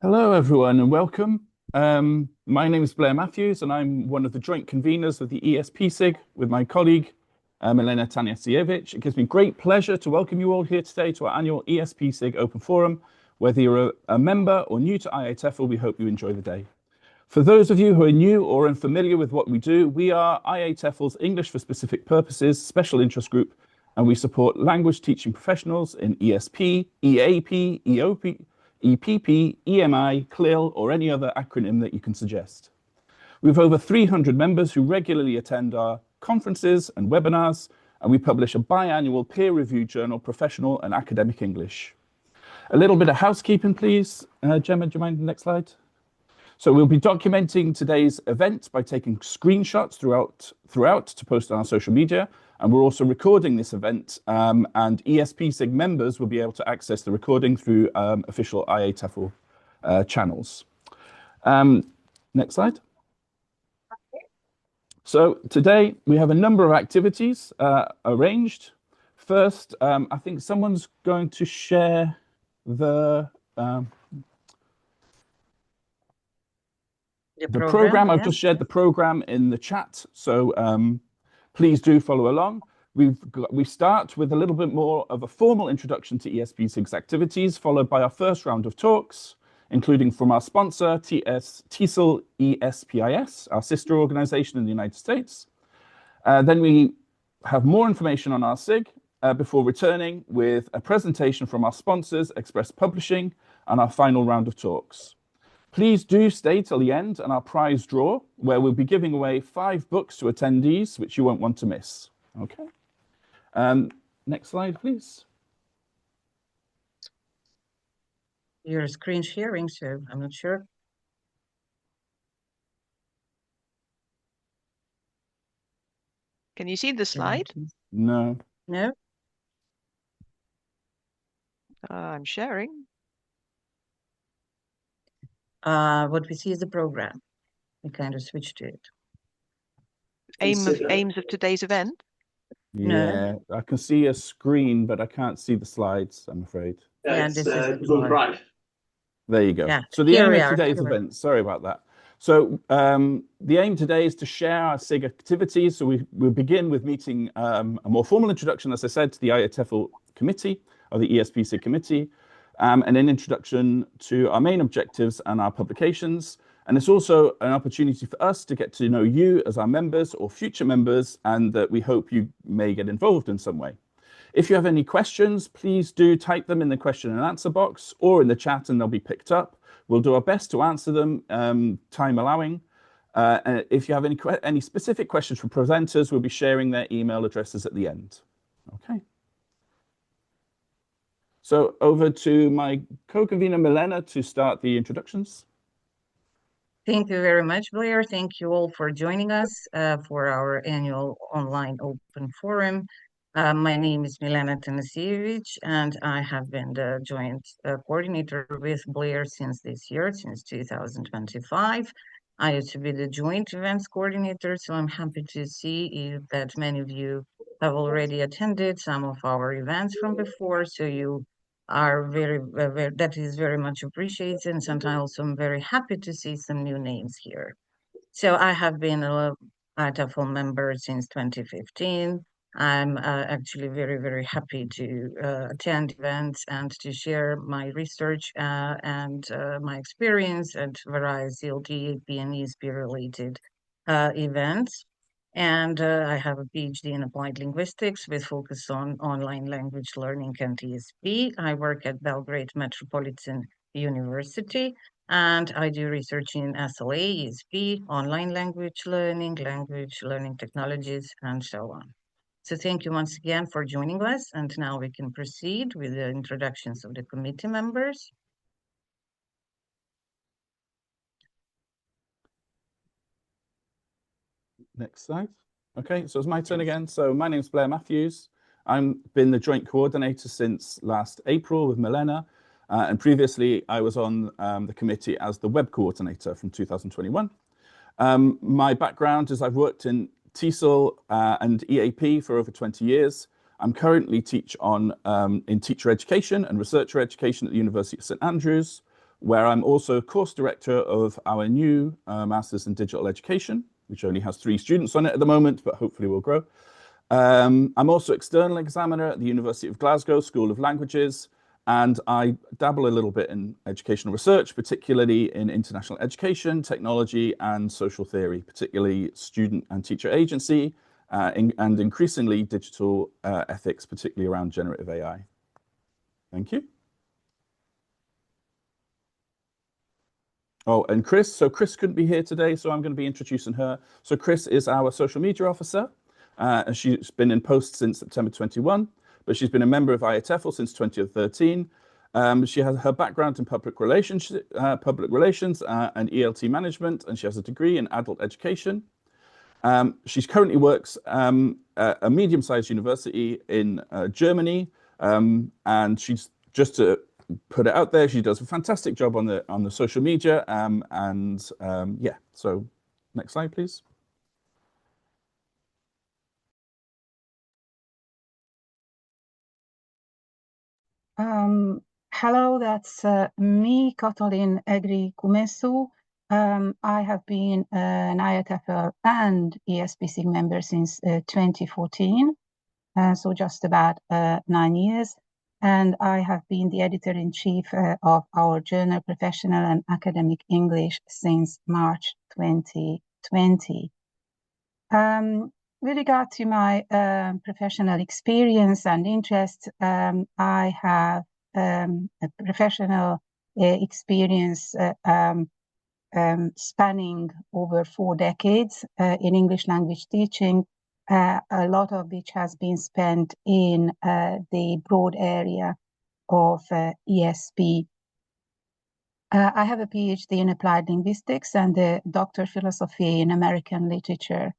Hello, everyone, and welcome. My name is Blair Matthews, and I'm one of the joint conveners of the Espsig with my colleague, Milena Tanasiewicz. It gives me great pleasure to welcome you all here today to our annual Espsig Open Forum. Whether you're a member or new to IA we hope you enjoy the day. For those of you who are new or unfamiliar with what we do, we are IA English for Specific Purposes special interest group, and we support language teaching professionals in ESP, EAP, EOP, EPP, EMI, CLIL, or any other acronym that you can suggest. We have over 300 members who regularly attend our conferences and webinars, and we publish a biannual peer-reviewed journal, Professional and Academic English. A little bit of housekeeping, please. Gemma, do you mind the next slide? So we'll be documenting today's event by taking screenshots throughout to post on our social media. And we're also recording this event, and Espsig members will be able to access the recording through official IA channels. Next slide. So today we have a number of activities arranged. First, I think someone's going to share the program. I've just shared the program in the chat, so please do follow along. We start with a little bit more of a formal introduction to Espsig's activities, followed by our first round of talks, including from our sponsor, TESOL ESPIS, our sister organization in the United States. Then we have more information on our SIG before returning with a presentation from our sponsors, Express Publishing, and our final round of talks. Please do stay till the end and our prize draw, where we'll be giving away 5 books to attendees, which you won't want to miss. Okay. Next slide, please. Your screen sharing, so I'm not sure. Can you see the slide? No. No? I'm sharing. What we see is the program. We kind of switched to it. Aims of today's event? Yeah, no. I can see a screen, but I can't see the slides, I'm afraid. Yeah, this is right. There you go. Yeah, so the aim of today's event, sorry about that. So the aim today is to share our SIG activities. So we'll begin with meeting a more formal introduction, as I said, to the IA committee, or the Espsig committee, and an introduction to our main objectives and our publications. And it's also an opportunity for us to get to know you as our members or future members, and that we hope you may get involved in some way. If you have any questions, please do type them in the question and answer box or in the chat, and they'll be picked up. We'll do our best to answer them, time allowing. And if you have any specific questions from presenters, we'll be sharing their email addresses at the end. Okay. So over to my co-convener, Milena, to start the introductions. Thank you very much, Blair. Thank you all for joining us for our annual online open forum. My name is Milena Tanasiewicz, and I have been the joint coordinator with Blair since this year, since 2025. I used to be the joint events coordinator, so I'm happy to see that many of you have already attended some of our events from before, so you are that is very much appreciated, and sometimes I'm very happy to see some new names here. So I have been a ITAFL member since 2015. I'm actually very happy to attend events and to share my research and my experience at various CLT, and ESP related events. And I have a PhD in applied linguistics with focus on online language learning and ESP. I work at Belgrade Metropolitan University, and I do research in SLA, ESP, online language learning technologies, and so on. So thank you once again for joining us. And now we can proceed with the introductions of the committee members. Next slide. Okay, so it's my turn again. So my name is Blair Matthews. I've been the joint coordinator since last April with Milena. And previously, I was on the committee as the web coordinator from 2021. My background is I've worked in TESOL and EAP for over 20 years. I'm currently teach in teacher education and researcher education at the University of St Andrews, where I'm also course director of our new Masters in Digital Education, which only has 3 students on it at the moment, but hopefully will grow. I'm also external examiner at the University of Glasgow School of Languages, and I dabble a little bit in educational research, particularly in international education, technology, and social theory, particularly student and teacher agency, and increasingly digital ethics, particularly around generative AI. Thank you. Oh, and Chris. So Chris couldn't be here today, so I'm going to be introducing her. So Chris is our social media officer. And she's been in post since September 21, but she's been a member of IATEFL since 2013. She has her background in public relations and ELT management, and she has a degree in adult education. She currently works at a medium-sized university in Germany, and she's just to put it out there, she does a fantastic job on the social media. Yeah, so next slide, please. Hello, that's me, Katalin Egri Kumesu. I have been an IATEFL and Espsig member since 2014, so just about 9 years. And I have been the editor-in-chief of our journal Professional and Academic English since March 2020. With regard to my professional experience and interest, I have a professional experience spanning over 4 decades in English language teaching, a lot of which has been spent in the broad area of ESP. I have a PhD in applied linguistics and a doctor of philosophy in American literature.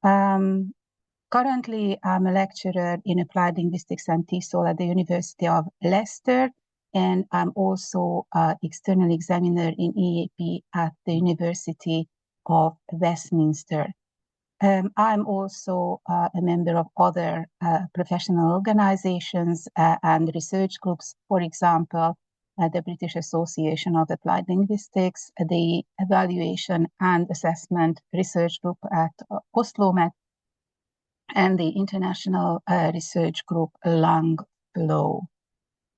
Currently, I'm a lecturer in applied linguistics and TESOL at the University of Leicester, and I'm also external examiner in EAP at the University of Westminster. I'm also a member of other professional organizations and research groups, for example, the British Association of Applied Linguistics, the Evaluation and Assessment Research Group at Oslo-Met, and the international research group LangFlow.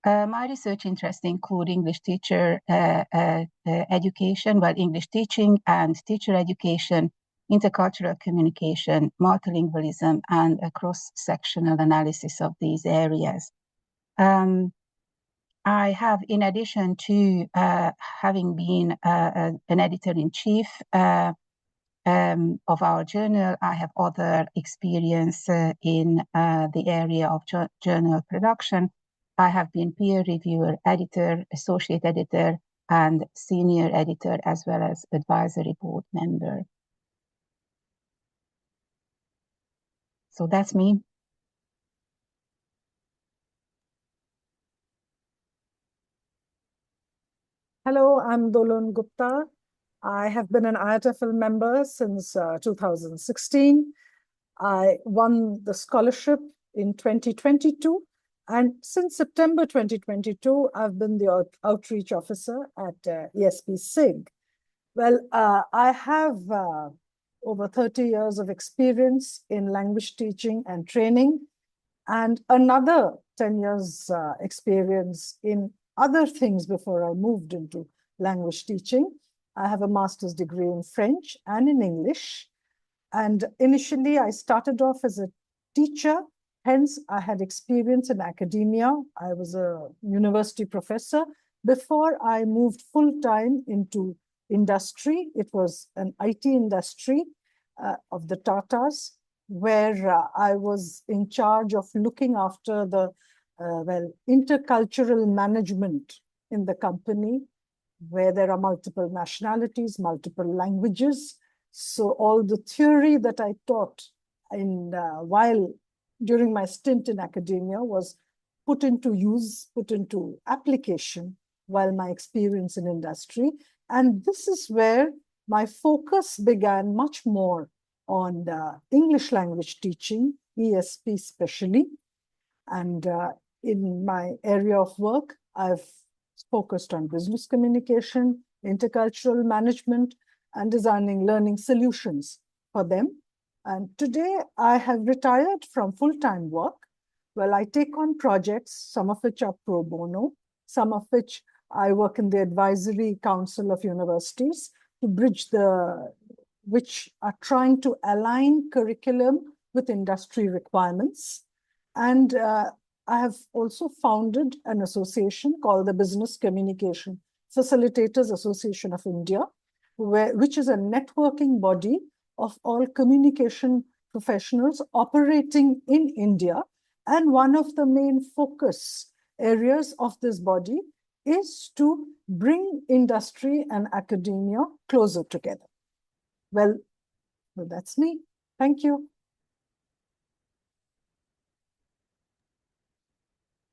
My research interests include English teacher education, English teaching and teacher education, intercultural communication, multilingualism, and a cross-sectional analysis of these areas. I have, in addition to having been an editor-in-chief of our journal, I have other experience in the area of journal production. I have been peer reviewer, editor, associate editor, and senior editor, as well as advisory board member. So that's me. Hello, I'm Dolon Gupta. I have been an IATEFL member since 2016. I won the scholarship in 2022. And since September 2022, I've been the outreach officer at Espsig. Well, I have over 30 years of experience in language teaching and training, and another 10 years experience in other things before I moved into language teaching. I have a master's degree in French and in English. And initially, I started off as a teacher. Hence, I had experience in academia. I was a university professor. Before I moved full-time into industry, it was an IT industry of the Tatas, where I was in charge of looking after the intercultural management in the company, where there are multiple nationalities, multiple languages. So all the theory that I taught during my stint in academia was put into use, put into application while my experience in industry. And this is where my focus began much more on English language teaching, ESP especially. And in my area of work, I've focused on business communication, intercultural management, and designing learning solutions for them. And today I have retired from full-time work. Well, I take on projects, some of which are pro bono, some of which I work in the Advisory Council of Universities to bridge which are trying to align curriculum with industry requirements. And I have also founded an association called the Business Communication Facilitators Association of India, which is a networking body of all communication professionals operating in India. And one of the main focus areas of this body is to bring industry and academia closer together. Well, that's me. Thank you.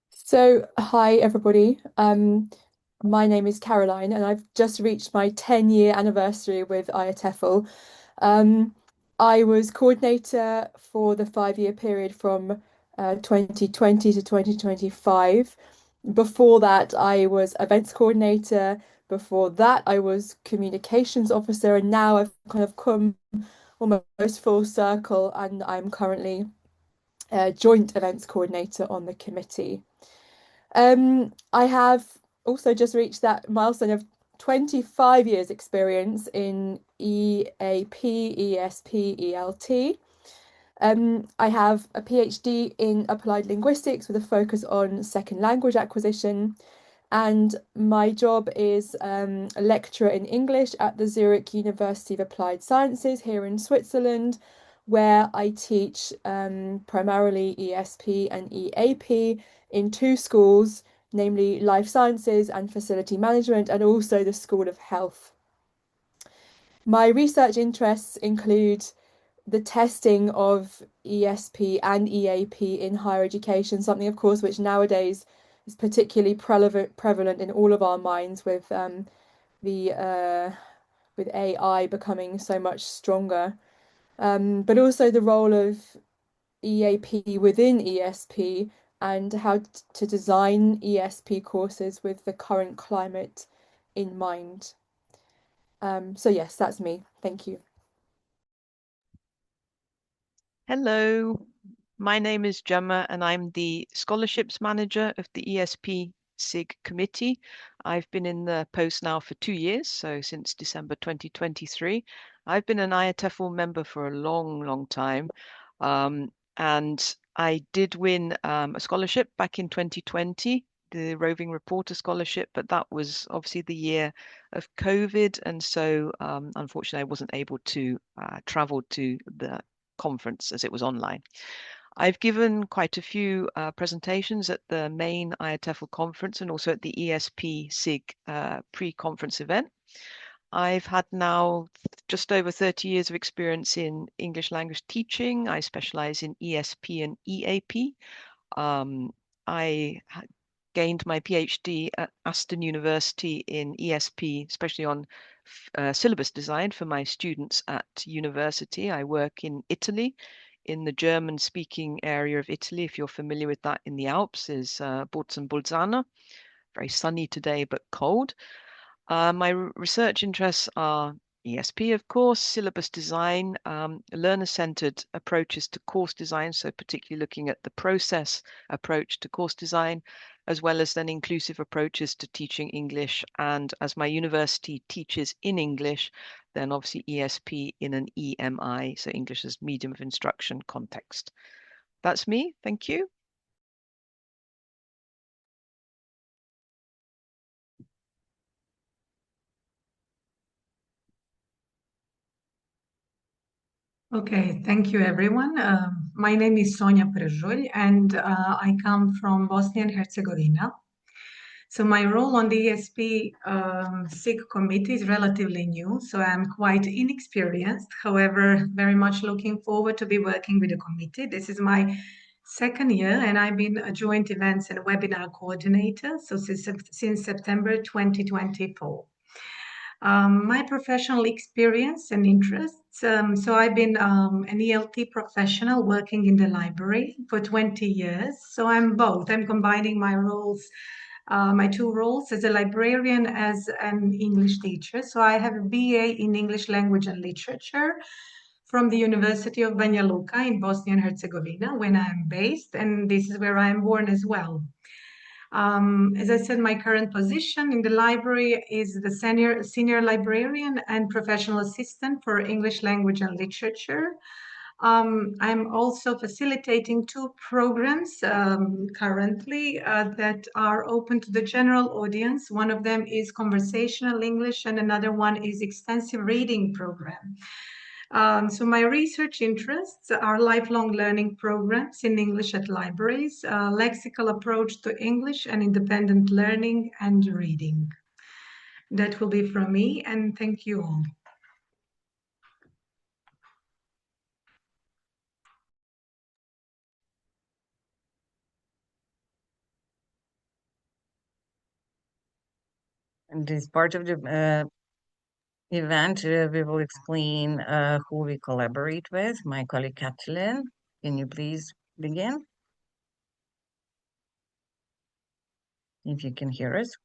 So, hi everybody. My name is Caroline, and I've just reached my 10-year anniversary with IATEFL. I was coordinator for the 5-year period from 2020 to 2025. Before that, I was events coordinator. Before that, I was communications officer, and now I've kind of come almost full circle, and I'm currently joint events coordinator on the committee. I have also just reached that milestone of 25 years experience in EAP, ESP, ELT. I have a PhD in applied linguistics with a focus on second language acquisition, and my job is a lecturer in English at the Zurich University of Applied Sciences here in Switzerland, where I teach primarily ESP and EAP in 2 schools, namely Life Sciences and Facility Management, and also the School of Health. My research interests include the testing of ESP and EAP in higher education, something, of course, which nowadays is particularly prevalent in all of our minds with with AI becoming so much stronger. But also the role of EAP within ESP and how to design ESP courses with the current climate in mind. So yes, that's me. Thank you. Hello, my name is Gemma and I'm the scholarships manager of the ESP SIG committee. I've been in the post now for 2 years, so since December 2023. I've been an IATEFL member for a long time, and I did win a scholarship back in 2020, the Roving Reporter Scholarship, but that was obviously the year of COVID, and so unfortunately I wasn't able to travel to the conference as it was online. I've given quite a few presentations at the main IATEFL conference and also at the ESP SIG pre-conference event. I've had now just over 30 years of experience in English language teaching. I specialize in ESP and EAP. I gained my PhD at Aston University in ESP, especially on syllabus design for my students at university. I work in Italy, in the German-speaking area of Italy. If you're familiar with that, in the Alps is Bozen and Bolzano. Very sunny today, but cold. My research interests are ESP, of course, syllabus design, learner-centered approaches to course design, so particularly looking at the process approach to course design, as well as then inclusive approaches to teaching English. And as my university teaches in English, then obviously ESP in an EMI, so English as medium of instruction context. That's me. Thank you. Okay, thank you everyone. My name is Sonja Prejolj and I come from Bosnia and Herzegovina. So my role on the ESP SIG committee is relatively new, so I'm quite inexperienced. However, very much looking forward to be working with the committee. This is my 2nd year and I've been a joint events and webinar coordinator, so since September 2024. My professional experience and interests. So I've been an ELT professional working in the library for 20 years. So I'm both. I'm combining my roles my two roles as a librarian, as an English teacher. So I have a BA in English Language and Literature from the University of Banja Luka in Bosnia and Herzegovina, when I'm based, and this is where I am born as well. As I said, my current position in the library is the senior librarian and professional assistant for English Language and Literature. I'm also facilitating two programs currently that are open to the general audience. One of them is conversational English and another one is extensive reading program. So my research interests are lifelong learning programs in English at libraries, lexical approach to English and independent learning and reading. That will be from me, and thank you all. And this part of the event, we will explain who we collaborate with. My colleague Kathleen, can you please begin? If you can hear us.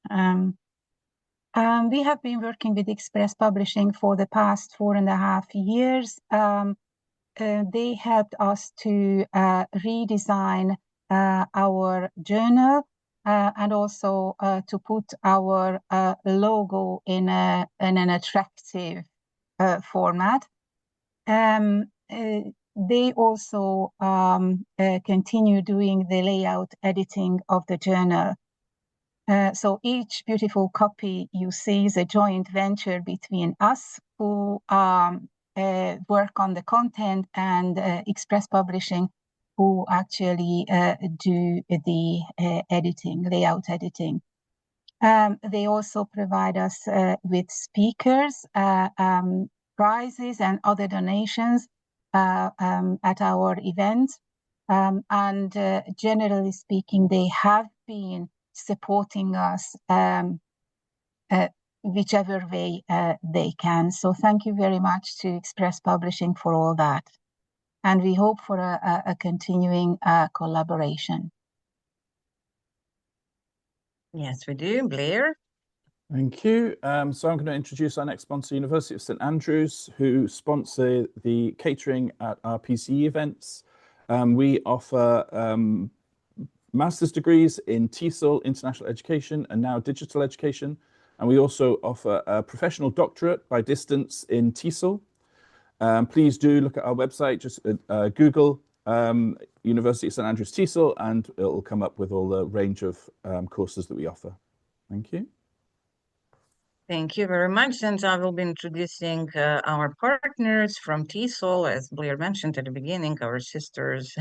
We have been working with Express Publishing for the past 4.5 years. They helped us to redesign our journal and also to put our logo in an attractive format. They also continue doing the layout editing of the journal. So each beautiful copy you see is a joint venture between us who work on the content and Express Publishing who actually do the editing, layout editing. They also provide us with speakers, prizes and other donations at our events. And generally speaking, they have been supporting us whichever way they can. So thank you very much to Express Publishing for all that. And we hope for a continuing collaboration. Yes, we do. Blair? Thank you. So I'm going to introduce our next sponsor, University of St Andrews, who sponsor the catering at our PCE events. We offer master's degrees in TESOL, International Education, and now Digital Education. And we also offer a professional doctorate by distance in TESOL. Please do look at our website, just Google University of St Andrews TESOL, and it'll come up with all the range of courses that we offer. Thank you. Thank you very much. And I will be introducing our partners from TESOL, as Blair mentioned at the beginning, our sisters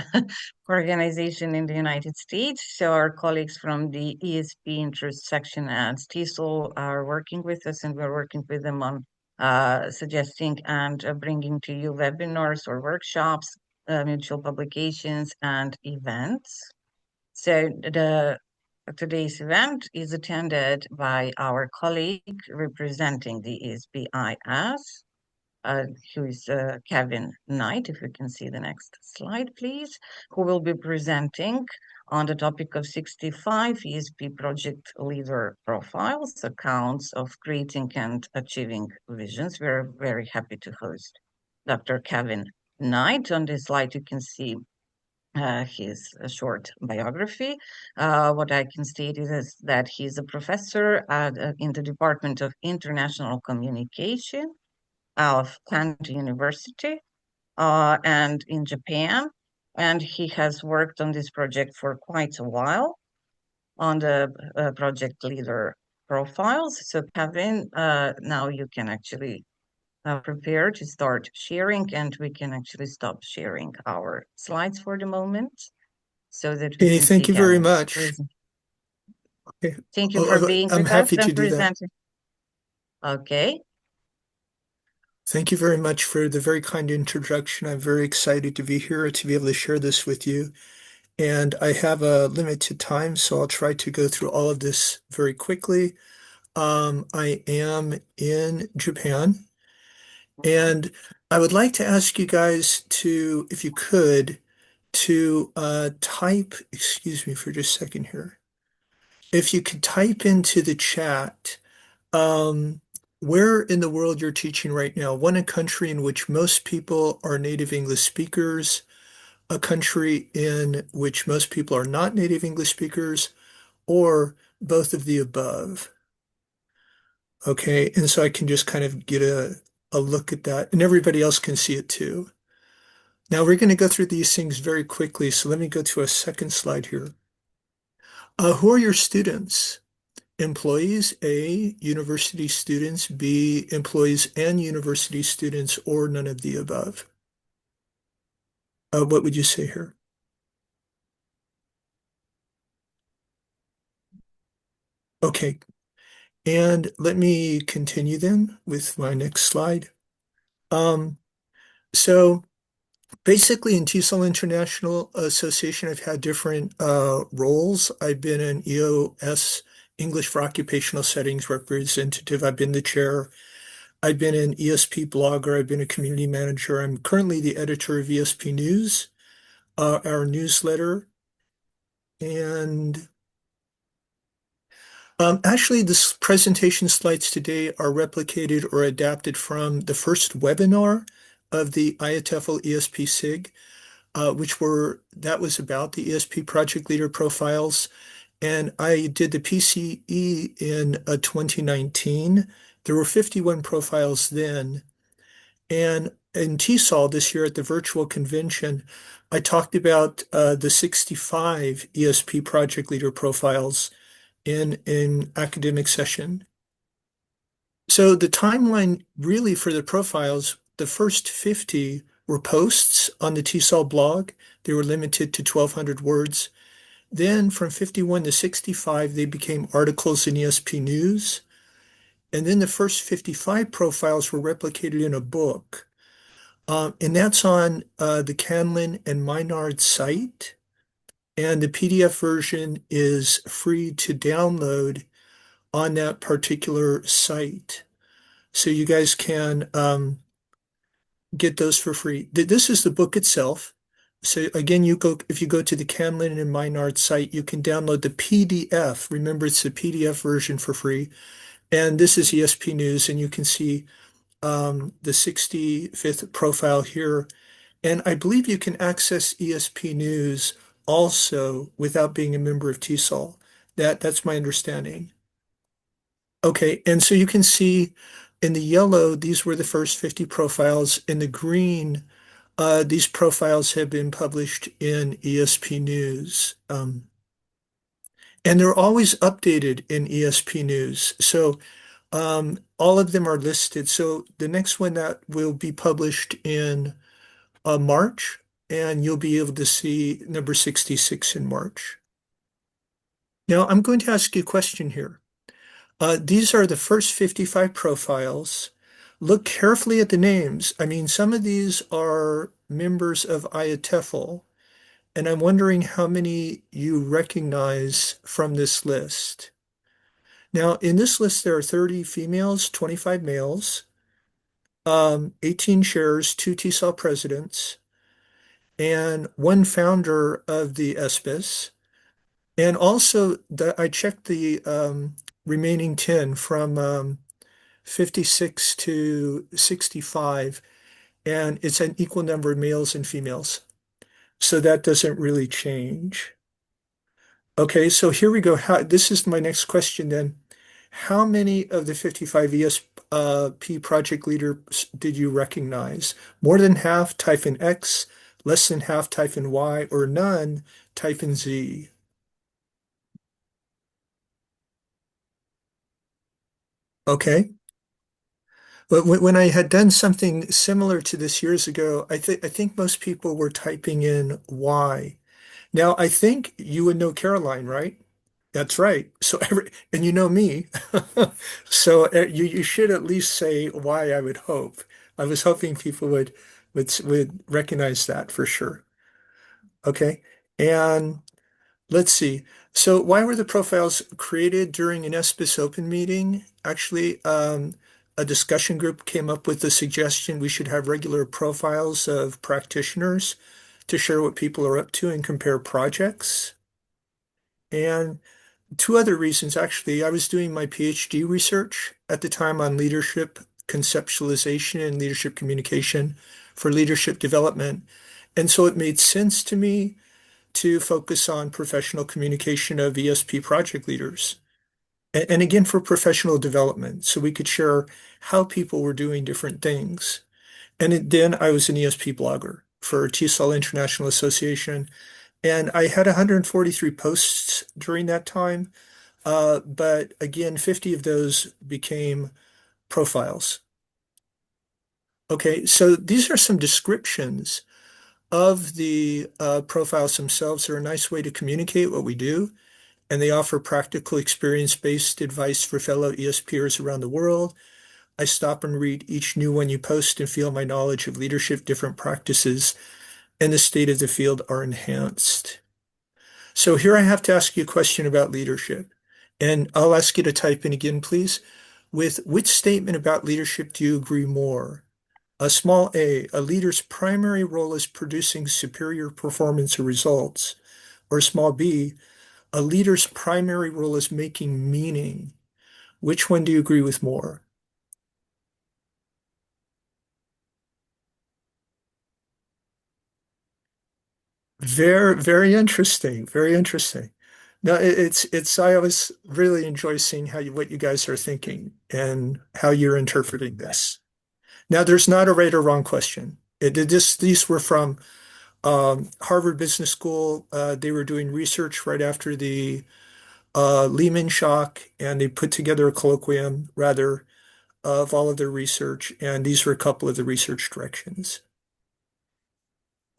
organization in the United States. So our colleagues from the ESP interest section at TESOL are working with us, and we're working with them on suggesting and bringing to you webinars or workshops, mutual publications, and events. So today's event is attended by our colleague representing the ESPIS, who is Kevin Knight, if you can see the next slide, please, who will be presenting on the topic of 65 ESP project leader profiles, accounts of creating and achieving visions. We're very happy to host Dr. Kevin Knight. On this slide, you can see his short biography. What I can state is that he's a professor in the Department of International Communication of Kent University and in Japan. And he has worked on this project for quite a while on the project leader profiles. So Kevin, now you can actually prepare to start sharing, and we can actually stop sharing our slides for the moment so that we can thank see you very Kevin's much. present. Okay. Thank you for being I'm with happy us to and do that. presenting. Okay. Thank you very much for the very kind introduction. I'm very excited to be here to be able to share this with you. And I have a limited time, so I'll try to go through all of this very quickly. I am in Japan, and I would like to ask you guys to, if you could, to type, excuse me for just a second here. If you could type into the chat um, where in the world you're teaching right now, one, a country in which most people are native English speakers, a country in which most people are not native English speakers, or both of the above. Okay, and so I can just kind of get a look at that, and everybody else can see it too. Now we're going to go through these things very quickly, so let me go to a second slide here. Who are your students? Employees, A, university students, B, employees and university students, or none of the above. What would you say here? Okay, and let me continue then with my next slide. So basically in TESOL International Association, I've had different roles. I've been an EOS, English for Occupational Settings representative. I've been the chair. I've been an ESP blogger. I've been a community manager. I'm currently the editor of ESP News, our newsletter. And actually, this presentation slides today are replicated or adapted from the first webinar of the IATEFL ESP SIG, that was about the ESP project leader profiles. And I did the PCE in 2019. There were 51 profiles then. And in TESOL this year at the virtual convention, I talked about the 65 ESP project leader profiles in academic session. So the timeline really for the profiles, the first 50 were posts on the TESOL blog. They were limited to 1,200 words. Then from 51 to 65, they became articles in ESP News. And then the first 55 profiles were replicated in a book. And that's on the Canlin and Minard site. And the PDF version is free to download on that particular site. So you guys can get those for free. This is the book itself. So again, if you go to the Canlin and Minard site, you can download the PDF. Remember, it's the PDF version for free. And this is ESP News, and you can see the 65th profile here. And I believe you can access ESP News also without being a member of TESOL. That's my understanding. Okay, and so you can see in the yellow, these were the first 50 profiles. In the green, these profiles have been published in ESP News. And they're always updated in ESP News. So all of them are listed. So the next one that will be published in March, and you'll be able to see number 66 in March. Now, I'm going to ask you a question here. These are the first 55 profiles. Look carefully at the names. I mean, some of these are members of IATEFL, and I'm wondering how many you recognize from this list. Now, in this list, there are 30 females, 25 males, 18 chairs, 2 TESOL presidents, and 1 founder of the Espis. And also, I checked the remaining 10 from 56 to 65, and it's an equal number of males and females. So that doesn't really change. Okay, so here we go. This is my next question then. How many of the 55 ESP project leaders did you recognize? More than half, type in X, less than half, type in Y, or none, type in Z. Okay. But when I had done something similar to this years ago, I think most people were typing in Y. Now, I think you would know Caroline, right? That's right. So and you know me. So you should at least say Y, I would hope. I was hoping people would recognize that for sure. Okay. And let's see. So why were the profiles created during an ESPIS open meeting? Actually, a discussion group came up with the suggestion we should have regular profiles of practitioners to share what people are up to and compare projects. And two other reasons, actually. I was doing my PhD research at the time on leadership conceptualization and leadership communication for leadership development. And so it made sense to me to focus on professional communication of ESP project leaders. And again, for professional development, so we could share how people were doing different things. And then I was an ESP blogger for TESOL International Association, and I had 143 posts during that time. But again, 50 of those became profiles. Okay, so these are some descriptions of the profiles themselves. They're a nice way to communicate what we do, and they offer practical experience-based advice for fellow ESPers around the world. I stop and read each new one you post and feel my knowledge of leadership, different practices, and the state of the field are enhanced. So here I have to ask you a question about leadership, and I'll ask you to type in again, please. With which statement about leadership do you agree more? A small a leader's primary role is producing superior performance or results. Or small b, a leader's primary role is making meaning. Which one do you agree with more? Very, very interesting. Very interesting. No, I always really enjoy seeing what you guys are thinking and how you're interpreting this. Now, there's not a right or wrong question. These were from Harvard Business School. They were doing research right after the Lehman shock, and they put together a colloquium, rather, of all of their research. And these were a couple of the research directions.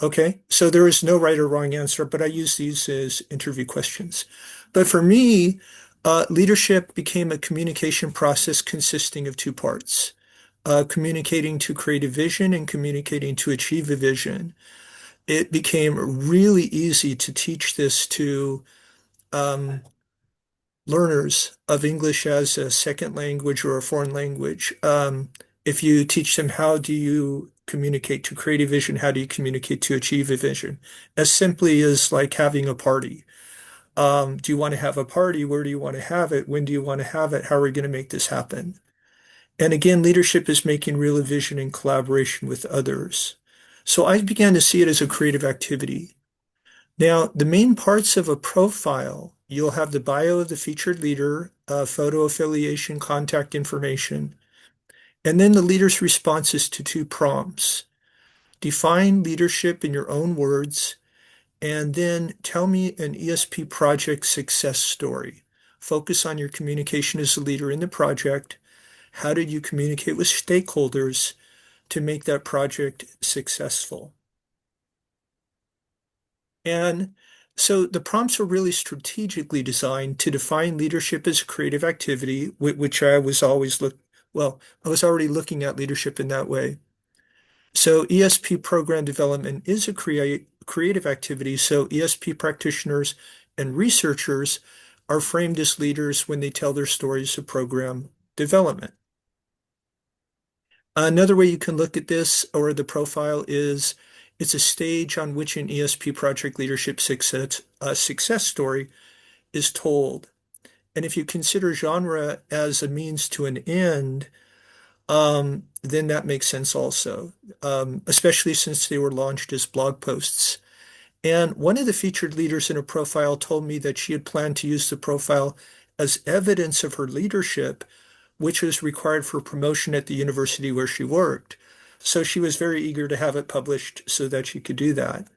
Okay, so there is no right or wrong answer, but I use these as interview questions. But for me, leadership became a communication process consisting of two parts. Communicating to create a vision and communicating to achieve a vision. It became really easy to teach this to learners of English as a second language or a foreign language. If you teach them how do you communicate to create a vision, how do you communicate to achieve a vision? As simply as like having a party. Do you want to have a party? Where do you want to have it? When do you want to have it? How are we going to make this happen? And again, leadership is making real vision in collaboration with others. So I began to see it as a creative activity. Now, the main parts of a profile, you'll have the bio of the featured leader, photo affiliation, contact information, and then the leader's responses to two prompts. Define leadership in your own words, and then tell me an ESP project success story. Focus on your communication as a leader in the project. How did you communicate with stakeholders to make that project successful? And so the prompts are really strategically designed to define leadership as a creative activity, which I was already looking at leadership in that way. So ESP program development is a creative activity. So ESP practitioners and researchers are framed as leaders when they tell their stories of program development. Another way you can look at this or the profile is it's a stage on which an ESP project leadership success story is told. And if you consider genre as a means to an end, then that makes sense also, especially since they were launched as blog posts. And one of the featured leaders in a profile told me that she had planned to use the profile as evidence of her leadership, which was required for promotion at the university where she worked. So she was very eager to have it published so that she could do that.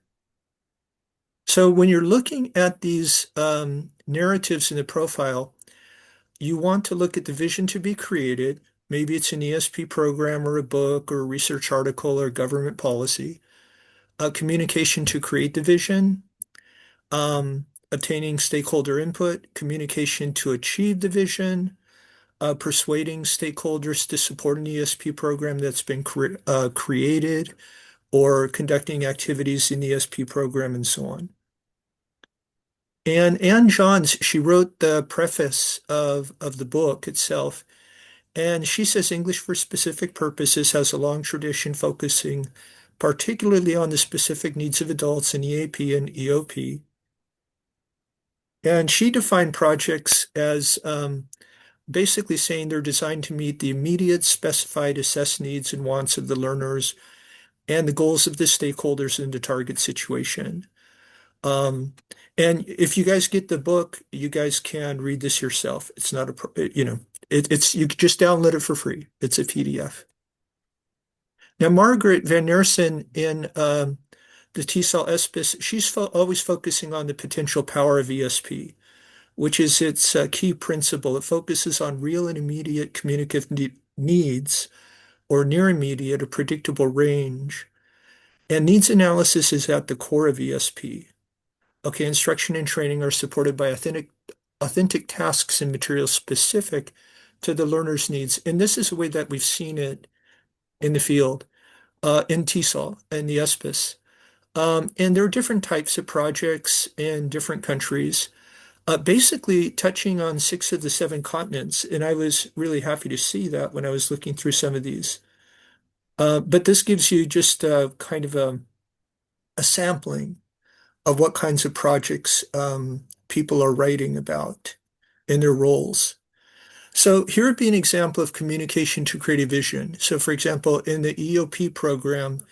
So when you're looking at these narratives in the profile, you want to look at the vision to be created. Maybe it's an ESP program or a book or a research article or government policy. Communication to create the vision, obtaining stakeholder input, communication to achieve the vision, persuading stakeholders to support an ESP program that's been created, or conducting activities in the ESP program, and so on. And Anne Johns, she wrote the preface of the book itself, and she says English for Specific Purposes has a long tradition focusing particularly on the specific needs of adults in EAP and EOP. And she defined projects as basically saying they're designed to meet the immediate specified assessed needs and wants of the learners and the goals of the stakeholders in the target situation. And if you guys get the book, you guys can read this yourself. It's not it's you can just download it for free. It's a PDF. Now, Margaret Van Nersen in the TESOL Espis, she's always focusing on the potential power of ESP, which is its key principle. It focuses on real and immediate communicative needs or near immediate or predictable range. And needs analysis is at the core of ESP. Okay, instruction and training are supported by authentic tasks and materials specific to the learner's needs. And this is the way that we've seen it in the field, in TESOL and the ESPIS. And there are different types of projects in different countries, basically touching on 6 of the 7 continents. And I was really happy to see that when I was looking through some of these. But this gives you just kind of a sampling of what kinds of projects people are writing about in their roles. So here would be an example of communication to create a vision. So for example, in the EOP program,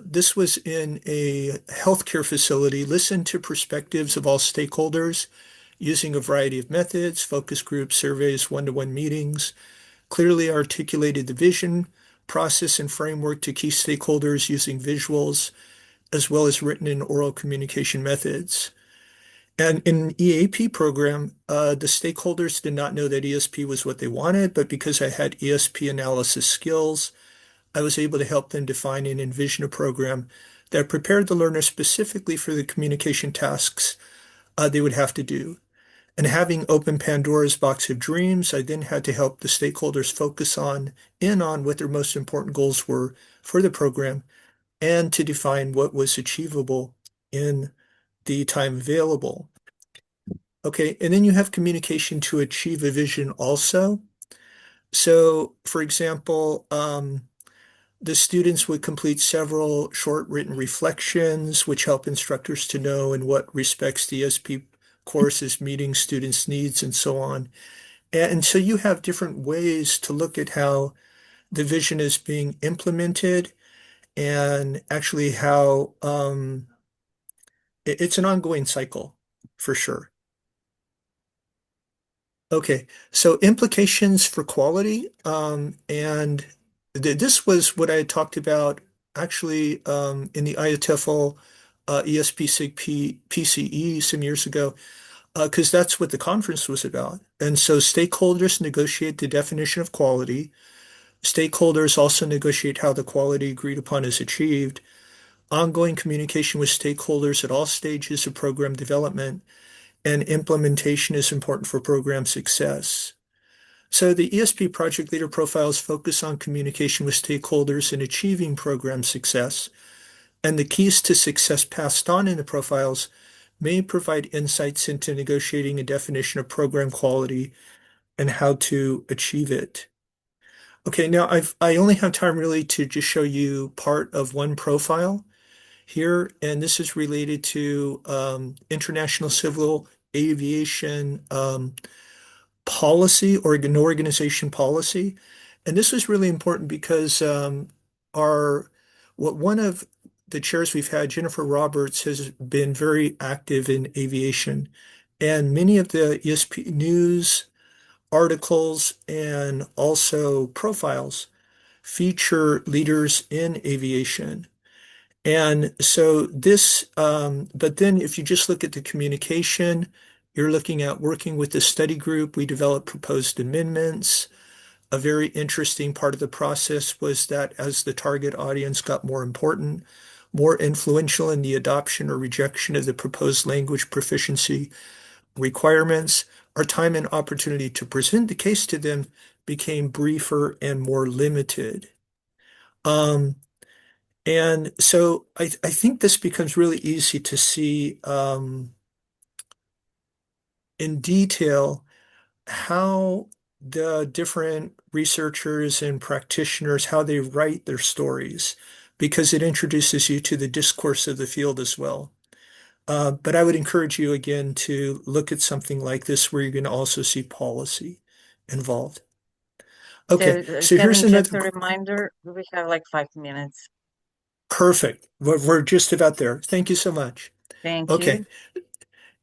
this was in a healthcare facility, listened to perspectives of all stakeholders using a variety of methods, focus groups, surveys, one-to-one meetings, clearly articulated the vision, process, and framework to key stakeholders using visuals, as well as written and oral communication methods. And in the EAP program, the stakeholders did not know that ESP was what they wanted, but because I had ESP analysis skills, I was able to help them define and envision a program that prepared the learner specifically for the communication tasks they would have to do. And having opened Pandora's box of dreams, I then had to help the stakeholders focus on what their most important goals were for the program and to define what was achievable in the time available. Okay, and then you have communication to achieve a vision also. So, for example, the students would complete several short written reflections, which help instructors to know in what respects the ESP course is meeting students' needs and so on. And so you have different ways to look at how the vision is being implemented and actually how it's an ongoing cycle for sure. Okay, so implications for quality, and this was what I had talked about actually in the IATEFL ESP-SIG PCE some years ago, because that's what the conference was about. And so stakeholders negotiate the definition of quality. Stakeholders also negotiate how the quality agreed upon is achieved. Ongoing communication with stakeholders at all stages of program development and implementation is important for program success. So the ESP project leader profiles focus on communication with stakeholders and achieving program success, and the keys to success passed on in the profiles may provide insights into negotiating a definition of program quality and how to achieve it. Okay, now I only have time really to just show you part of one profile here, and this is related to international civil aviation policy or an organization policy. And this was really important because one of the chairs we've had, Jennifer Roberts, has been very active in aviation. And many of the ESP news articles and also profiles feature leaders in aviation. And so but then if you just look at the communication, you're looking at working with the study group. We developed proposed amendments. A very interesting part of the process was that as the target audience got more important, more influential in the adoption or rejection of the proposed language proficiency requirements, our time and opportunity to present the case to them became briefer and more limited. And so I think this becomes really easy to see in detail how the different researchers and practitioners, how they write their stories. because it introduces you to the discourse of the field as well. But I would encourage you again to look at something like this where you're going to also see policy involved. Okay, so here's Kevin, just a another. reminder, we have like 5 minutes. Perfect. We're just about there. Thank you so much. Thank Okay. you.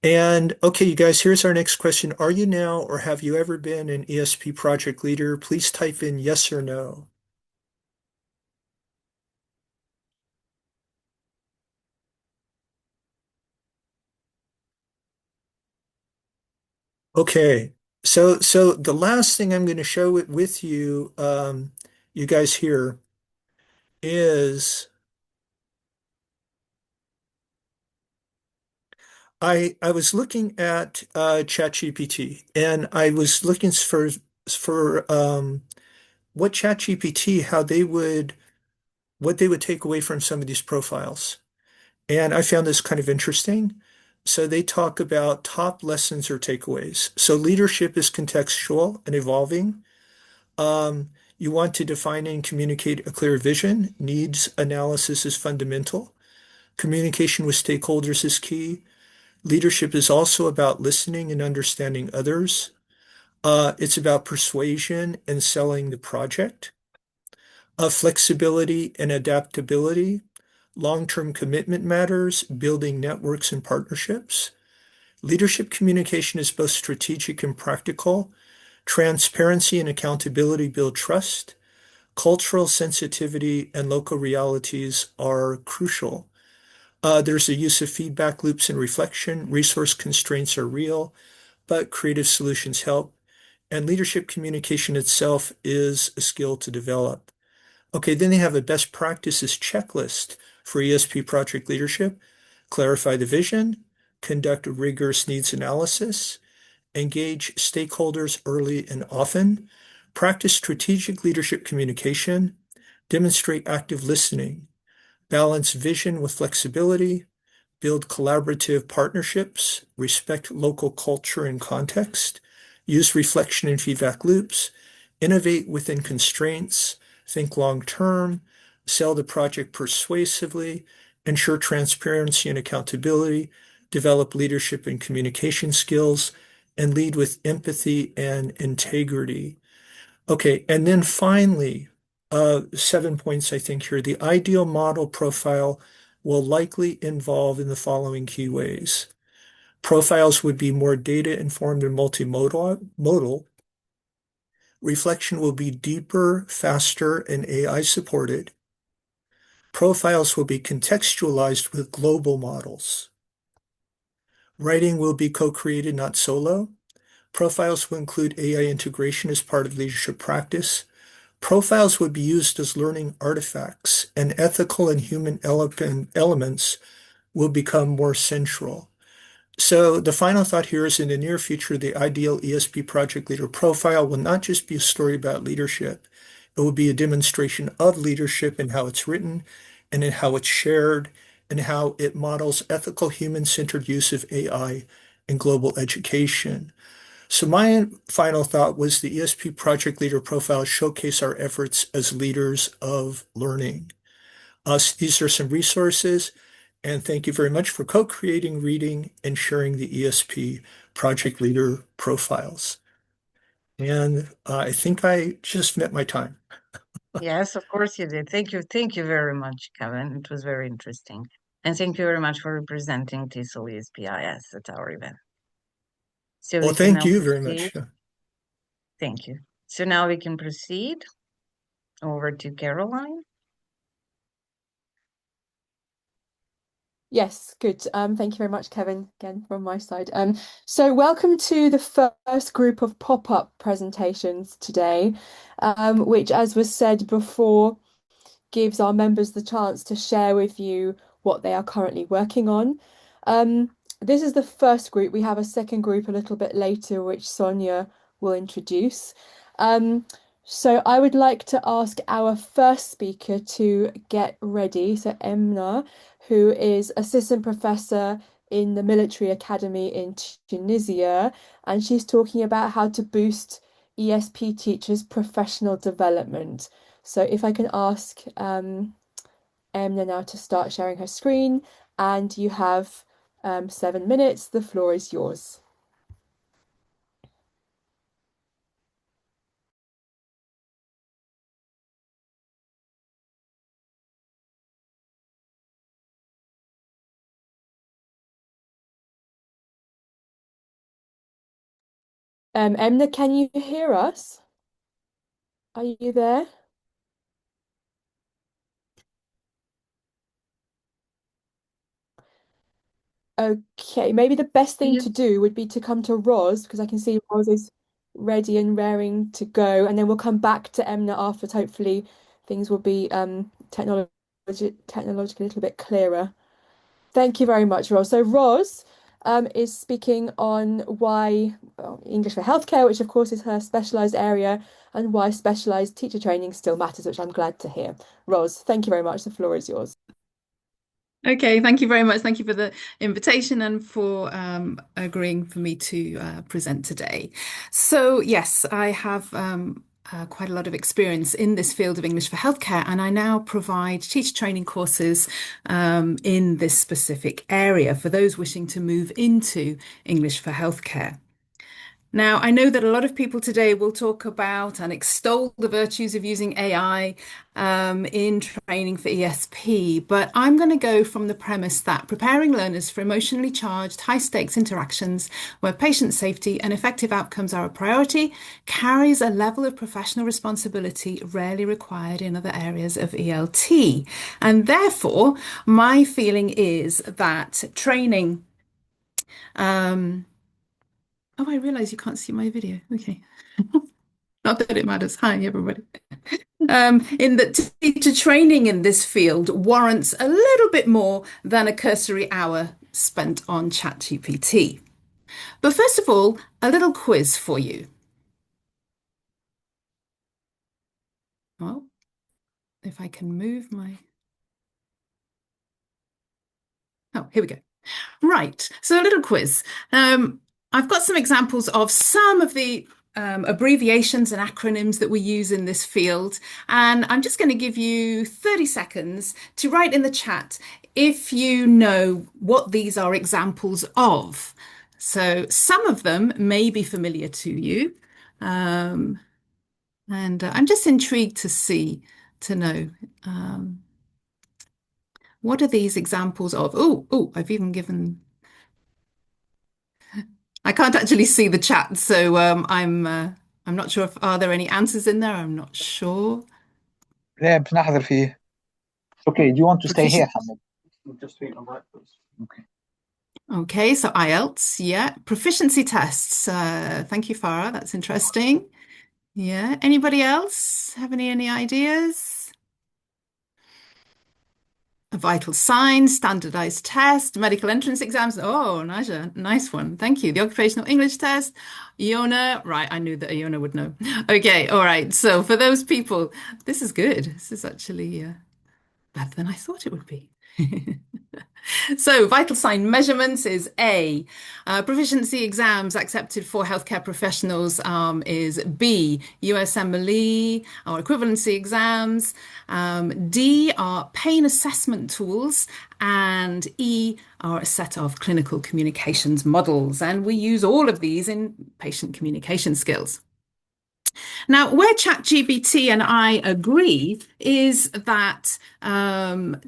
And okay, you guys, here's our next question. Are you now or have you ever been an ESP project leader? Please type in yes or no. Okay. So the last thing I'm going to show it with you, you guys here, is I was looking at ChatGPT, and I was looking for what ChatGPT, what they would take away from some of these profiles. And I found this kind of interesting. So they talk about top lessons or takeaways. So leadership is contextual and evolving. You want to define and communicate a clear vision. Needs analysis is fundamental. Communication with stakeholders is key. Leadership is also about listening and understanding others. It's about persuasion and selling the project. Flexibility and adaptability. Long-term commitment matters, building networks and partnerships. Leadership communication is both strategic and practical. Transparency and accountability build trust. Cultural sensitivity and local realities are crucial. There's a use of feedback loops and reflection. Resource constraints are real, but creative solutions help. And leadership communication itself is a skill to develop. Okay, then they have a best practices checklist for ESP project leadership. Clarify the vision, conduct a rigorous needs analysis, engage stakeholders early and often, practice strategic leadership communication, demonstrate active listening, balance vision with flexibility, build collaborative partnerships, respect local culture and context, use reflection and feedback loops, innovate within constraints, think long term, sell the project persuasively, ensure transparency and accountability, develop leadership and communication skills, and lead with empathy and integrity. Okay, and then finally, 7 points I think here. The ideal model profile will likely involve in the following key ways. Profiles would be more data-informed and multimodal. Reflection will be deeper, faster, and AI supported. Profiles will be contextualized with global models. Writing will be co-created, not solo. Profiles will include AI integration as part of leadership practice. Profiles would be used as learning artifacts, and ethical and human elements will become more central. So the final thought here is in the near future, the ideal ESP project leader profile will not just be a story about leadership. It will be a demonstration of leadership and how it's written and in how it's shared and how it models ethical human-centered use of AI in global education. So my final thought was the ESP project leader profile showcase our efforts as leaders of learning. These are some resources, and thank you very much for co-creating, reading, and sharing the ESP project leader profiles. And I think I just met my time. Yes, of course you did. Thank you. Thank you very much, Kevin. It was very interesting. And thank you very much for representing TESOL ESPIS at our event. So Well, we can thank now you very proceed. much. Thank you. So now we can proceed over to Caroline. Yes, good. Thank you very much, Kevin, again from my side. So welcome to the first group of pop-up presentations today, which, as was said before, gives our members the chance to share with you what they are currently working on. This is the first group. We have a second group a little bit later, which Sonia will introduce. So I would like to ask our first speaker to get ready. So Emna, who is assistant professor in the military academy in Tunisia, and she's talking about how to boost ESP teachers' professional development. So if I can ask Emna now to start sharing her screen, and you have 7 minutes. The floor is yours. Emna, can you hear us? Are you there? Okay, maybe the best thing to do would be to come to Roz, because I can see Roz is ready and raring to go, and then we'll come back to Emna afterwards. Hopefully things will be technologically a little bit clearer. Thank you very much, Roz. So Roz is speaking on why English for healthcare, which of course is her specialised area, and why specialised teacher training still matters, which I'm glad to hear. Roz, thank you very much. The floor is yours. Okay, thank you very much. Thank you for the invitation and for agreeing for me to present today. So yes, I have quite a lot of experience in this field of English for healthcare, and I now provide teacher training courses in this specific area for those wishing to move into English for healthcare. Now, I know that a lot of people today will talk about and extol the virtues of using AI in training for ESP, but I'm going to go from the premise that preparing learners for emotionally charged, high-stakes interactions where patient safety and effective outcomes are a priority carries a level of professional responsibility rarely required in other areas of ELT. And therefore, my feeling is that training oh, I realize you can't see my video. Okay. Not that it matters. Hi, everybody. In that teacher training in this field warrants a little bit more than a cursory hour spent on ChatGPT. But first of all, a little quiz for you. Well, if I can move my... Oh, here we go. Right, so a little quiz. I've got some examples of some of the abbreviations and acronyms that we use in this field, and I'm just going to give you 30 seconds to write in the chat if you know what these are examples of. So some of them may be familiar to you, and I'm just intrigued to know what are these examples of. Oh, I've even given... I can't actually see the chat, so I'm not sure if are there any answers in there. I'm not sure. لا بنحضر فيه. Okay, do you want to stay here, Hamid? Just wait on breakfast. Okay. Okay, so IELTS, yeah. Proficiency tests. Thank you, Farah. That's interesting. Yeah. Anybody else have any ideas? A vital signs, standardized test, medical entrance exams. Oh, nice one. Thank you. The occupational English test. Iona. Right, I knew that Iona would know. Okay, all right. So for those people, this is good. This is actually better than I thought it would be. So vital sign measurements is A. Proficiency exams accepted for healthcare professionals is B. USMLE or equivalency exams. D are pain assessment tools, and E are a set of clinical communications models. And we use all of these in patient communication skills. Now, where ChatGPT and I agree is that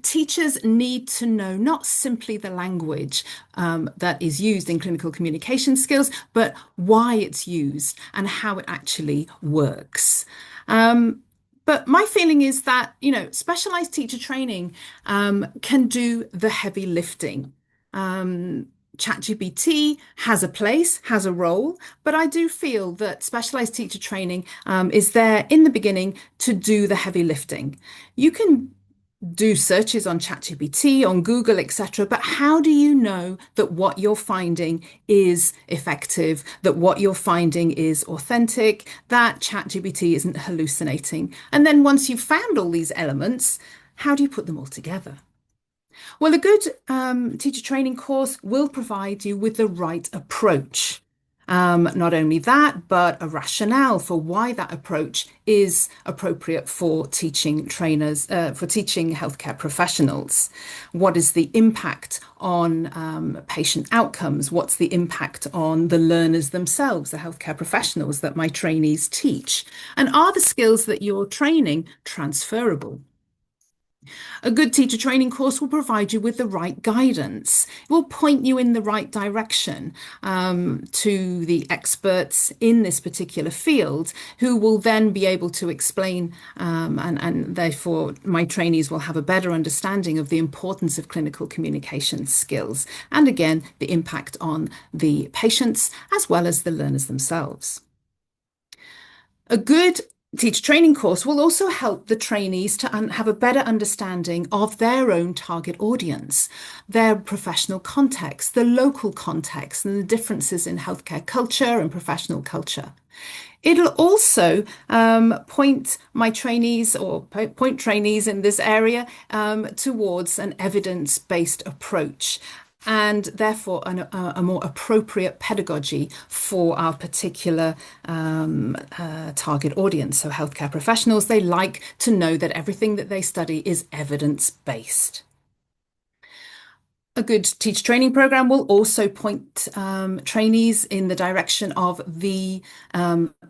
teachers need to know not simply the language that is used in clinical communication skills, but why it's used and how it actually works. But my feeling is that, specialized teacher training can do the heavy lifting. ChatGPT has a place, has a role, but I do feel that specialized teacher training is there in the beginning to do the heavy lifting. You can do searches on ChatGPT, on Google, etc. But how do you know that what you're finding is effective, that what you're finding is authentic, that ChatGPT isn't hallucinating? And then once you've found all these elements, how do you put them all together? Well, a good teacher training course will provide you with the right approach. Not only that, but a rationale for why that approach is appropriate for teaching trainers, for teaching healthcare professionals. What is the impact on patient outcomes? What's the impact on the learners themselves, the healthcare professionals that my trainees teach? And are the skills that you're training transferable? A good teacher training course will provide you with the right guidance. It will point you in the right direction to the experts in this particular field, who will then be able to explain, and therefore my trainees will have a better understanding of the importance of clinical communication skills, and again, the impact on the patients as well as the learners themselves. A good teacher training course will also help the trainees to have a better understanding of their own target audience, their professional context, the local context, and the differences in healthcare culture and professional culture. It'll also point my trainees, or point trainees in this area, towards an evidence-based approach, and therefore a more appropriate pedagogy for our particular target audience. So healthcare professionals, they like to know that everything that they study is evidence-based. A good teacher training program will also point trainees in the direction of the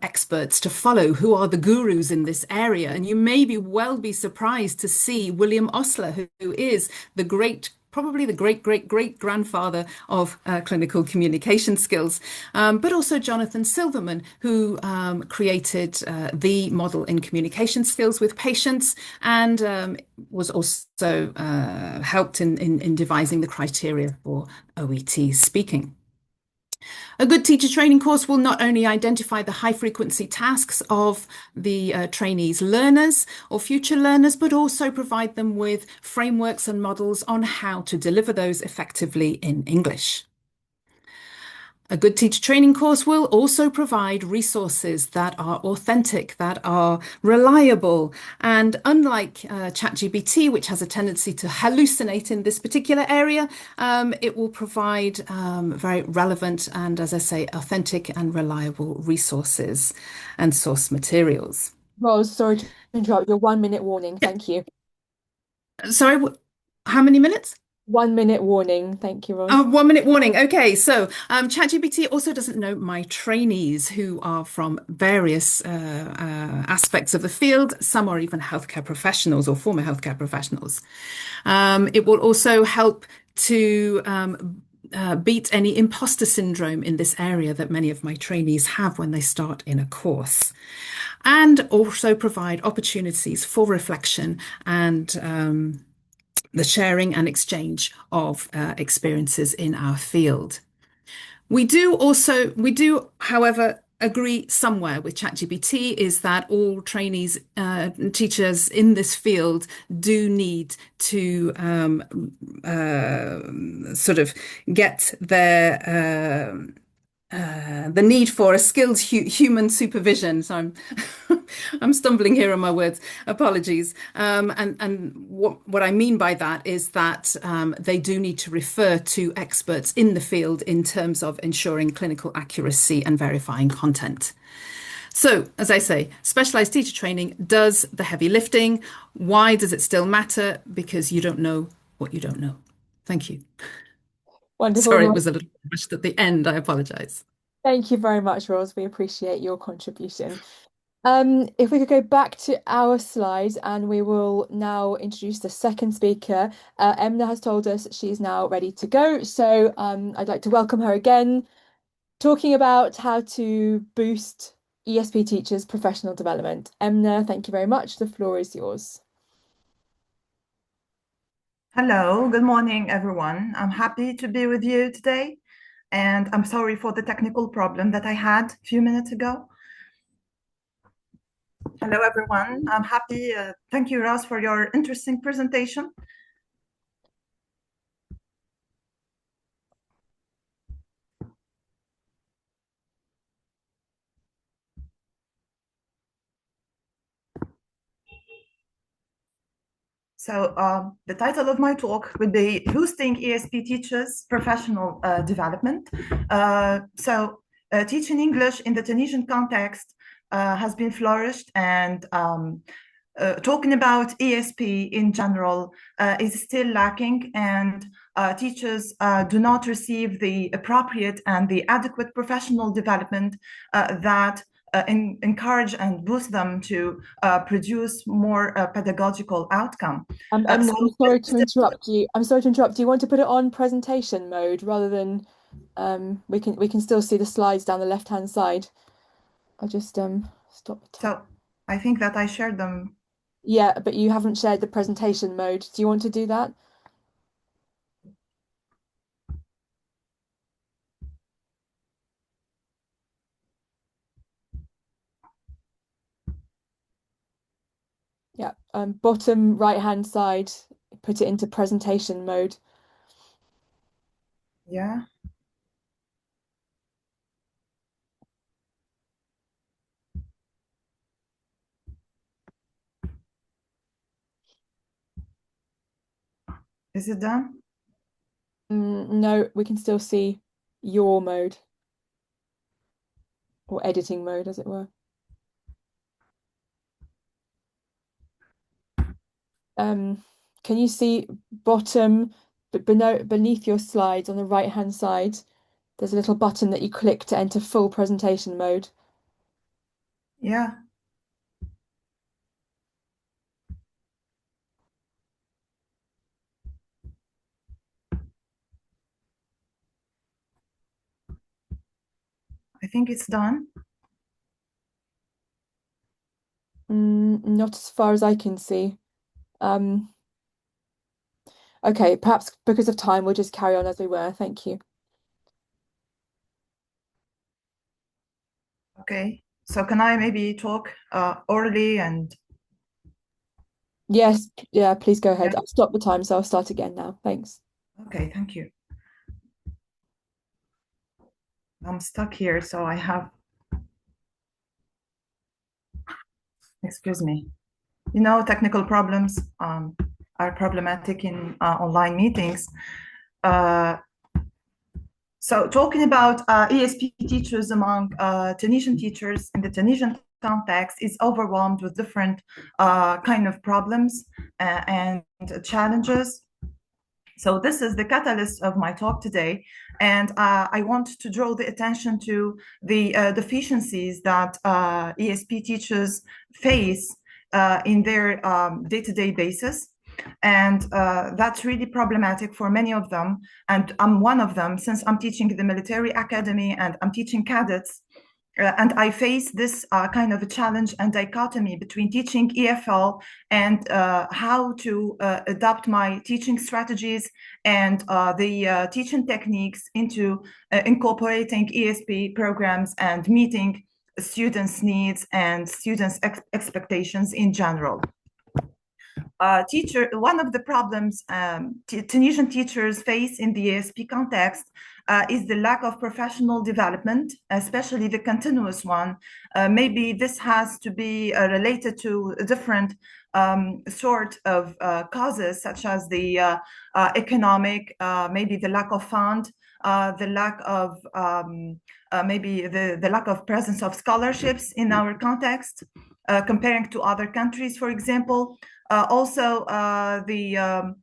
experts to follow, who are the gurus in this area. And you may be surprised to see William Osler, who is probably the great-great-great-grandfather of clinical communication skills, but also Jonathan Silverman, who created the model in communication skills with patients, and was also helped in devising the criteria for OET speaking. A good teacher training course will not only identify the high frequency tasks of the trainees' learners or future learners, but also provide them with frameworks and models on how to deliver those effectively in English. A good teacher training course will also provide resources that are authentic, that are reliable, and unlike ChatGPT, which has a tendency to hallucinate in this particular area, it will provide very relevant and, as I say, authentic and reliable resources and source materials. Rose, sorry to interrupt. Your 1 minute warning. Thank you. Sorry, how many minutes? 1 minute warning. Thank you, Rose. 1 minute warning. Okay, so ChatGPT also doesn't know my trainees, who are from various aspects of the field. Some are even healthcare professionals or former healthcare professionals. It will also help to beat any imposter syndrome in this area that many of my trainees have when they start in a course, and also provide opportunities for reflection and the sharing and exchange of experiences in our field. We do, however, agree somewhere with ChatGPT, is that all trainees, teachers in this field do need to sort of get their the need for a skilled human supervision. So I'm stumbling here on my words. Apologies. And what I mean by that is that they do need to refer to experts in the field in terms of ensuring clinical accuracy and verifying content. So, as I say, specialized teacher training does the heavy lifting. Why does it still matter? Because you don't know what you don't know. Thank you. Wonderful. Sorry, it was a little rushed at the end. I apologize. Thank you very much, Rose. We appreciate your contribution. If we could go back to our slides, and we will now introduce the second speaker. Emna has told us she's now ready to go. So I'd like to welcome her again, talking about how to boost ESP teachers' professional development. Emna, thank you very much. The floor is yours. Hello, good morning, everyone. I'm happy to be with you today, and I'm sorry for the technical problem that I had a few minutes ago. Hello, everyone. I'm happy. Thank you, Ross, for your interesting presentation. So the title of my talk would be Boosting ESP Teachers' Professional Development. teaching English in the Tunisian context has been flourished, and talking about ESP in general is still lacking, and teachers do not receive the appropriate and the adequate professional development that encourage and boost them to produce more pedagogical outcome. I'm sorry to interrupt you. I'm sorry to interrupt. Do you want to put it on presentation mode rather than we can still see the slides down the left-hand side. I'll just stop the time. So I think that I shared them. Yeah, but you haven't shared the presentation mode. Do you want to do that? Yeah, bottom right-hand side, put it into presentation mode. Yeah. Is it done? No, we can still see your mode or editing mode, as it were. Can you see bottom, but beneath your slides on the right-hand side, there's a little button that you click to enter full presentation mode. Yeah. I think it's done. Not as far as I can see. Okay, perhaps because of time, we'll just carry on as we were. Thank you. Okay, so can I maybe talk orally and... Yes, yeah, please go ahead. I'll stop the time, so I'll start again now. Thanks. Okay, thank you. I'm stuck here, so I have... Excuse me. You know, technical problems are problematic in online meetings. So talking about ESP teachers among Tunisian teachers in the Tunisian context is overwhelmed with different kind of problems and challenges. So this is the catalyst of my talk today, and I want to draw the attention to the deficiencies that ESP teachers face in their day-to-day basis. And that's really problematic for many of them. And I'm one of them, since I'm teaching the military academy and I'm teaching cadets. And I face this kind of a challenge and dichotomy between teaching EFL and how to adapt my teaching strategies and the teaching techniques into incorporating ESP programs and meeting students' needs and students' expectations in general. One of the problems Tunisian teachers face in the ESP context is the lack of professional development, especially the continuous one. Maybe this has to be related to a different sort of causes, such as the economic, maybe the lack of fund, the lack of maybe the lack of presence of scholarships in our context, comparing to other countries, for example. Also, the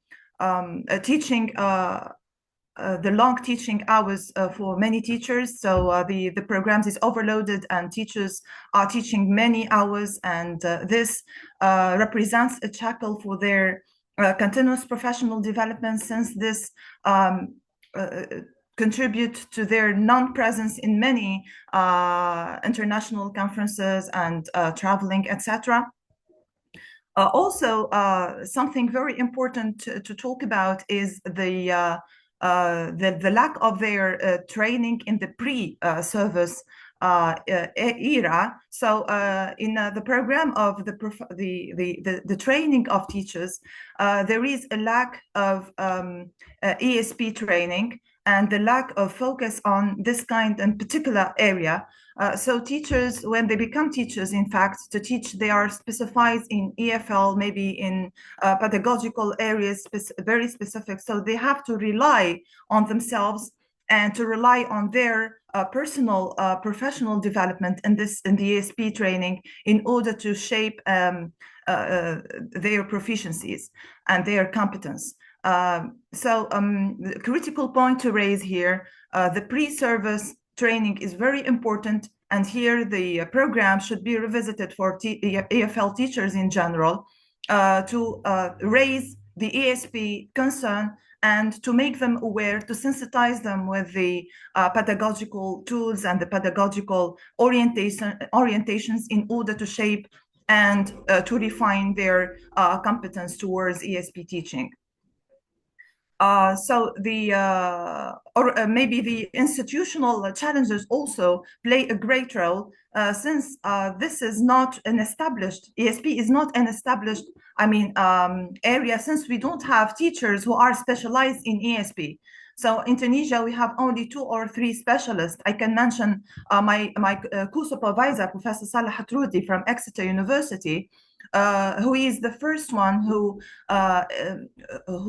teaching, the long teaching hours for many teachers. So the programs is overloaded and teachers are teaching many hours, and this represents a shackle for their continuous professional development, since this contribute to their non-presence in many international conferences and traveling, etc. Also, something very important to talk about is the lack of their training in the pre-service era. So in the program of the training of teachers, there is a lack of ESP training and the lack of focus on this kind in particular area. So teachers, when they become teachers, in fact, to teach, they are specified in EFL, maybe in pedagogical areas, very specific. So they have to rely on themselves and to rely on their personal professional development in the ESP training in order to shape their proficiencies and their competence. The critical point to raise here, the pre-service training is very important, and here the program should be revisited for EFL teachers in general to raise the ESP concern and to make them aware, to sensitize them with the pedagogical tools and the pedagogical orientations in order to shape and to refine their competence towards ESP teaching. Maybe the institutional challenges also play a great role since this is not an established, ESP is not an established, area, since we don't have teachers who are specialized in ESP. So in Tunisia, we have only 2 or 3 specialists. I can mention my co-supervisor, Professor Salah Hatroudi from Exeter University, who is the first one who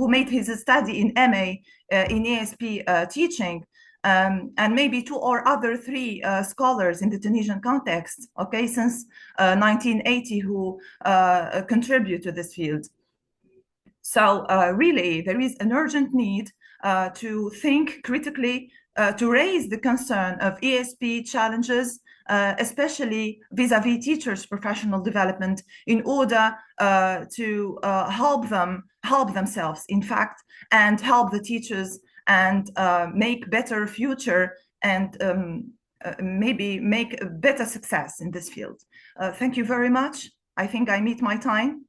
made his study in MA in ESP teaching, and maybe 2 or 3 scholars in the Tunisian context, okay, since 1980 who contribute to this field. So really, there is an urgent need to think critically, to raise the concern of ESP challenges, especially vis-a-vis teachers' professional development, in order to help themselves, in fact, and help the teachers and make better future and maybe make a better success in this field. Thank you very much. I think I meet my time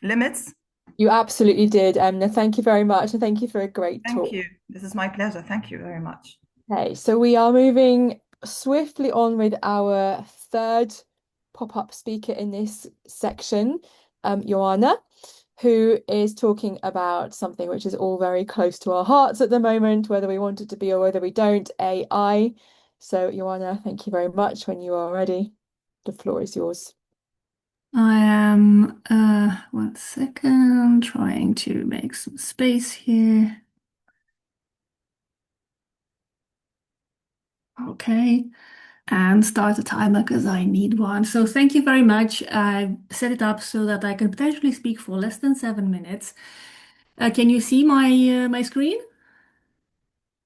limits. You absolutely did, Emna. Thank you very much, and thank you for a great talk. Thank you. This is my pleasure. Thank you very much. Okay, so we are moving swiftly on with our third pop-up speaker in this section, Joanna, who is talking about something which is all very close to our hearts at the moment, whether we want it to be or whether we don't, AI. So, Joanna, thank you very much. When you are ready, the floor is yours. I am, 1 second, trying to make some space here. Okay, and start the timer because I need one. So thank you very much. I set it up so that I can potentially speak for less than 7 minutes. Can you see my screen?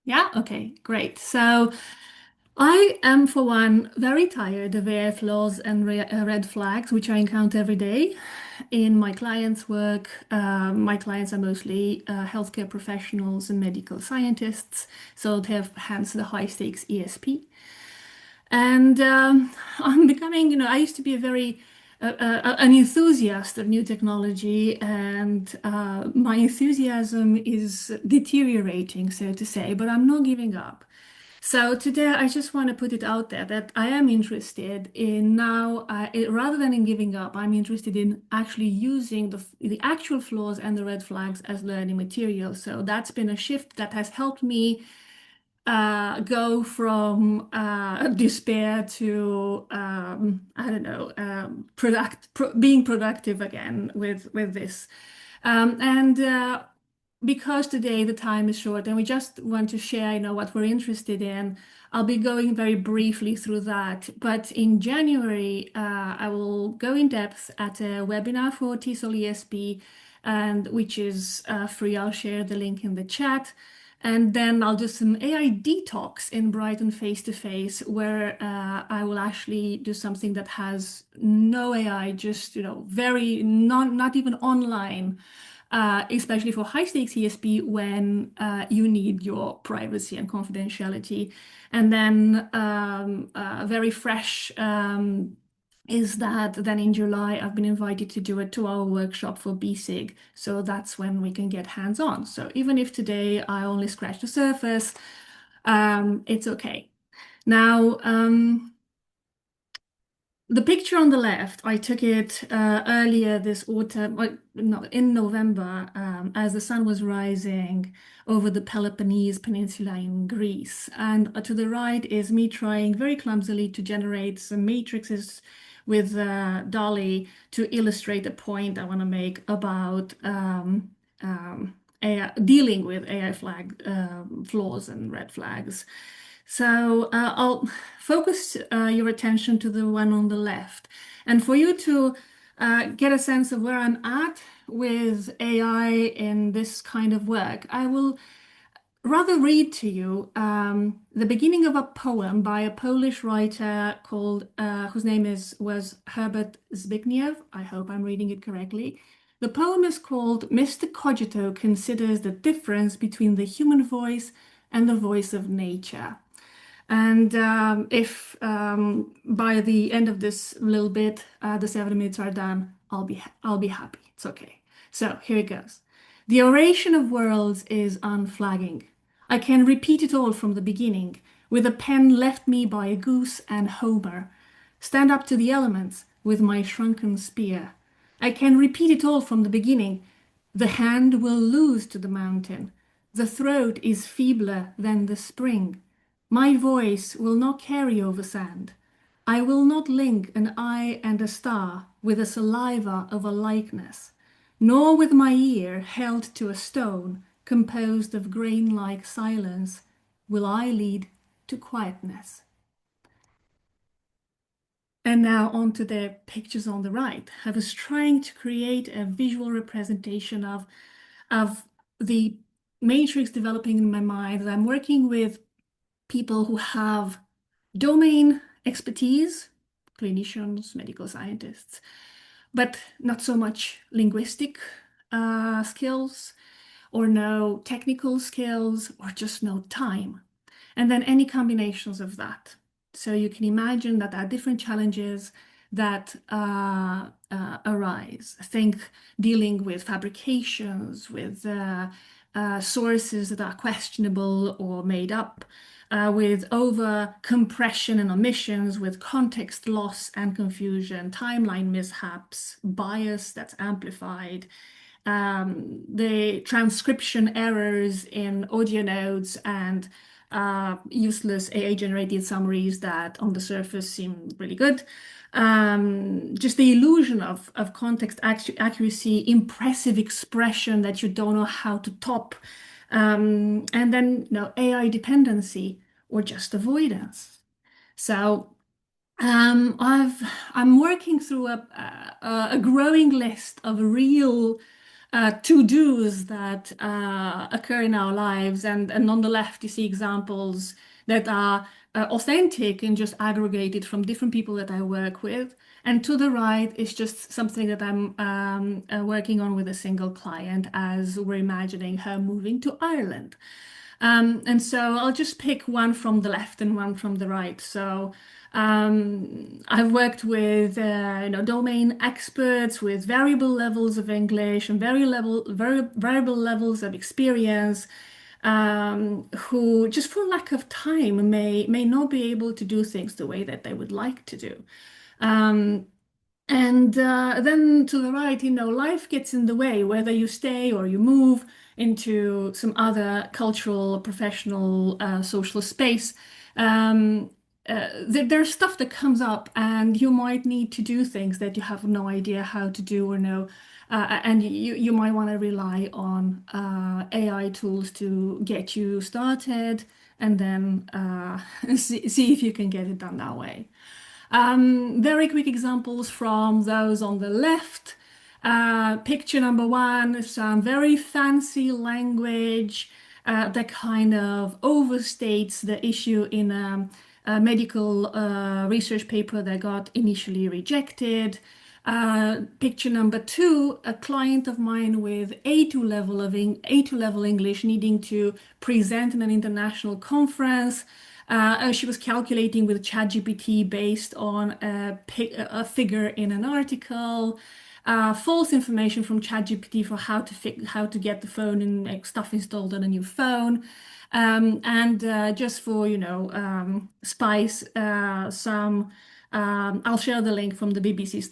Yeah, okay, great. So I am, for one, very tired of AI flaws and red flags, which I encounter every day in my clients' work. My clients are mostly healthcare professionals and medical scientists, so they have hence the high stakes ESP. And I'm becoming, I used to be a very an enthusiast of new technology, and my enthusiasm is deteriorating, so to say, but I'm not giving up. So today I just want to put it out there that I am interested in now, rather than in giving up, I'm interested in actually using the actual flaws and the red flags as learning material. So that's been a shift that has helped me go from despair to I don't know, being productive again with this, and because today the time is short and we just want to share, what we're interested in, I'll be going very briefly through that. But in January, I will go in depth at a webinar for TESOL ESP, and which is free. I'll share the link in the chat. And then I'll do some AI detox in Brighton face-to-face, where I will actually do something that has no AI, just, very not even online, especially for high-stakes ESP when you need your privacy and confidentiality. And then very fresh is that then in July, I've been invited to do a 2-hour workshop for BSIG. So that's when we can get hands-on. So even if today I only scratch the surface, it's okay. Now, the picture on the left, I took it earlier this autumn, no, in November, as the sun was rising over the Peloponnese Peninsula in Greece. And to the right is me trying very clumsily to generate some matrices with DALL-E to illustrate a point I want to make about AI, dealing with AI flaws and red flags. So I'll focus your attention to the one on the left. And for you to get a sense of where I'm at with AI in this kind of work, I will rather read to you the beginning of a poem by a Polish writer called whose name was Herbert Zbigniew. I hope I'm reading it correctly. The poem is called Mr. Cogito Considers the Difference Between the Human Voice and the Voice of Nature. And if by the end of this little bit the 7 minutes are done, I'll be happy. It's okay. So here it goes. The oration of worlds is unflagging. I can repeat it all from the beginning, with a pen left me by a goose and Homer. Stand up to the elements with my shrunken spear. I can repeat it all from the beginning. The hand will lose to the mountain. The throat is feebler than the spring. My voice will not carry over sand. I will not link an eye and a star with the saliva of a likeness, nor with my ear held to a stone composed of grain-like silence will I lead to quietness. And now on to the pictures on the right. I was trying to create a visual representation of the matrix developing in my mind. I'm working with people who have domain expertise, clinicians, medical scientists, but not so much linguistic skills, or no technical skills, or just no time. And then any combinations of that. So you can imagine that there are different challenges that arise. I think dealing with fabrications, with sources that are questionable or made up, with over compression and omissions, with context loss and confusion, timeline mishaps, bias that's amplified, the transcription errors in audio notes, and useless AI-generated summaries that on the surface seem really good. Just the illusion of context accuracy, impressive expression that you don't know how to top, and then AI dependency or just avoidance. So I'm working through a growing list of real to-dos that occur in our lives, and on the left you see examples that are authentic and just aggregated from different people that I work with, and to the right is just something that I'm working on with a single client as we're imagining her moving to Ireland. And so I'll just pick one from the left and one from the right. So I've worked with domain experts with variable levels of English and variable levels of experience, who just for lack of time may not be able to do things the way that they would like to do. And then to the right, life gets in the way, whether you stay or you move into some other cultural, professional, social space. There's stuff that comes up, and you might need to do things that you have no idea how to do or know. And you might want to rely on AI tools to get you started, and then see if you can get it done that way. Very quick examples from those on the left. Picture number one, some very fancy language that kind of overstates the issue in a medical research paper that got initially rejected. Picture number two, a client of mine with A2 level English needing to present in an international conference. She was calculating with ChatGPT based on a figure in an article, false information from ChatGPT for how to get the phone and stuff installed on a new phone, and just for spice, some. I'll share the link from the BBC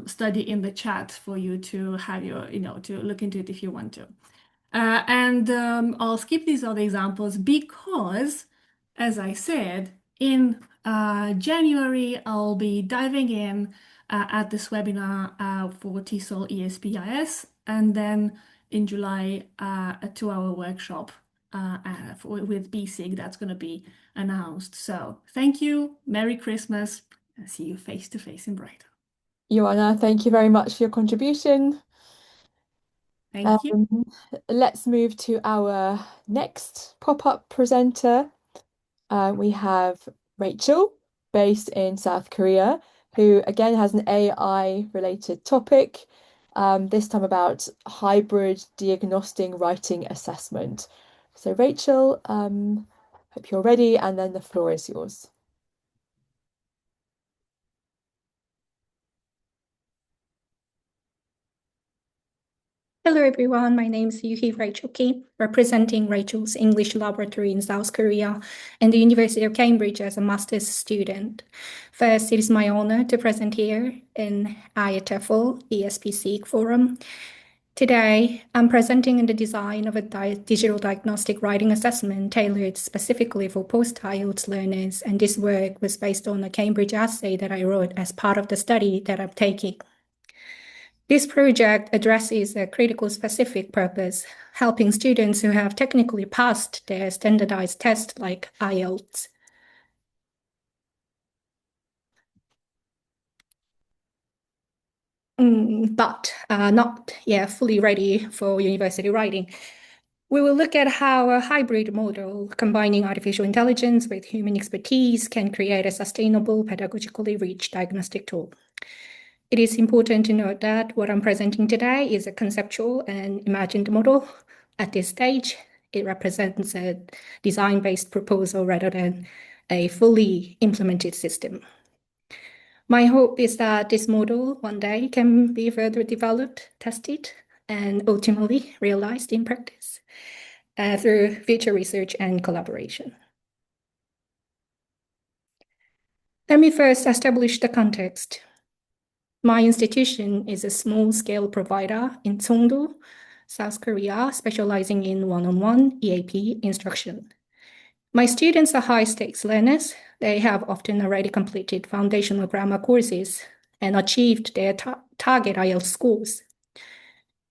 study in the chat for you to have to look into it if you want to. And I'll skip these other examples because, as I said, in January, I'll be diving in at this webinar for TESOL ESPIS, and then in July, a 2-hour workshop with BSIG that's going to be announced. So thank you, Merry Christmas, and see you face to face in Brighton. Ioana, thank you very much for your contribution. Thank you. Let's move to our next pop-up presenter. We have Rachel, based in South Korea, who again has an AI-related topic, this time about hybrid diagnostic writing assessment. So Rachel, hope you're ready, and then the floor is yours. Hello everyone, my name is Yuhi Rachel Kim, representing Rachel's English Laboratory in South Korea and the University of Cambridge as a master's student. First, it is my honor to present here in IATEFL Espsig Forum. Today, I'm presenting in the design of a digital diagnostic writing assessment tailored specifically for post-IELTS learners, and this work was based on a Cambridge essay that I wrote as part of the study that I'm taking. This project addresses a critical specific purpose, helping students who have technically passed their standardized test like IELTS. But not yet fully ready for university writing. We will look at how a hybrid model combining artificial intelligence with human expertise can create a sustainable, pedagogically rich diagnostic tool. It is important to note that what I'm presenting today is a conceptual and imagined model. At this stage, it represents a design-based proposal rather than a fully implemented system. My hope is that this model one day can be further developed, tested, and ultimately realized in practice through future research and collaboration. Let me first establish the context. My institution is a small-scale provider in Seongdo, South Korea, specializing in one-on-one EAP instruction. My students are high-stakes learners. They have often already completed foundational grammar courses and achieved their target IELTS scores.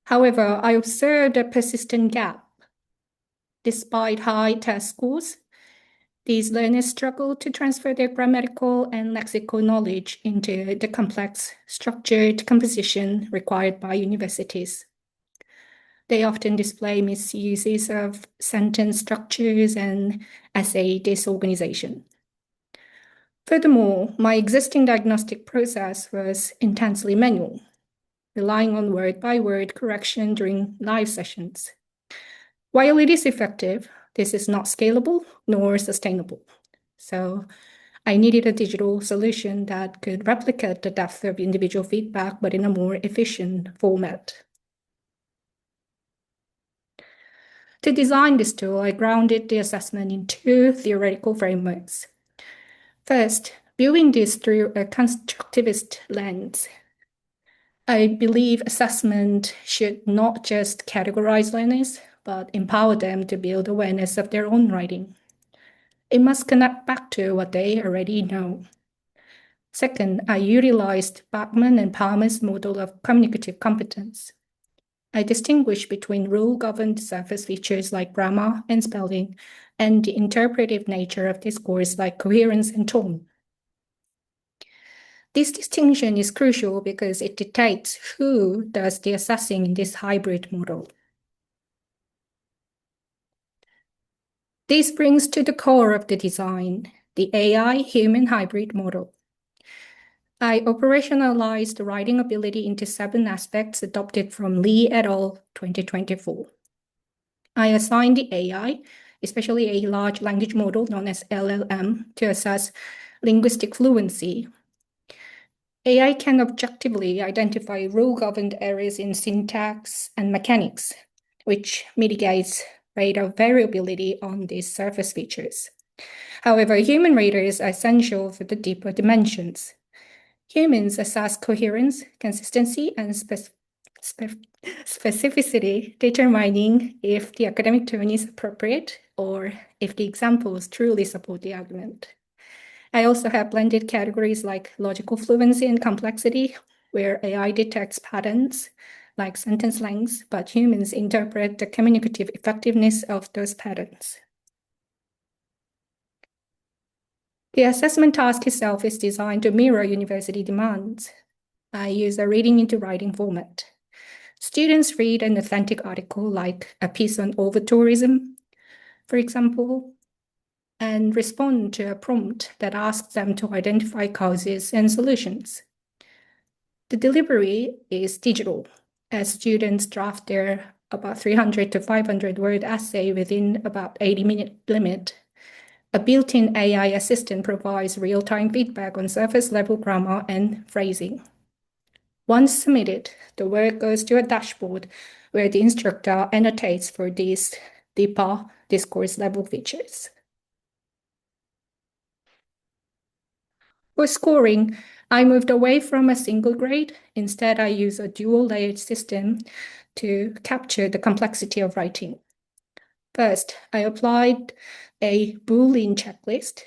However, I observed a persistent gap. Despite high test scores, these learners struggle to transfer their grammatical and lexical knowledge into the complex, structured composition required by universities. They often display misuses of sentence structures and essay disorganization. Furthermore, my existing diagnostic process was intensely manual, relying on word-by-word correction during live sessions. While it is effective, this is not scalable nor sustainable. So I needed a digital solution that could replicate the depth of individual feedback, but in a more efficient format. To design this tool, I grounded the assessment in two theoretical frameworks. First, viewing this through a constructivist lens. I believe assessment should not just categorize learners, but empower them to build awareness of their own writing. It must connect back to what they already know. Second, I utilized Bachman and Palmer's model of communicative competence. I distinguish between rule-governed surface features like grammar and spelling, and the interpretive nature of discourse like coherence and tone. This distinction is crucial because it dictates who does the assessing in this hybrid model. This brings to the core of the design, the AI-human hybrid model. I operationalized the writing ability into 7 aspects adopted from Lee et al. 2024. I assigned the AI, especially a large language model known as LLM, to assess linguistic fluency. AI can objectively identify rule-governed errors in syntax and mechanics, which mitigates rate of variability on these surface features. However, human readers are essential for the deeper dimensions. Humans assess coherence, consistency, and specificity, determining if the academic tone is appropriate or if the examples truly support the argument. I also have blended categories like logical fluency and complexity, where AI detects patterns, like sentence lengths, but humans interpret the communicative effectiveness of those patterns. The assessment task itself is designed to mirror university demands. I use a reading into writing format. Students read an authentic article like a piece on over-tourism, for example, and respond to a prompt that asks them to identify causes and solutions. The delivery is digital, as students draft their about 300 to 500 word essay within about 80-minute limit. A built-in AI assistant provides real-time feedback on surface-level grammar and phrasing. Once submitted, the work goes to a dashboard where the instructor annotates for these deeper discourse-level features. For scoring, I moved away from a single grade. Instead, I use a dual-layered system to capture the complexity of writing. First, I applied a Boolean checklist.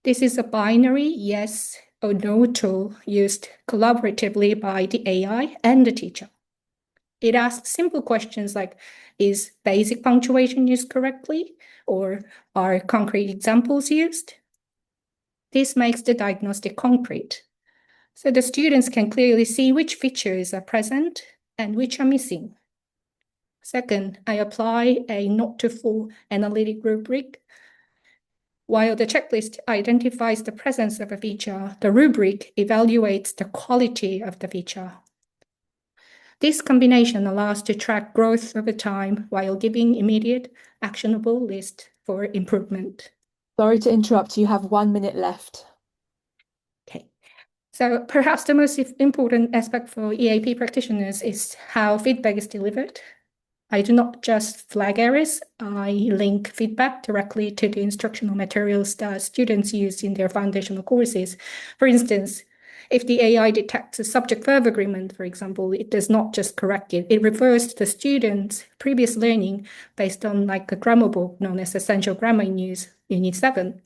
This is a binary yes or no tool used collaboratively by the AI and the teacher. It asks simple questions like, is basic punctuation used correctly? Or are concrete examples used? This makes the diagnostic concrete, so the students can clearly see which features are present and which are missing. Second, I apply a not to full analytic rubric. While the checklist identifies the presence of a feature, the rubric evaluates the quality of the feature. This combination allows to track growth over time while giving immediate, actionable list for improvement. Sorry to interrupt, you have 1 minute left. Okay. So perhaps the most important aspect for EAP practitioners is how feedback is delivered. I do not just flag errors, I link feedback directly to the instructional materials that students use in their foundational courses. For instance, if the AI detects a subject-verb agreement, for example, it does not just correct it. It refers to the student's previous learning based on like a grammar book known as Essential Grammar in Use, Unit 7.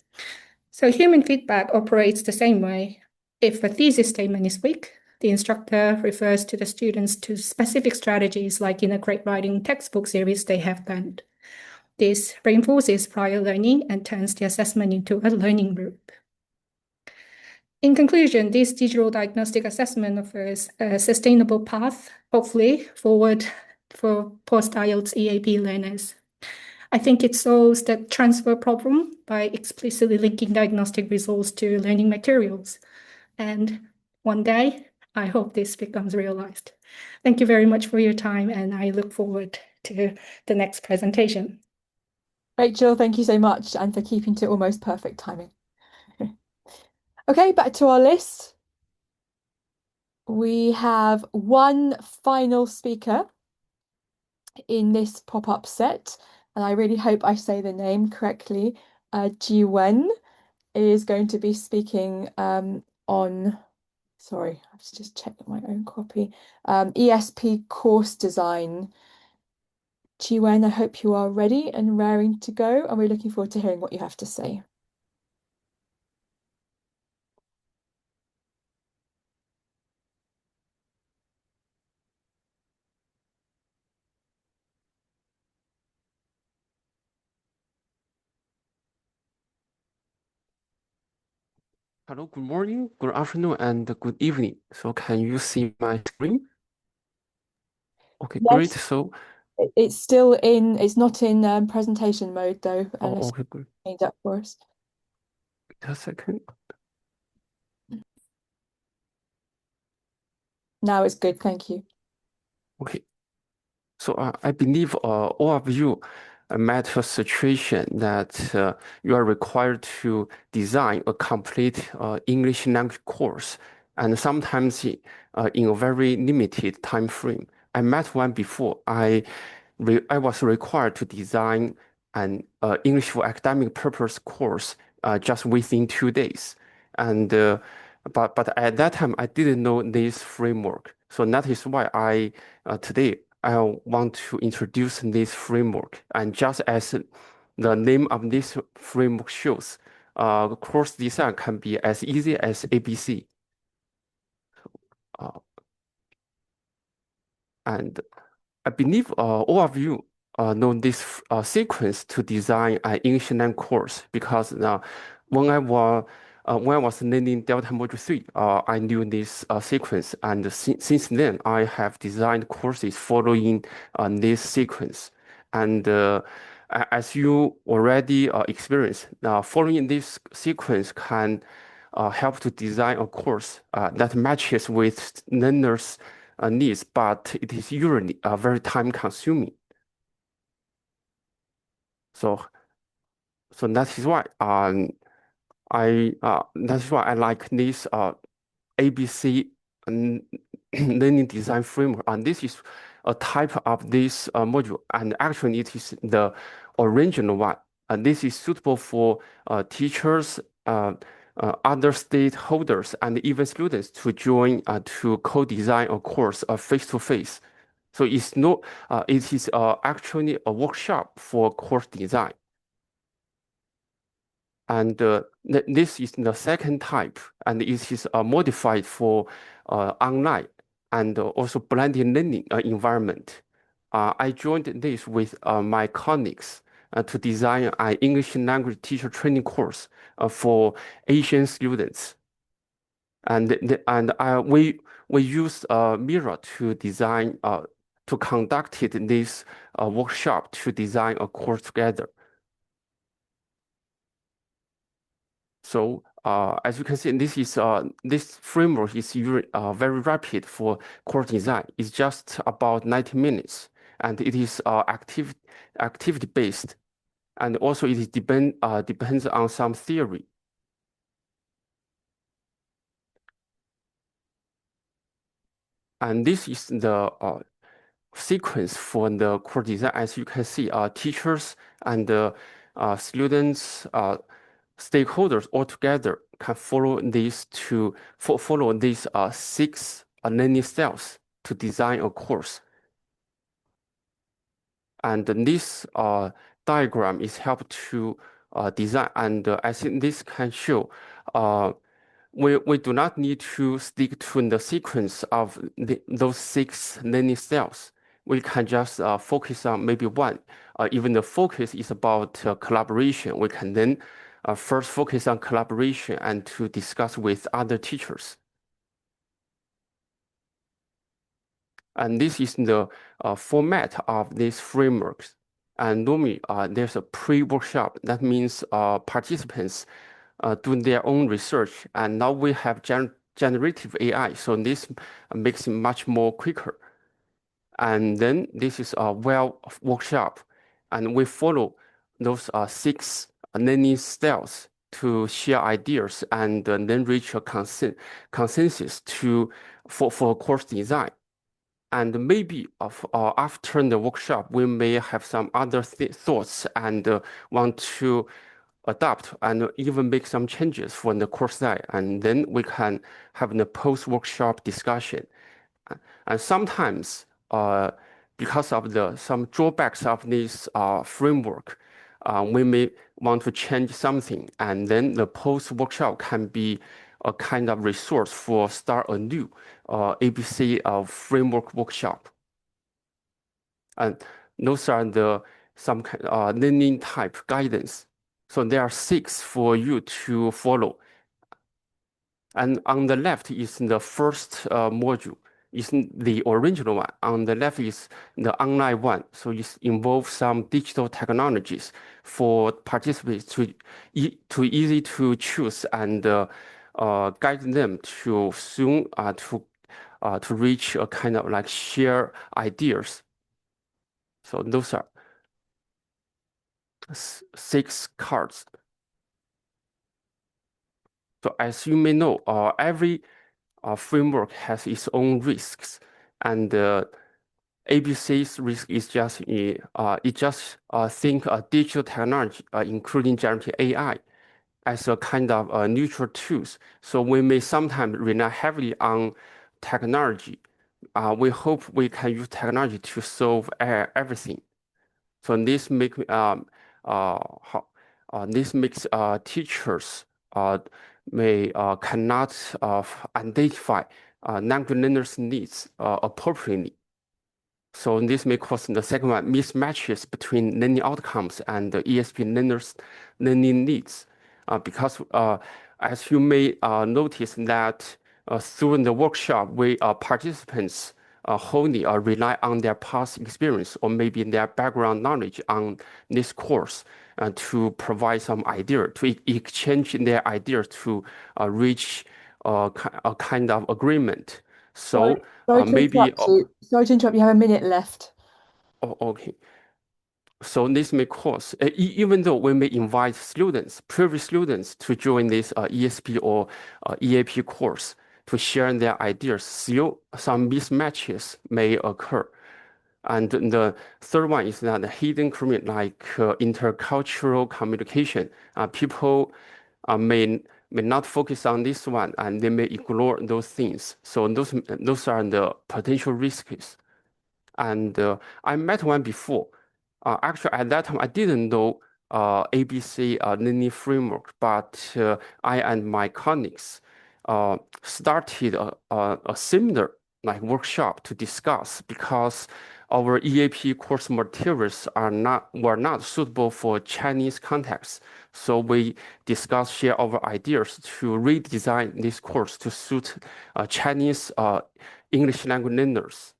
So human feedback operates the same way. If a thesis statement is weak, the instructor refers to the students to specific strategies like in a great writing textbook series they have learned. This reinforces prior learning and turns the assessment into a learning loop. In conclusion, this digital diagnostic assessment offers a sustainable path, hopefully, forward for post-IELTS EAP learners. I think it solves the transfer problem by explicitly linking diagnostic results to learning materials. And one day, I hope this becomes realized. Thank you very much for your time, and I look forward to the next presentation. Rachel, thank you so much and for keeping to almost perfect timing. Okay, back to our list. We have one final speaker in this pop-up set, and I really hope I say the name correctly. Ji Wen is going to be speaking on, sorry, I was just checking my own copy, ESP course design. Ji Wen, I hope you are ready and raring to go, and we're looking forward to hearing what you have to say. Hello, good morning, good afternoon, and good evening. So can you see my screen? Okay, great. Yes, So, it's not in presentation mode though, unless okay, good. you change that for us. Wait a second. Now it's good, thank you. Okay. So I believe all of you met a situation that you are required to design a complete English language course, and sometimes in a very limited time frame. I met one before. I was required to design an English for academic purpose course just within 2 days, and but at that time I didn't know this framework. So that is why today I want to introduce this framework. And just as the name of this framework shows, course design can be as easy as ABC. And I believe all of you know this sequence to design an English language course, because when I was learning Delta Module 3, I knew this sequence, and since then I have designed courses following this sequence. And as you already experienced, following this sequence can help to design a course that matches with learners' needs, but it is usually very time consuming. So that is why I like this ABC learning design framework, and this is a type of this module, and actually it is the original one. And this is suitable for teachers, other stakeholders, and even students to join to co-design a course face-to-face. So it's not, it is actually a workshop for course design. And this is the second type, and it is modified for online and also blended learning environment. I joined this with my colleagues to design an English language teacher training course for Asian students. And we used Mira to design to conduct this workshop to design a course together. So as you can see, this framework is very rapid for course design. It's just about 90 minutes, and it is activity based, and also it is depends on some theory. And this is the sequence for the course design. As you can see, teachers and students, stakeholders all together can follow these follow these 6 learning styles to design a course. And this diagram is helped to design, and I think this can show we do not need to stick to the sequence of those 6 learning styles. We can just focus on maybe one. Even the focus is about collaboration. We can then first focus on collaboration and to discuss with other teachers. And this is the format of these frameworks. And normally there's a pre-workshop. That means participants do their own research. And now we have generative AI, so this makes it much more quicker. And then this is a workshop, and we follow those 6 learning styles to share ideas and then reach a consensus for course design. And maybe after the workshop, we may have some other thoughts and want to adapt and even make some changes for the course design. And then we can have the post-workshop discussion. And sometimes, because of some drawbacks of this framework, we may want to change something, and then the post-workshop can be a kind of resource for start a new ABC framework workshop. And those are some learning type guidance. So there are 6 for you to follow. And on the left is the first module. Is the original one. On the left is the online one. So it involves some digital technologies for participants to easy to choose and guide them to soon to reach a kind of like share ideas. So those are 6 cards. So as you may know, every framework has its own risks, and ABC's risk is just think digital technology, including generative AI, as a kind of neutral tools. So we may sometimes rely heavily on technology. We hope we can use technology to solve everything. So this makes teachers cannot identify language learners' needs appropriately. So this may cause the second one mismatches between learning outcomes and the ESP learners' learning needs. Because as you may notice that through the workshop, participants wholly rely on their past experience or maybe their background knowledge on this course to provide some idea, to exchange their ideas to reach a kind of agreement. So sorry to maybe interrupt you. Sorry to interrupt. You have a minute left. Oh, okay. So this may cause, even though we may invite students, previous students, to join this ESP or EAP course to share their ideas, still some mismatches may occur. And the third one is that the hidden curriculum, like intercultural communication, people may not focus on this one, and they may ignore those things. So those are the potential risks. And I met one before. Actually, at that time, I didn't know ABC learning framework, but I and my colleagues started a similar workshop to discuss because our EAP course materials were not suitable for Chinese context. So we discussed, share our ideas to redesign this course to suit Chinese English language learners.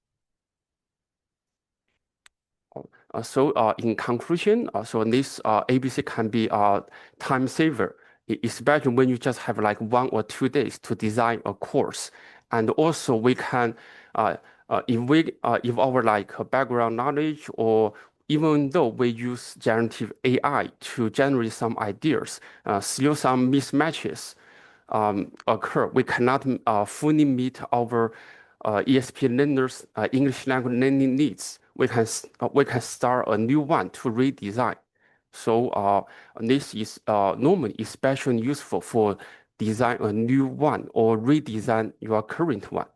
So in conclusion, so this ABC can be a time saver, especially when you just have like 1 or 2 days to design a course. And also we can, if our background knowledge, or even though we use generative AI to generate some ideas, still some mismatches occur. We cannot fully meet our ESP learners' English language learning needs. We can start a new one to redesign. So this is normally especially useful for design a new one or redesign your current one.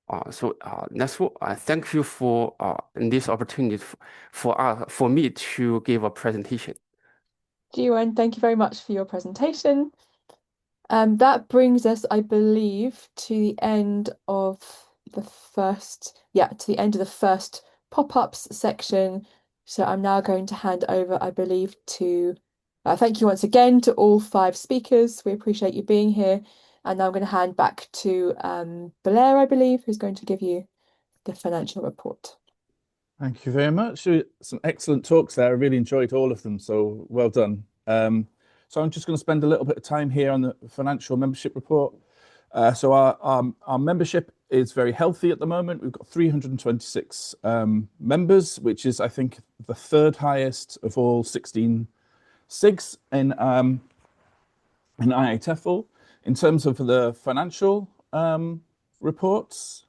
That's what thank you for this opportunity for me to give a presentation. Jiwen, thank you very much for your presentation. That brings us, I believe, to the end of the first pop-ups section. So I'm now going to hand over, I believe, to thank you once again to all 5 speakers. We appreciate you being here. And now I'm going to hand back to Blair, I believe, who's going to give you the financial report. Thank you very much. Some excellent talks there. I really enjoyed all of them, so well done. So I'm just going to spend a little bit of time here on the financial membership report. So our membership is very healthy at the moment. We've got 326 members, which is, I think, the 3rd highest of all 16 SIGs in IATEFL. In terms of the financial reports,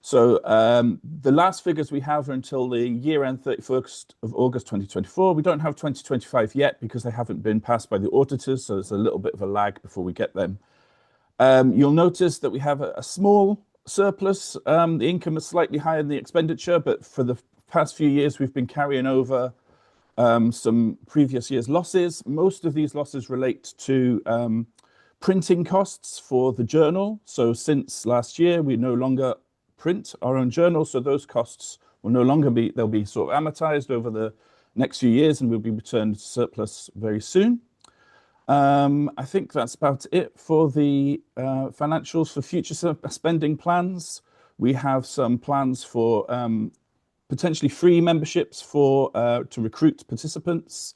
so the last figures we have are until the year end 31st of August 2024. We don't have 2025 yet because they haven't been passed by the auditors, so there's a little bit of a lag before we get them. You'll notice that we have a small surplus. The income is slightly higher than the expenditure, but for the past few years, we've been carrying over some previous year's losses. Most of these losses relate to printing costs for the journal. So since last year, we no longer print our own journal, so those costs will no longer be, they'll be sort of amortized over the next few years and will be returned to surplus very soon. I think that's about it for the financials. For future spending plans, we have some plans for potentially free memberships for to recruit participants,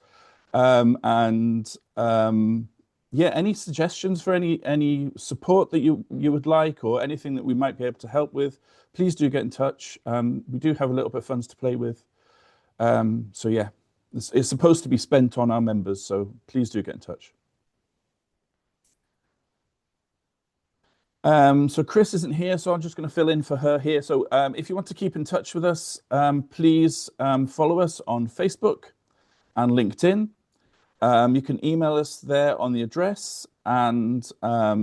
yeah, any suggestions for any support that you would like, or anything that we might be able to help with, please do get in touch. We do have a little bit of funds to play with. So yeah, it's supposed to be spent on our members, so please do get in touch. So Chris isn't here, so I'm just going to fill in for her here. So if you want to keep in touch with us, please follow us on Facebook and LinkedIn. You can email us there on the address, and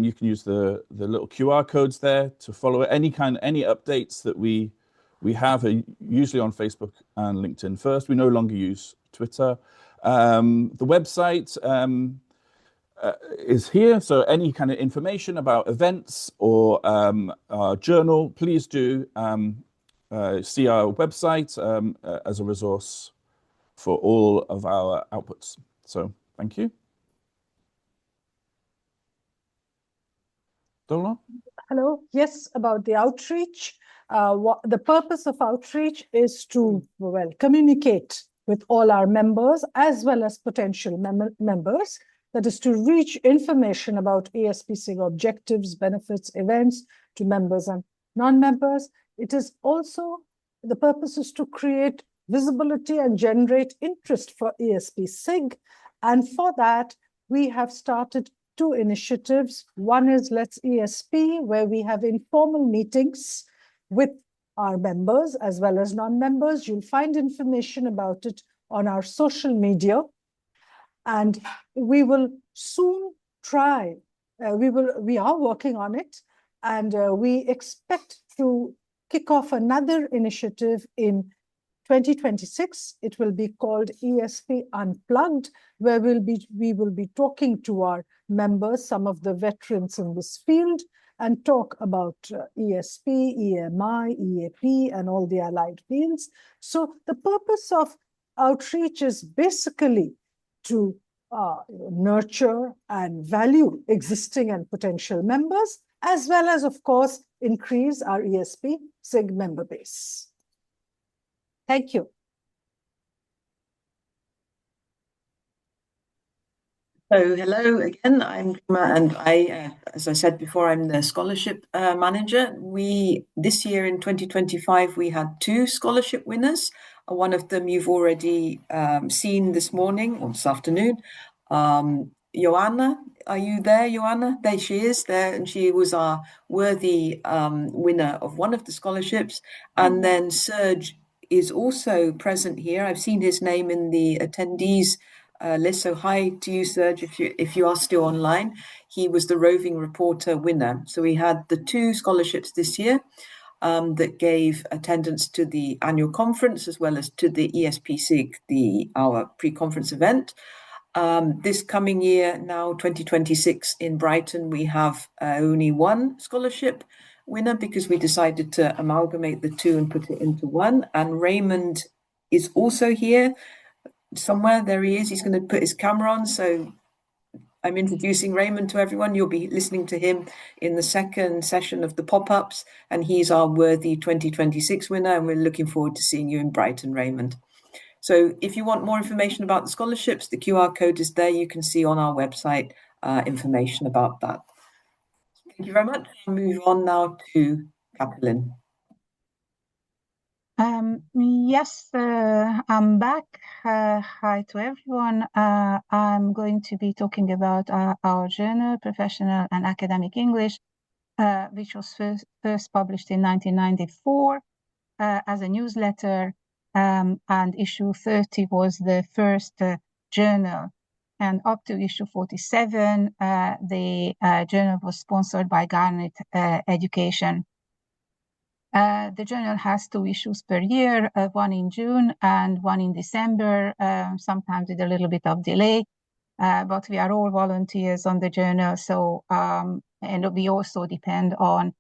you can use the little QR codes there to follow any updates that we have, are usually on Facebook and LinkedIn first. We no longer use Twitter. The website is here, so any kind of information about events or our journal, please do see our website as a resource for all of our outputs. So thank you. Dola? Hello. Yes, about the outreach. The purpose of outreach is to, well, communicate with all our members as well as potential members. That is to reach information about ESP-SIG objectives, benefits, events to members and non-members. It is also, the purpose is to create visibility and generate interest for ESP-SIG. And for that, we have started two initiatives. One is Let's ESP, where we have informal meetings with our members as well as non-members. You'll find information about it on our social media. And we will soon try, we are working on it, and we expect to kick off another initiative in 2026. It will be called ESP Unplugged, where we will be talking to our members, some of the veterans in this field, and talk about ESP, EMI, EAP, and all the allied fields. So the purpose of outreach is basically to nurture and value existing and potential members, as well as, of course, increase our ESP-SIG member base. Thank you. So hello again, I'm Gemma, and as I said before, I'm the scholarship manager. This year in 2025, we had two scholarship winners. One of them you've already seen this morning or this afternoon. Joanna, are you there, Joanna? There she is there, and she was our worthy winner of one of the scholarships. And then Serge is also present here. I've seen his name in the attendees list. So hi to you, Serge, if you are still online. He was the roving reporter winner. So we had the two scholarships this year that gave attendance to the annual conference as well as to the ESP-SIG, our pre-conference event. This coming year, now 2026 in Brighton, we have only one scholarship winner because we decided to amalgamate the two and put it into one. And Raymond is also here somewhere. There he is. He's going to put his camera on. So I'm introducing Raymond to everyone. You'll be listening to him in the second session of the pop-ups, and he's our worthy 2026 winner. And we're looking forward to seeing you in Brighton, Raymond. So if you want more information about the scholarships, the QR code is there. You can see on our website information about that. Thank you very much. I'll move on now to Kathleen. Yes, I'm back. Hi to everyone. I'm going to be talking about our journal, Professional and Academic English, which was first published in 1994 as a newsletter, and issue 30 was the first journal. And up to issue 47, the journal was sponsored by Garnet Education. The journal has two issues per year, one in June and one in December, sometimes with a little bit of delay, but we are all volunteers on the journal. So, and we also depend on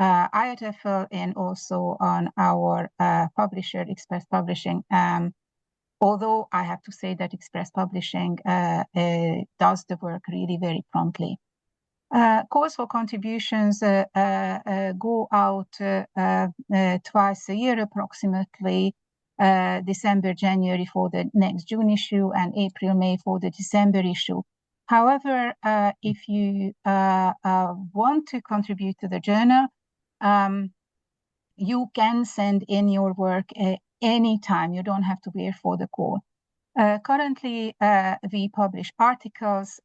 IATEFL and also on our publisher, Express Publishing. Although I have to say that Express Publishing does the work really very promptly. Calls for contributions go out twice a year approximately, December, January for the next June issue and April, May for the December issue. However, if you want to contribute to the journal, you can send in your work anytime. You don't have to wait for the call. Currently, we publish articles,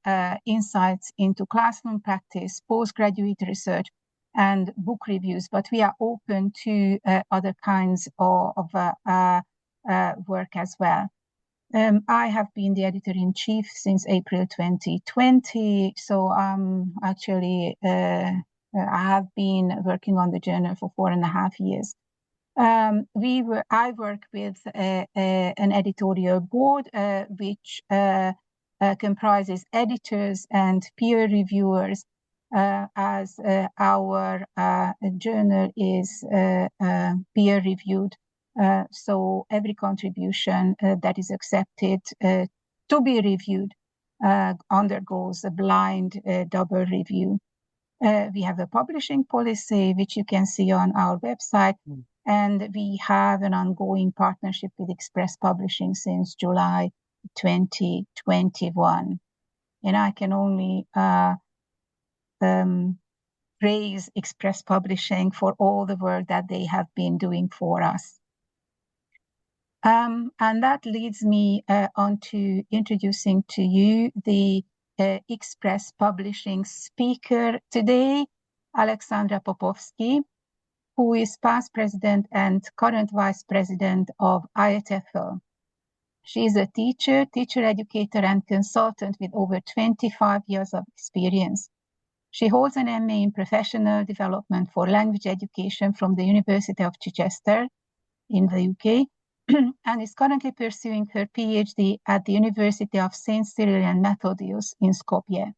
insights into classroom practice, postgraduate research, and book reviews, but we are open to other kinds of work as well. I have been the editor-in-chief since April 2020, so actually I have been working on the journal for 4.5 years. I work with an editorial board which comprises editors and peer reviewers, as our journal is peer reviewed. So every contribution that is accepted to be reviewed undergoes a blind double review. We have a publishing policy, which you can see on our website, and we have an ongoing partnership with Express Publishing since July 2021. And I can only praise Express Publishing for all the work that they have been doing for us. And that leads me on to introducing to you the Express Publishing speaker today, Alexandra Popovsky, who is past president and current vice president of IETFL. She is a teacher, educator, and consultant with over 25 years of experience. She holds an MA in Professional Development for Language Education from the University of Chichester in the UK, and is currently pursuing her PhD at the University of St. Cyril and Methodius in Skopje.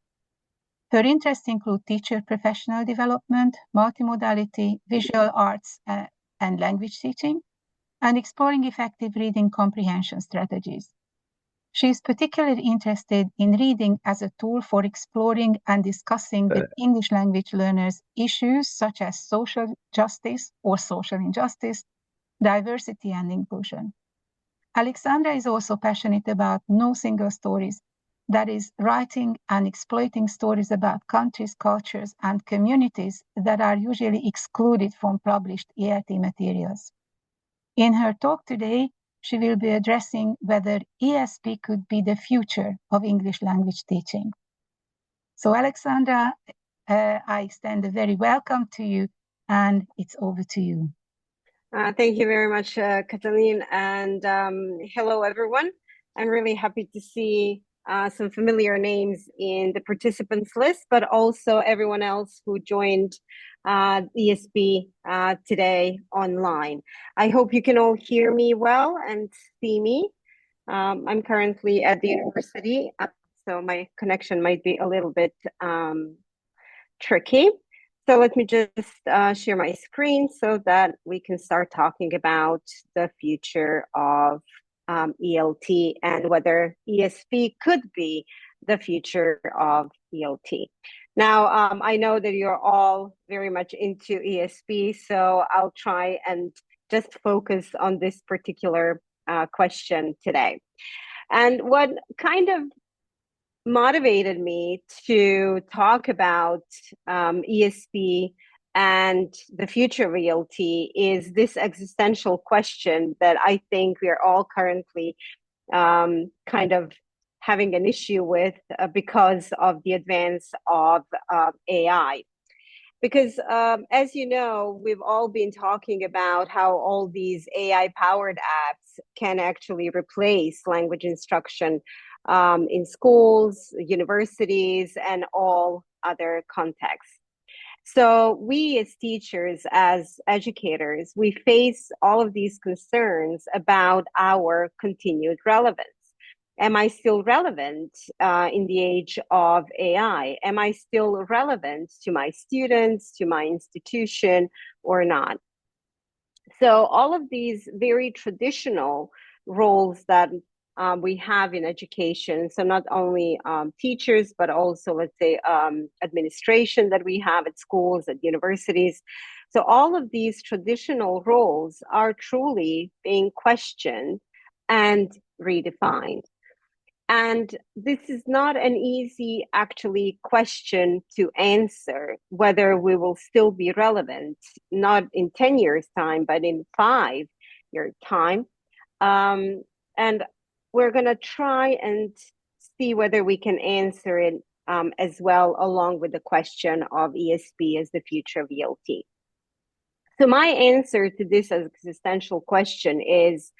Her interests include teacher professional development, multimodality, visual arts, and language teaching, and exploring effective reading comprehension strategies. She is particularly interested in reading as a tool for exploring and discussing with English language learners issues such as social justice or social injustice, diversity, and inclusion. Alexandra is also passionate about no single stories, that is, writing and exploiting stories about countries, cultures, and communities that are usually excluded from published ELT materials. In her talk today, she will be addressing whether ESP could be the future of English language teaching. So, Alexandra, I extend a very welcome to you, and it's over to you. Thank you very much, Katalin, and hello, everyone. I'm really happy to see some familiar names in the participants list, but also everyone else who joined ESP today online. I hope you can all hear me well and see me. I'm currently at the university, so my connection might be a little bit tricky. So let me just share my screen so that we can start talking about the future of ELT and whether ESP could be the future of ELT. Now, I know that you're all very much into ESP, so I'll try and just focus on this particular question today. And what kind of motivated me to talk about ESP and the future of ELT is this existential question that I think we are all currently kind of having an issue with because of the advance of AI. Because as you know, we've all been talking about how all these AI-powered apps can actually replace language instruction in schools, universities, and all other contexts. So we as teachers, as educators, we face all of these concerns about our continued relevance. Am I still relevant in the age of AI? Am I still relevant to my students, to my institution, or not? So all of these very traditional roles that we have in education, so not only teachers, but also, let's say, administration that we have at schools, at universities. So all of these traditional roles are truly being questioned and redefined. And this is not an easy, actually, question to answer, whether we will still be relevant, not in 10 years' time, but in 5 years' time. And we're going to try and see whether we can answer it as well, along with the question of ESP as the future of ELT. So my answer to this existential question is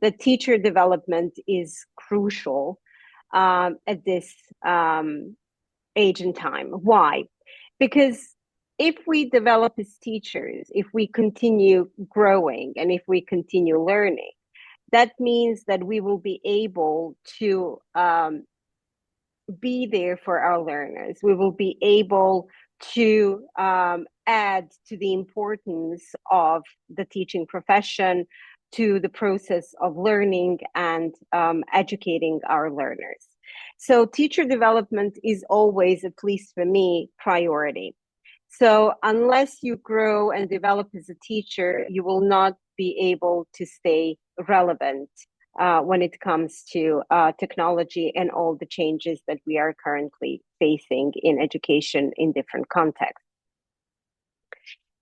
that teacher development is crucial at this age and time. Why? Because if we develop as teachers, if we continue growing, and if we continue learning, that means that we will be able to be there for our learners. We will be able to add to the importance of the teaching profession, to the process of learning and educating our learners. So teacher development is always, at least for me, priority. So unless you grow and develop as a teacher, you will not be able to stay relevant when it comes to technology and all the changes that we are currently facing in education in different contexts.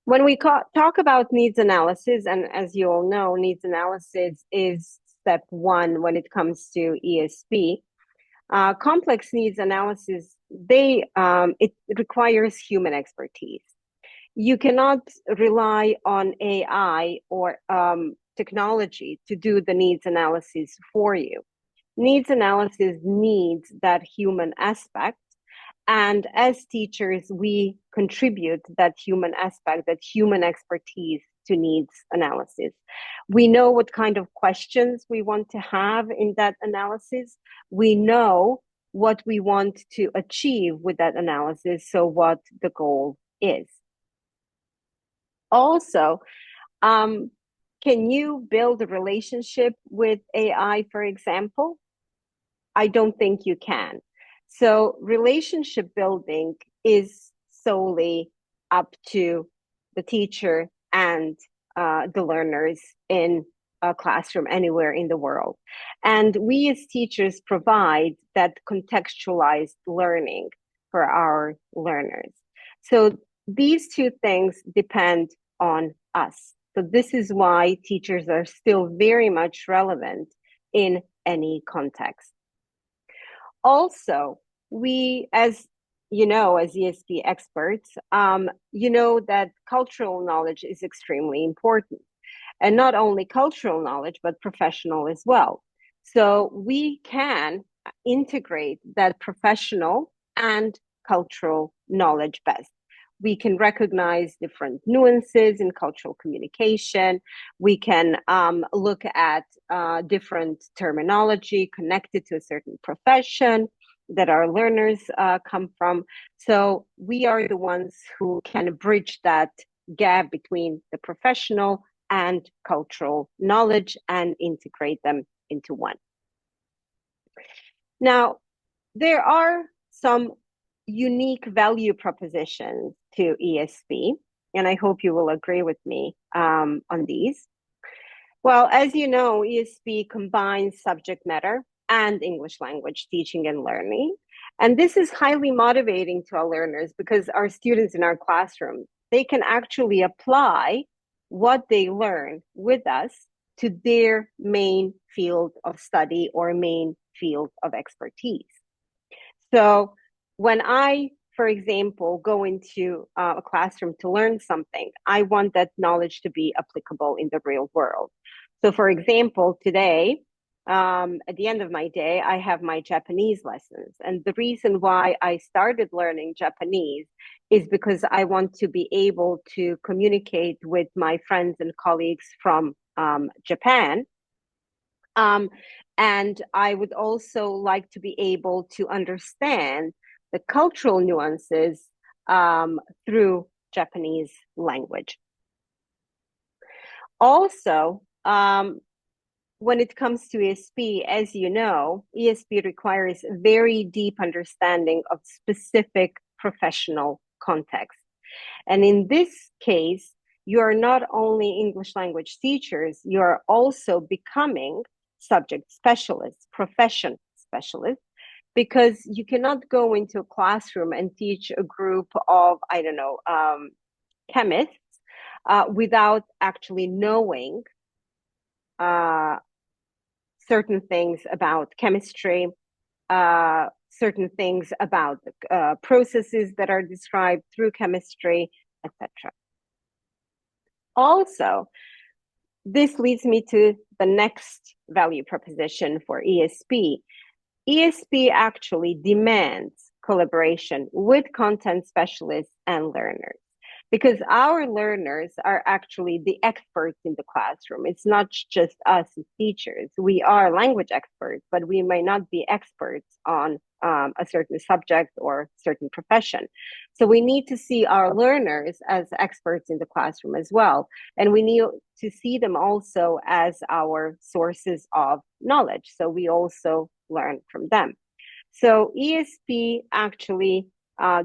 When we talk about needs analysis, and as you all know, needs analysis is step one when it comes to ESP. Complex needs analysis, it requires human expertise. You cannot rely on AI or technology to do the needs analysis for you. Needs analysis needs that human aspect. And as teachers, we contribute that human aspect, that human expertise to needs analysis. We know what kind of questions we want to have in that analysis. We know what we want to achieve with that analysis, so what the goal is. Also, can you build a relationship with AI, for example? I don't think you can. So relationship building is solely up to the teacher and the learners in a classroom anywhere in the world. And we as teachers provide that contextualized learning for our learners. So these two things depend on us. So this is why teachers are still very much relevant in any context. Also, we, as you know, as ESP experts, you know that cultural knowledge is extremely important. And not only cultural knowledge, but professional as well. So we can integrate that professional and cultural knowledge best. We can recognize different nuances in cultural communication. We can look at different terminology connected to a certain profession that our learners come from. So we are the ones who can bridge that gap between the professional and cultural knowledge and integrate them into one. Now, there are some unique value propositions to ESP, and I hope you will agree with me on these. Well, as you know, ESP combines subject matter and English language teaching and learning. And this is highly motivating to our learners because our students in our classroom, they can actually apply what they learn with us to their main field of study or main field of expertise. So when I, for example, go into a classroom to learn something, I want that knowledge to be applicable in the real world. So for example, today, at the end of my day, I have my Japanese lessons. And the reason why I started learning Japanese is because I want to be able to communicate with my friends and colleagues from Japan. And I would also like to be able to understand the cultural nuances through Japanese language. Also, when it comes to ESP, as you know, ESP requires very deep understanding of specific professional context. And in this case, you are not only English language teachers, you are also becoming subject specialists, profession specialists, because you cannot go into a classroom and teach a group of, I don't know, chemists without actually knowing certain things about chemistry, certain things about processes that are described through chemistry, etc. Also, this leads me to the next value proposition for ESP. ESP actually demands collaboration with content specialists and learners, because our learners are actually the experts in the classroom. It's not just us as teachers. We are language experts, but we may not be experts on a certain subject or certain profession. So we need to see our learners as experts in the classroom as well. And we need to see them also as our sources of knowledge. So we also learn from them. So ESP actually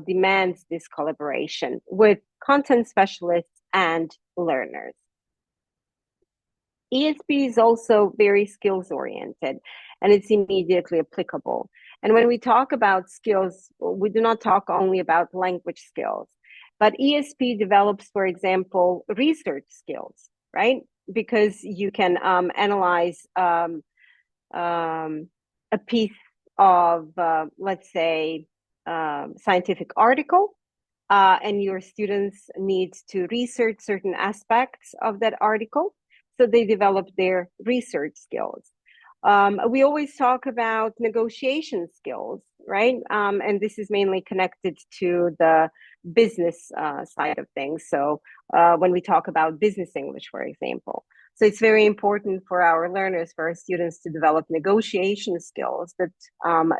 demands this collaboration with content specialists and learners. ESP is also very skills oriented and it's immediately applicable. And when we talk about skills, we do not talk only about language skills, but ESP develops, for example, research skills, right? Because you can analyze a piece of, let's say, scientific article, and your students need to research certain aspects of that article. So they develop their research skills. We always talk about negotiation skills, right? And this is mainly connected to the business side of things. So when we talk about business English, for example. So it's very important for our learners, for our students to develop negotiation skills that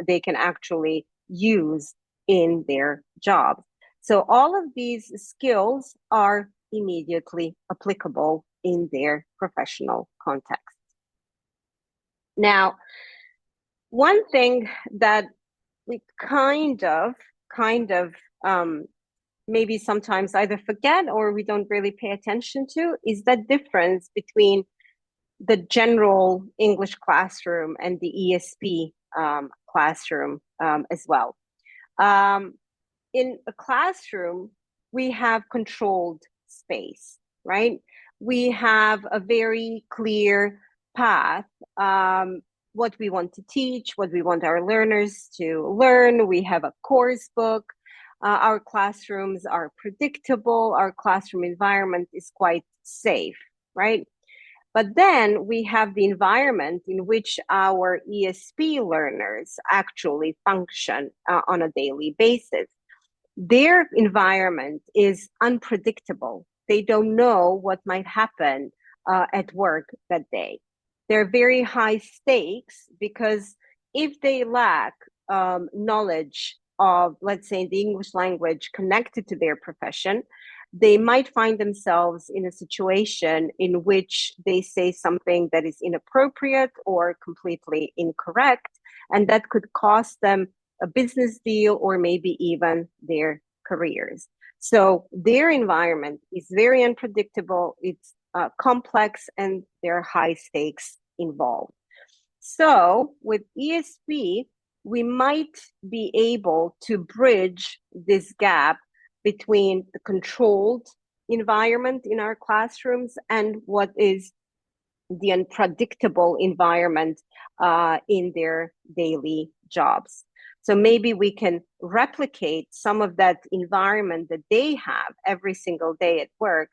they can actually use in their jobs. So all of these skills are immediately applicable in their professional context. Now, one thing that we kind of maybe sometimes either forget or we don't really pay attention to is that difference between the general English classroom and the ESP classroom as well. In a classroom, we have controlled space, right? We have a very clear path, what we want to teach, what we want our learners to learn. We have a course book. Our classrooms are predictable. Our classroom environment is quite safe, right? But then we have the environment in which our ESP learners actually function on a daily basis. Their environment is unpredictable. They don't know what might happen at work that day. They're very high stakes because if they lack knowledge of, let's say, the English language connected to their profession, they might find themselves in a situation in which they say something that is inappropriate or completely incorrect, and that could cost them a business deal or maybe even their careers. So their environment is very unpredictable, it's complex, and there are high stakes involved. So with ESP, we might be able to bridge this gap between the controlled environment in our classrooms and what is the unpredictable environment in their daily jobs. So maybe we can replicate some of that environment that they have every single day at work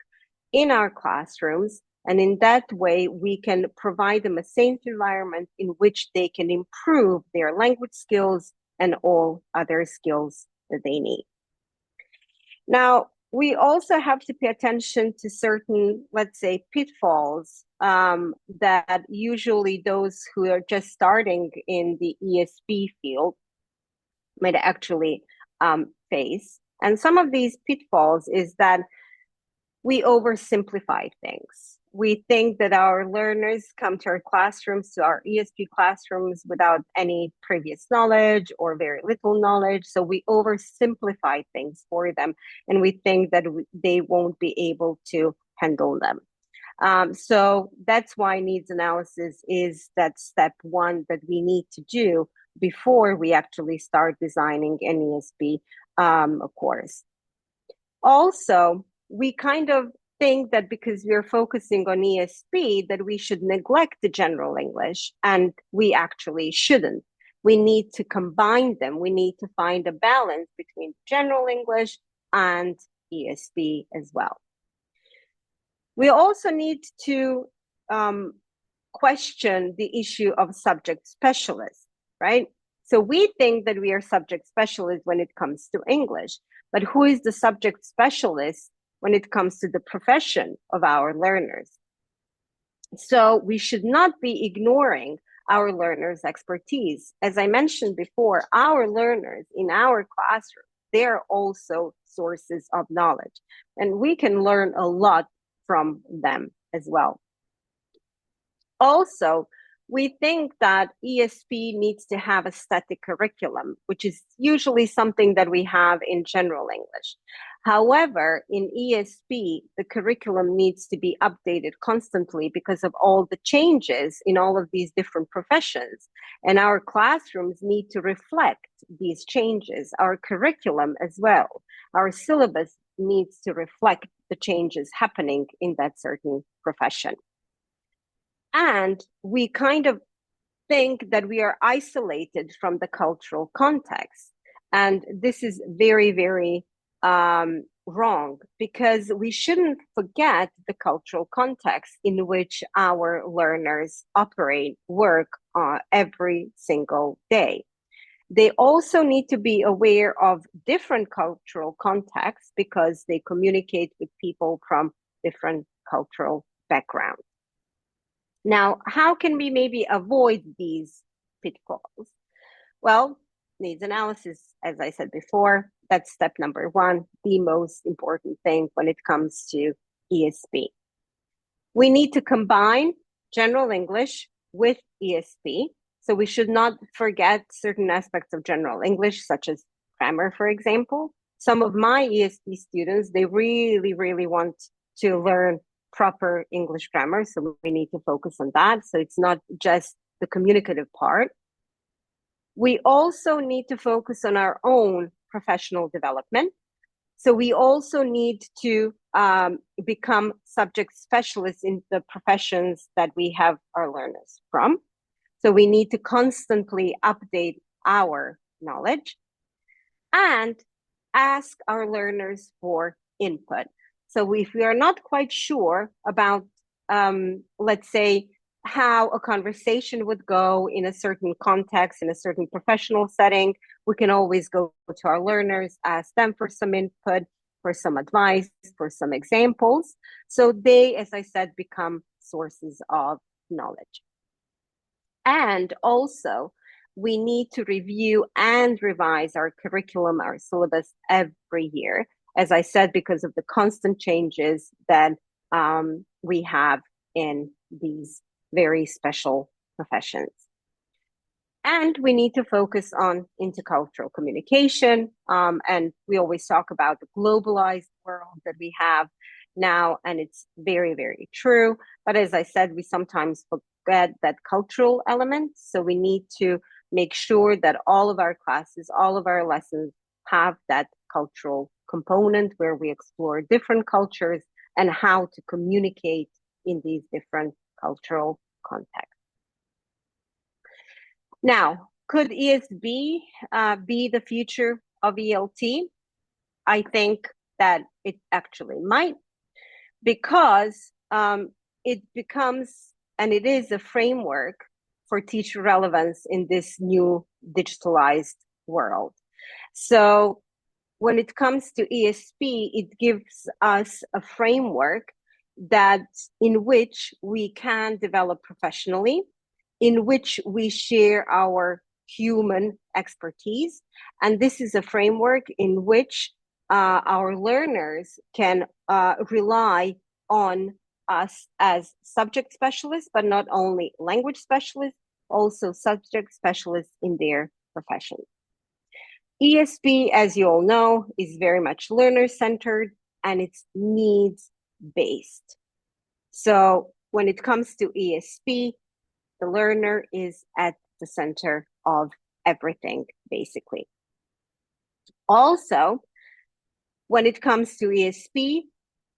in our classrooms. And in that way, we can provide them a safe environment in which they can improve their language skills and all other skills that they need. Now, we also have to pay attention to certain, let's say, pitfalls that usually those who are just starting in the ESP field might actually face. And some of these pitfalls is that we oversimplify things. We think that our learners come to our classrooms, to our ESP classrooms, without any previous knowledge or very little knowledge. So we oversimplify things for them, and we think that they won't be able to handle them. So that's why needs analysis is that step one that we need to do before we actually start designing an ESP course. Also, we kind of think that because we're focusing on ESP that we should neglect the general English, and we actually shouldn't. We need to combine them. We need to find a balance between general English and ESP as well. We also need to question the issue of subject specialists, right? So we think that we are subject specialists when it comes to English, but who is the subject specialist when it comes to the profession of our learners? So we should not be ignoring our learners' expertise. As I mentioned before, our learners in our classroom, they're also sources of knowledge, and we can learn a lot from them as well. Also, we think that ESP needs to have a static curriculum, which is usually something that we have in general English. However, in ESP, the curriculum needs to be updated constantly because of all the changes in all of these different professions. And our classrooms need to reflect these changes, our curriculum as well. Our syllabus needs to reflect the changes happening in that certain profession. And we kind of think that we are isolated from the cultural context. And this is very, very wrong, because we shouldn't forget the cultural context in which our learners operate, work every single day. They also need to be aware of different cultural contexts because they communicate with people from different cultural backgrounds. Now, how can we maybe avoid these pitfalls? Well, needs analysis, as I said before, that's step number one, the most important thing when it comes to ESP. We need to combine general English with ESP. So we should not forget certain aspects of general English, such as grammar, for example. Some of my ESP students, they really, really want to learn proper English grammar. So we need to focus on that. So it's not just the communicative part. We also need to focus on our own professional development. So we also need to become subject specialists in the professions that we have our learners from. So we need to constantly update our knowledge and ask our learners for input. So if we are not quite sure about, let's say, how a conversation would go in a certain context, in a certain professional setting, we can always go to our learners, ask them for some input, for some advice, for some examples. So they, as I said, become sources of knowledge. And also, we need to review and revise our curriculum, our syllabus every year, as I said, because of the constant changes that we have in these very special professions. And we need to focus on intercultural communication. And we always talk about the globalized world that we have now, and it's very, very true. But as I said, we sometimes forget that cultural element. So we need to make sure that all of our classes, all of our lessons have that cultural component where we explore different cultures and how to communicate in these different cultural contexts. Now, could ESB be the future of ELT? I think that it actually might, because it becomes, and it is a framework for teacher relevance in this new digitalized world. So when it comes to ESP, it gives us a framework that in which we can develop professionally, in which we share our human expertise. And this is a framework in which our learners can rely on us as subject specialists, but not only language specialists, also subject specialists in their profession. ESP, as you all know, is very much learner-centered and it's needs-based. So when it comes to ESP, the learner is at the center of everything, basically. Also, when it comes to ESP,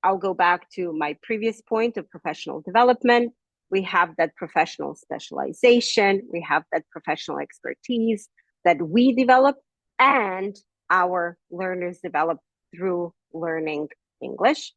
I'll go back to my previous point of professional development. We have that professional specialization, we have that professional expertise that we develop and our learners develop through learning English.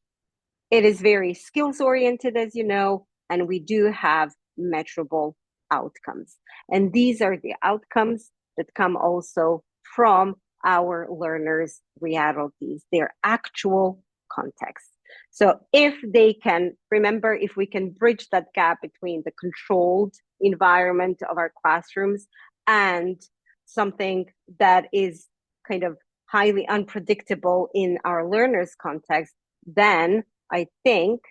It is very skills-oriented, as you know, and we do have measurable outcomes. And these are the outcomes that come also from our learners' realities, their actual context. So if they can, remember, if we can bridge that gap between the controlled environment of our classrooms and something that is kind of highly unpredictable in our learners' context, then I think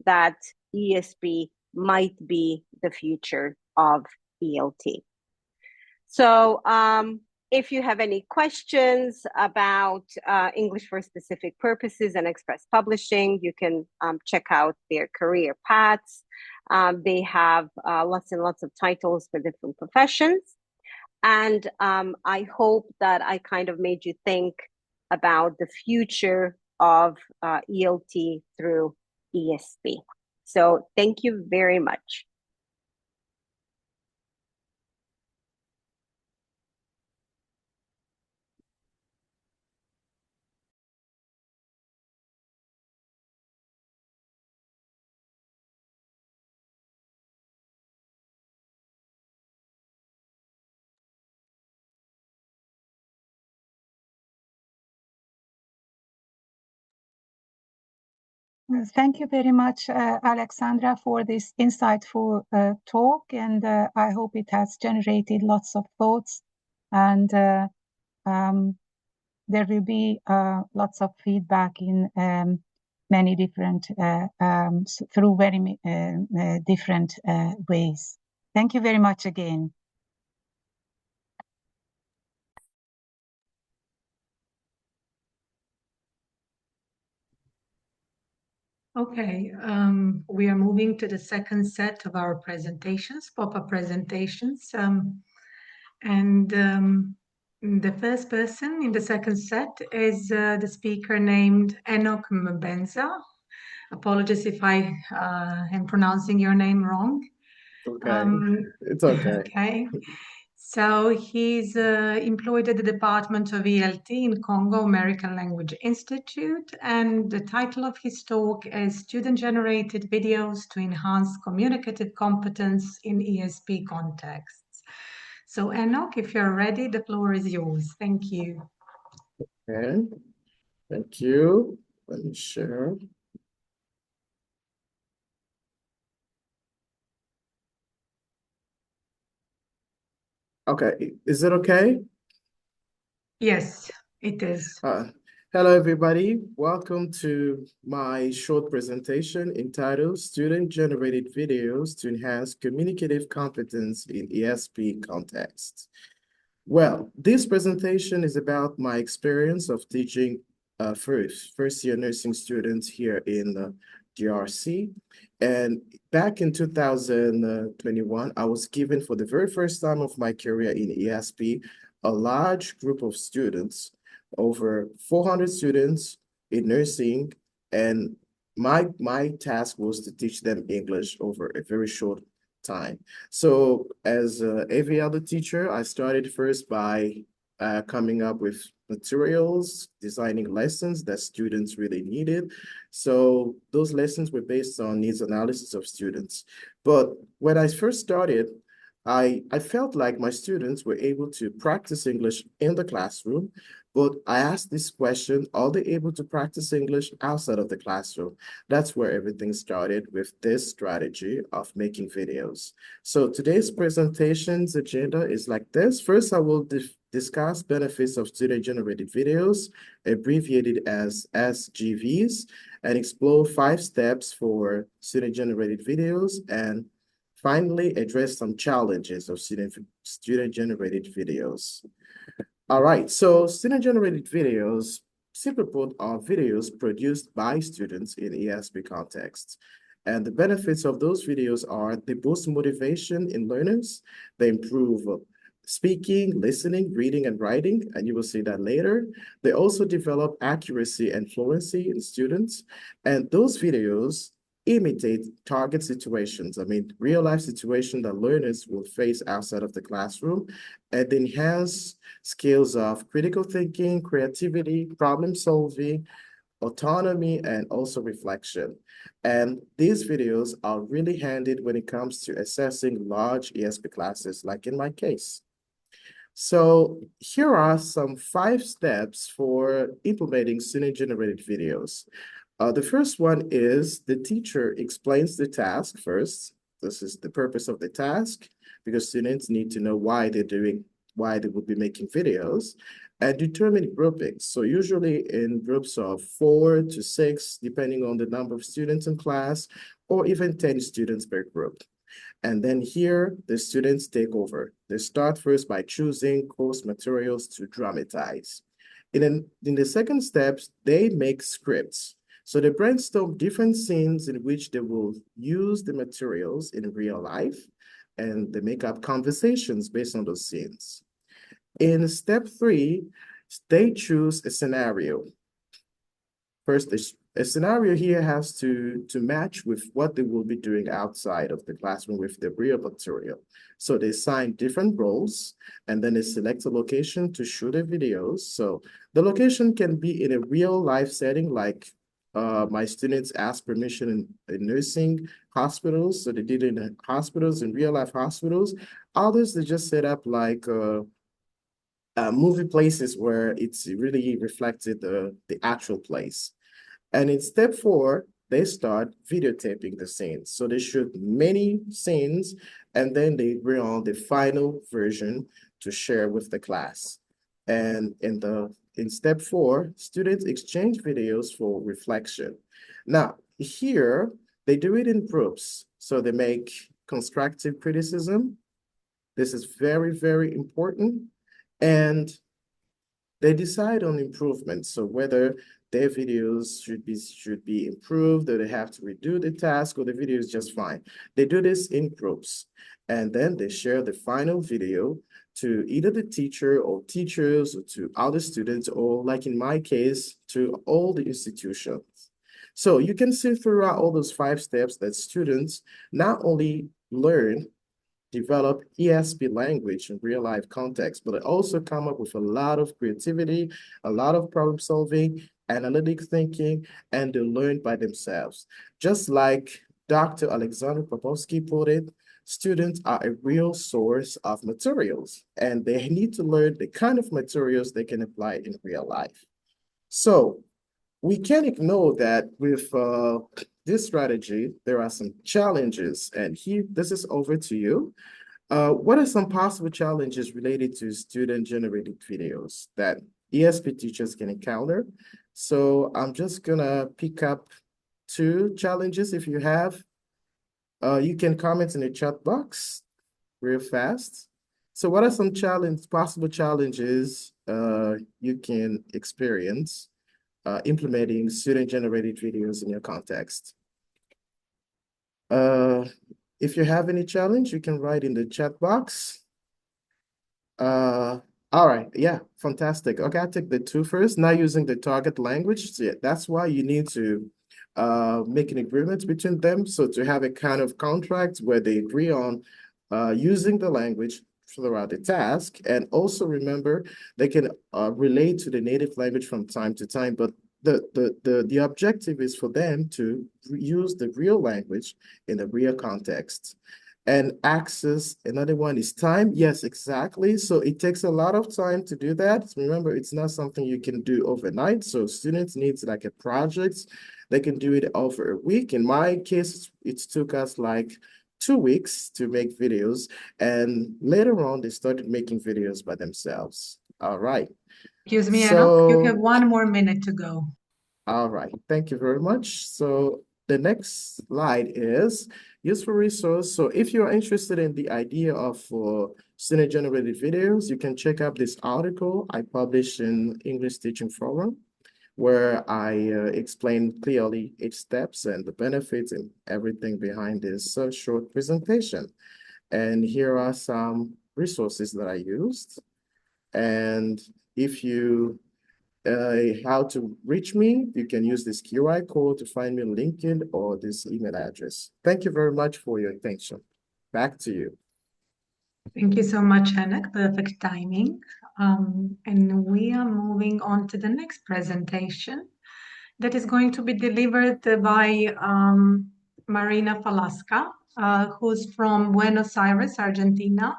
that ESP might be the future of ELT. So if you have any questions about English for Specific Purposes and Express Publishing, you can check out their career paths. They have lots and lots of titles for different professions. And I hope that I kind of made you think about the future of ELT through ESP. So thank you very much. Thank you very much, Alexandra, for this insightful talk, and I hope it has generated lots of thoughts, and there will be lots of feedback in many different, through very different ways. Thank you very much again. Okay, we are moving to the second set of our presentations, pop-up presentations. The first person in the second set is the speaker named Enoch Mbenza. Apologies if I am pronouncing your name wrong. Okay, it's okay. Okay. So he's employed at the Department of ELT in Congo American Language Institute, and the title of his talk is Student-Generated Videos to Enhance Communicative Competence in ESP Contexts. So Enoch, if you're ready, the floor is yours. Thank you. Okay, thank you. Let me share. Okay, is it okay? Yes, it is. Hello, everybody. Welcome to my short presentation entitled Student-Generated Videos to Enhance Communicative Competence in ESP Contexts. Well, this presentation is about my experience of teaching first-year nursing students here in the DRC. And back in 2021, I was given for the very first time of my career in ESP, a large group of students, over 400 students in nursing, and my task was to teach them English over a very short time. So as every other teacher, I started first by coming up with materials, designing lessons that students really needed. So those lessons were based on needs analysis of students. But when I first started, I felt like my students were able to practice English in the classroom, but I asked this question, are they able to practice English outside of the classroom? That's where everything started with this strategy of making videos. So today's presentation's agenda is like this. First, I will discuss benefits of student-generated videos, abbreviated as SGVs, and explore 5 steps for student-generated videos, and finally address some challenges of student-generated videos. All right, so student-generated videos, simply put, are videos produced by students in ESP contexts. And the benefits of those videos are they boost motivation in learners, they improve speaking, listening, reading, and writing, and you will see that later. They also develop accuracy and fluency in students, and those videos imitate target situations. I mean, real life situations that learners will face outside of the classroom, and enhance skills of critical thinking, creativity, problem solving, autonomy, and also reflection. And these videos are really handy when it comes to assessing large ESP classes, like in my case. So here are some 5 steps for implementing student-generated videos. The first one is the teacher explains the task first. This is the purpose of the task because students need to know why they would be making videos and determine groupings. So usually in groups of 4 to 6, depending on the number of students in class, or even 10 students per group. And then here, the students take over. They start first by choosing course materials to dramatize. In the second steps, they make scripts. So they brainstorm different scenes in which they will use the materials in real life, and they make up conversations based on those scenes. In step 3, they choose a scenario. First, a scenario here has to match with what they will be doing outside of the classroom with the real material. So they assign different roles, and then they select a location to shoot the videos. So the location can be in a real life setting, like my students asked permission in nursing hospitals. So they did it in hospitals, in real life hospitals. Others, they just set up like movie places where it's really reflected the actual place. And in step 4, they start videotaping the scenes. So they shoot many scenes, and then they bring on the final version to share with the class. And in step 4, students exchange videos for reflection. Now, here, they do it in groups. So they make constructive criticism. This is very, very important. And they decide on improvements. So whether their videos should be improved, or they have to redo the task, or the video is just fine. They do this in groups, and then they share the final video to either the teacher or teachers, or to other students, or like in my case, to all the institutions. So you can see throughout all those 5 steps that students not only learn, develop ESP language in real life context, but also come up with a lot of creativity, a lot of problem solving, analytic thinking, and they learn by themselves. Just like Dr. Alexander Popovsky put it, students are a real source of materials, and they need to learn the kind of materials they can apply in real life. So we can't ignore that with this strategy, there are some challenges, and this is over to you. What are some possible challenges related to student-generated videos that ESP teachers can encounter? So I'm just gonna pick up 2 challenges if you have. You can comment in the chat box real fast. So what are some possible challenges you can experience implementing student-generated videos in your context? If you have any challenge, you can write in the chat box. All right, yeah, fantastic. Okay, I'll take the 2 first. Not using the target language. So yeah, that's why you need to make an agreement between them. So to have a kind of contract where they agree on using the language throughout the task, and also remember they can relate to the native language from time to time, but the objective is for them to use the real language in the real context. And access, another one is time. Yes, exactly. So it takes a lot of time to do that. Remember, it's not something you can do overnight. So students need like a project. They can do it over a week. In my case, it took us like 2 weeks to make videos. And later on, they started making videos by themselves. All right. Excuse me, Enoch, you have 1 more minute to go. All right, thank you very much. So the next slide is useful resource. So if you're interested in the idea of student-generated videos, you can check out this article I published in English Teaching Forum, where I explain clearly each steps and the benefits and everything behind this short presentation. And here are some resources that I used. And if you how to reach me, you can use this QR code to find me on LinkedIn or this email address. Thank you very much for your attention. Back to you. Thank you so much, Enoch. Perfect timing. And we are moving on to the next presentation that is going to be delivered by Marina Falasca, who's from Buenos Aires, Argentina.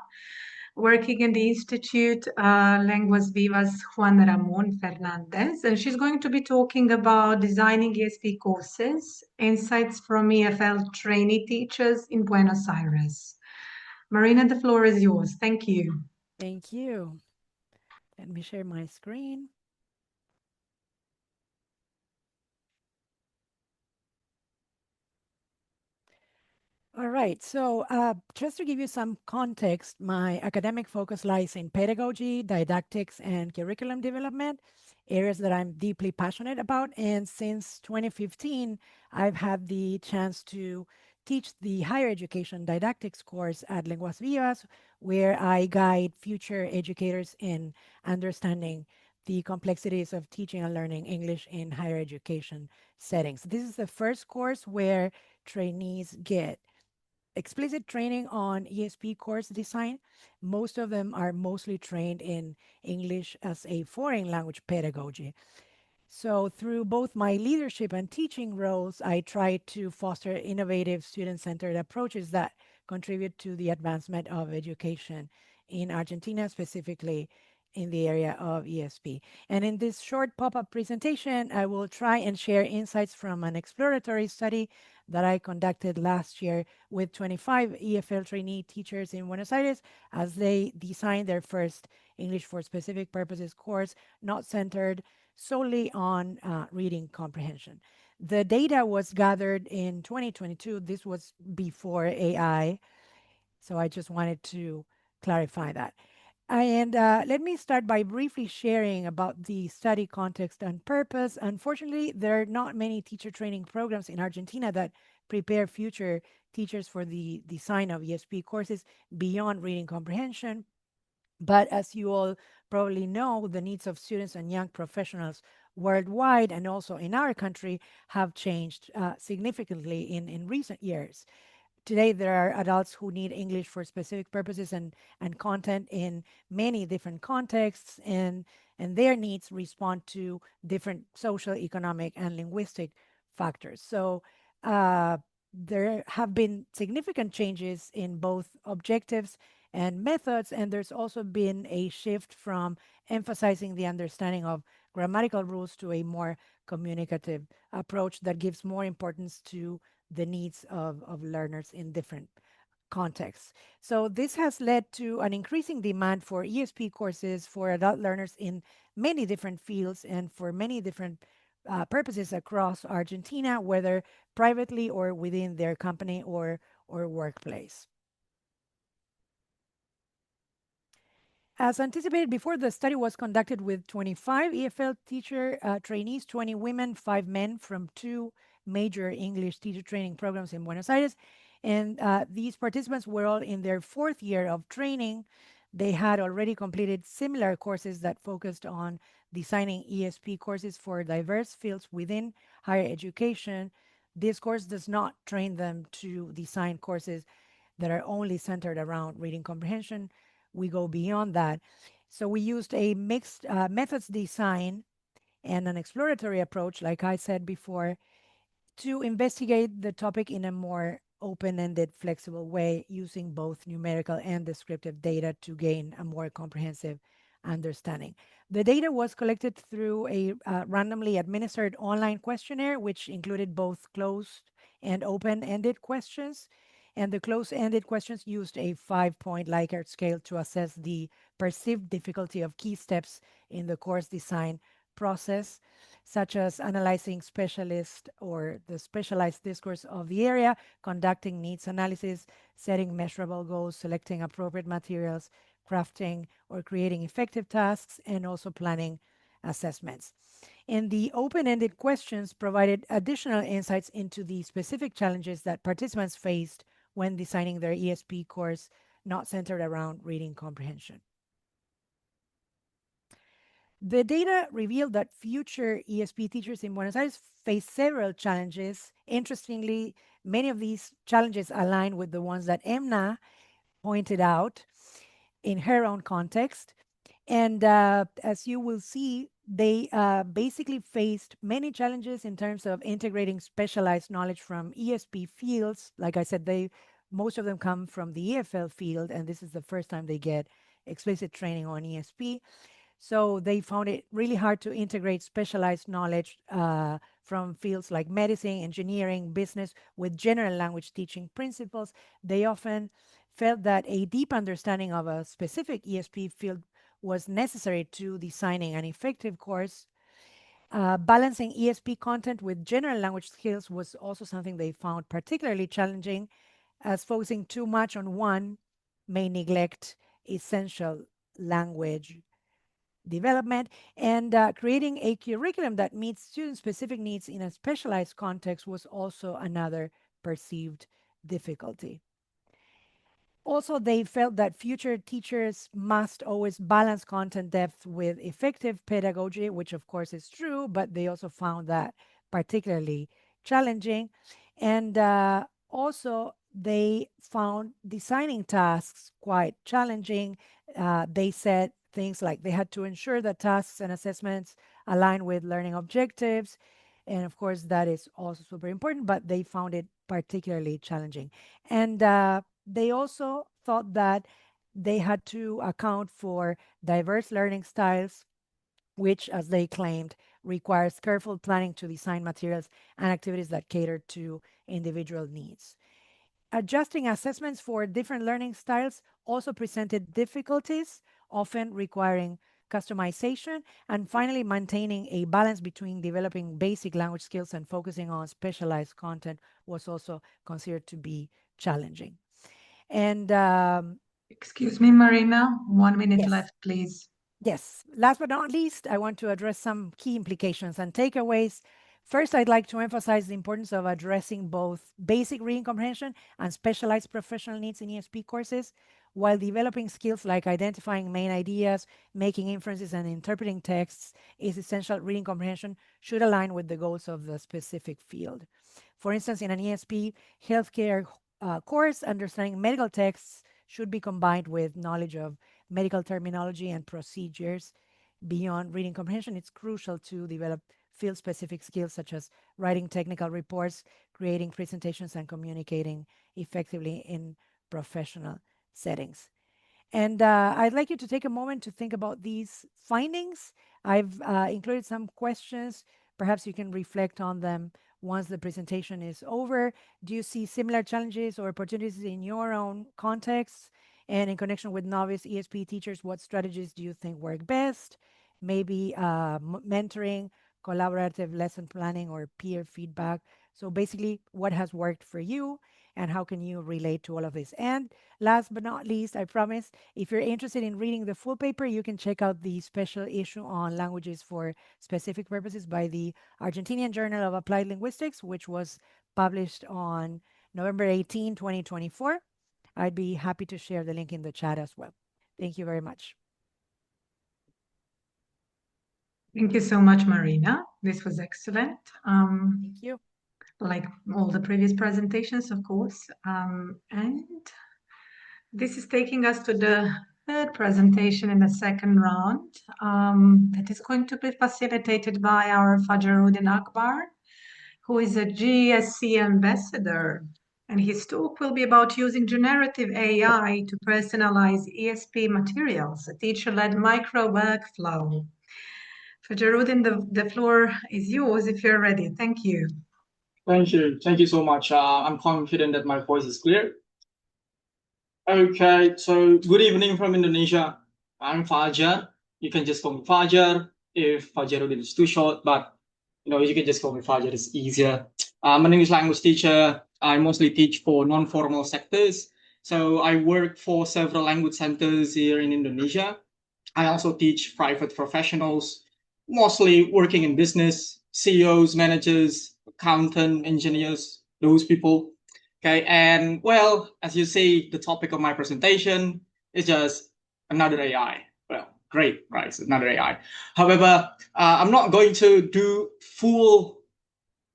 working in the Institute Lenguas Vivas Juan Ramon Fernandez, and she's going to be talking about designing ESP courses, insights from EFL trainee teachers in Buenos Aires. Marina, the floor is yours. Thank you. Thank you. Let me share my screen. All right, so just to give you some context, my academic focus lies in pedagogy, didactics, and curriculum development, areas that I'm deeply passionate about. And since 2015, I've had the chance to teach the higher education didactics course at Lenguas Vivas, where I guide future educators in understanding the complexities of teaching and learning English in higher education settings. This is the first course where trainees get explicit training on ESP course design. Most of them are mostly trained in English as a foreign language pedagogy. So through both my leadership and teaching roles, I try to foster innovative student-centered approaches that contribute to the advancement of education in Argentina, specifically in the area of ESP. And in this short pop-up presentation, I will try and share insights from an exploratory study that I conducted last year with 25 EFL trainee teachers in Buenos Aires as they designed their first English for Specific Purposes course, not centered solely on reading comprehension. The data was gathered in 2022. This was before AI. So I just wanted to clarify that. And let me start by briefly sharing about the study context and purpose. Unfortunately, there are not many teacher training programs in Argentina that prepare future teachers for the design of ESP courses beyond reading comprehension. But as you all probably know, the needs of students and young professionals worldwide and also in our country have changed significantly in recent years. Today, there are adults who need English for specific purposes and content in many different contexts, and their needs respond to different social, economic, and linguistic factors. So there have been significant changes in both objectives and methods, and there's also been a shift from emphasizing the understanding of grammatical rules to a more communicative approach that gives more importance to the needs of learners in different contexts. So this has led to an increasing demand for ESP courses for adult learners in many different fields and for many different purposes across Argentina, whether privately or within their company or workplace. As anticipated before, the study was conducted with 25 EFL teacher trainees, 20 women, 5 men from 2 major English teacher training programs in Buenos Aires. And these participants were all in their 4th year of training. They had already completed similar courses that focused on designing ESP courses for diverse fields within higher education. This course does not train them to design courses that are only centered around reading comprehension. We go beyond that. So we used a mixed methods design and an exploratory approach, like I said before, to investigate the topic in a more open-ended, flexible way, using both numerical and descriptive data to gain a more comprehensive understanding. The data was collected through a randomly administered online questionnaire, which included both closed and open-ended questions. And the closed-ended questions used a 5-point Likert scale to assess the perceived difficulty of key steps in the course design process, such as analyzing specialist or the specialized discourse of the area, conducting needs analysis, setting measurable goals, selecting appropriate materials, crafting or creating effective tasks, and also planning assessments. And the open-ended questions provided additional insights into the specific challenges that participants faced when designing their ESP course, not centered around reading comprehension. The data revealed that future ESP teachers in Buenos Aires face several challenges. Interestingly, many of these challenges align with the ones that Emna pointed out in her own context. And as you will see, they basically faced many challenges in terms of integrating specialized knowledge from ESP fields. Like I said, they most of them come from the EFL field, and this is the first time they get explicit training on ESP. So they found it really hard to integrate specialized knowledge from fields like medicine, engineering, business with general language teaching principles. They often felt that a deep understanding of a specific ESP field was necessary to designing an effective course. Balancing ESP content with general language skills was also something they found particularly challenging, as focusing too much on one may neglect essential language development, and creating a curriculum that meets student-specific needs in a specialized context was also another perceived difficulty. Also, they felt that future teachers must always balance content depth with effective pedagogy, which of course is true, but they also found that particularly challenging. And also, they found designing tasks quite challenging. They said things like they had to ensure that tasks and assessments align with learning objectives. And of course, that is also super important, but they found it particularly challenging. And they also thought that they had to account for diverse learning styles, which, as they claimed, requires careful planning to design materials and activities that cater to individual needs. Adjusting assessments for different learning styles also presented difficulties, often requiring customization, and finally maintaining a balance between developing basic language skills and focusing on specialized content was also considered to be challenging. And excuse me, Marina, 1 minute yes. left, please. Yes. Last but not least, I want to address some key implications and takeaways. First, I'd like to emphasize the importance of addressing both basic reading comprehension and specialized professional needs in ESP courses, while developing skills like identifying main ideas, making inferences, and interpreting texts is essential. Reading comprehension should align with the goals of the specific field. For instance, in an ESP healthcare course, understanding medical texts should be combined with knowledge of medical terminology and procedures. Beyond reading comprehension, it's crucial to develop field-specific skills such as writing technical reports, creating presentations, and communicating effectively in professional settings. And I'd like you to take a moment to think about these findings. I've included some questions. Perhaps you can reflect on them once the presentation is over. Do you see similar challenges or opportunities in your own contexts? And in connection with novice ESP teachers, what strategies do you think work best? Maybe mentoring, collaborative lesson planning, or peer feedback. So basically, what has worked for you and how can you relate to all of this? And last but not least, I promise, if you're interested in reading the full paper, you can check out the special issue on languages for specific purposes by the Argentinian Journal of Applied Linguistics, which was published on November 18, 2024. I'd be happy to share the link in the chat as well. Thank you very much. Thank you so much, Marina. This was excellent. Thank you. Like all the previous presentations, of course. And this is taking us to the third presentation in the second round that is going to be facilitated by our Fajaruddin Akbar, who is a GSC ambassador. And his talk will be about using generative AI to personalize ESP materials, a teacher-led micro workflow. Fajaruddin, the floor is yours if you're ready. Thank you. Thank you. Thank you so much. I'm confident that my voice is clear. Okay, so good evening from Indonesia. I'm Fajar. You can just call me Fajar if Fajaruddin is too short, but you can just call me Fajar, it's easier. I'm an English language teacher. I mostly teach for non-formal sectors. So I work for several language centers here in Indonesia. I also teach private professionals, mostly working in business, CEOs, managers, accountant, engineers, those people. Okay, and well, as you see, the topic of my presentation is just another AI. Well, great, right? It's another AI. However, I'm not going to do full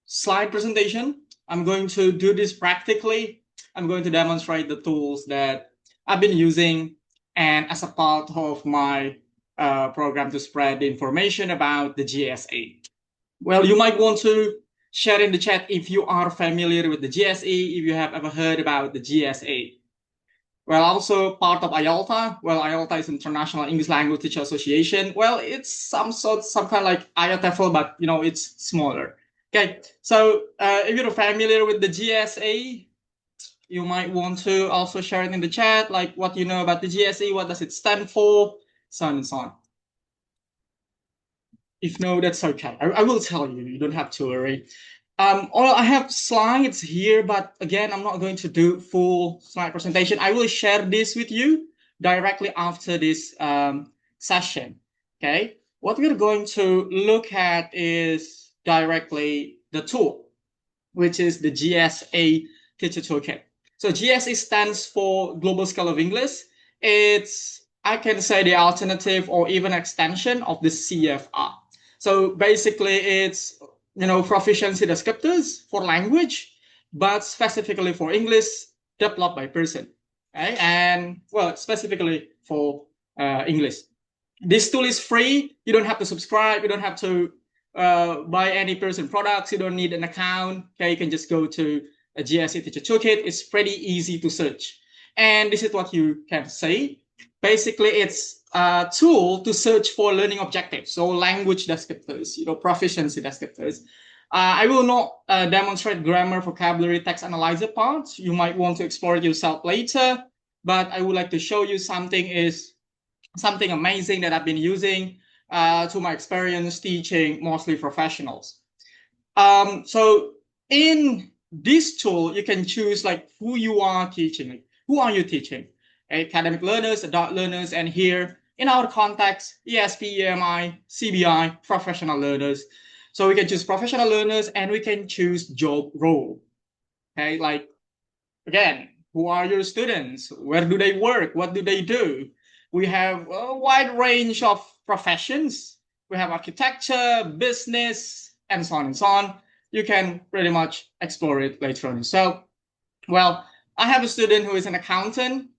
slide presentation. I'm going to do this practically. I'm going to demonstrate the tools that I've been using and as a part of my program to spread the information about the GSA. Well, you might want to share in the chat if you are familiar with the GSE, if you have ever heard about the GSA. Well, also part of IALTA. Well, IALTA is International English Language Teacher Association. Well, it's some kind of like IATEFL, but you know, it's smaller. Okay, so if you're familiar with the GSA, you might want to also share it in the chat, like what you know about the GSA, what does it stand for, so on and so on. If no, that's okay. I will tell you. You don't have to worry. I have slides here, but again, I'm not going to do full slide presentation. I will share this with you directly after this session. Okay. What we're going to look at is directly the tool, which is the GSA Teacher Toolkit. So GSA stands for Global Scale of English. It's, I can say, the alternative or even extension of the CFR. So basically it's, you know, proficiency descriptors for language, but specifically for English, developed by person. Okay? And well, specifically for English. This tool is free. You don't have to subscribe. You don't have to buy any person products. You don't need an account. Okay, you can just go to a GSA Teacher Toolkit. It's pretty easy to search. And this is what you can say. Basically, it's a tool to search for learning objectives, so language descriptors, you know, proficiency descriptors. I will not demonstrate grammar, vocabulary, text analyzer parts. You might want to explore it yourself later, but I would like to show you something amazing that I've been using to my experience teaching mostly professionals. So in this tool, you can choose like who you are teaching. Like, who are you teaching? Academic learners, adult learners, and here in our context, ESP, EMI, CBI, professional learners. So we can choose professional learners and we can choose job role. Okay, like again, who are your students? Where do they work? What do they do? We have a wide range of professions. We have architecture, business, and so on and so on. You can pretty much explore it later on. So, well, I have a student who is an accountant.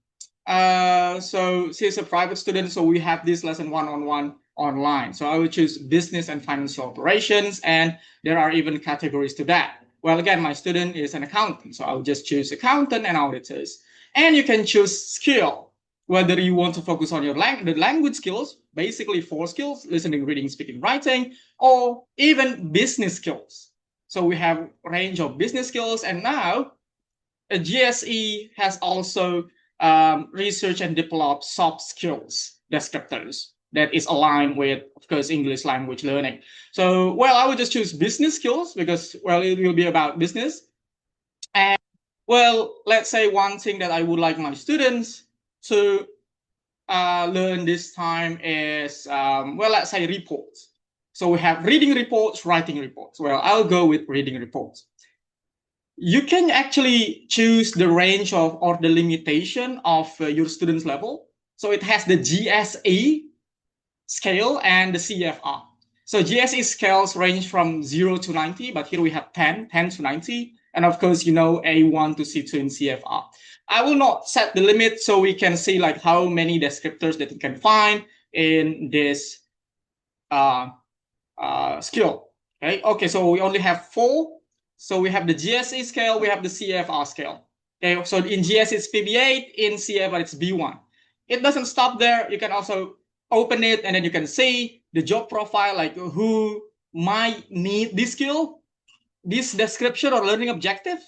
So she's a private student. So we have this lesson one-on-one online. So I will choose business and financial operations. And there are even categories to that. Well, again, my student is an accountant. So I'll just choose accountant and auditors. And you can choose skill, whether you want to focus on your the language skills, basically 4 skills, listening, reading, speaking, writing, or even business skills. So we have a range of business skills. And now a GSE has also research and develop soft skills descriptors that is aligned with, of course, English language learning. So, well, I would just choose business skills because, well, it will be about business. And, well, let's say one thing that I would like my students to learn this time is, well, let's say reports. So we have reading reports, writing reports. Well, I'll go with reading reports. You can actually choose the range of or the limitation of your student's level. So it has the GSE scale and the CFR. So GSE scales range from 0 to 90, but here we have 10 to 90. And of course, you know, A1 to C2 in CFR. I will not set the limit so we can see like how many descriptors that you can find in this skill. Okay, so we only have 4. So we have the GSE scale, we have the CFR scale. Okay, so in GSE it's PB8, in CFR it's B1. It doesn't stop there. You can also open it and then you can see the job profile, like who might need this skill, this description or learning objective,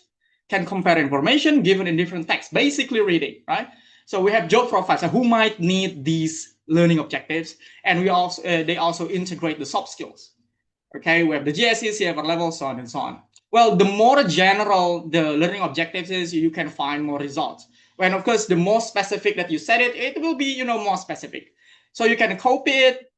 can compare information given in different texts, basically reading, right? So we have job profiles, so who might need these learning objectives, and we also they also integrate the soft skills. Okay, we have the GSE, CFR level, so on and so on. Well, the more general the learning objectives is, you can find more results. When, of course, the more specific that you set it, it will be, you know, more specific. So you can copy it.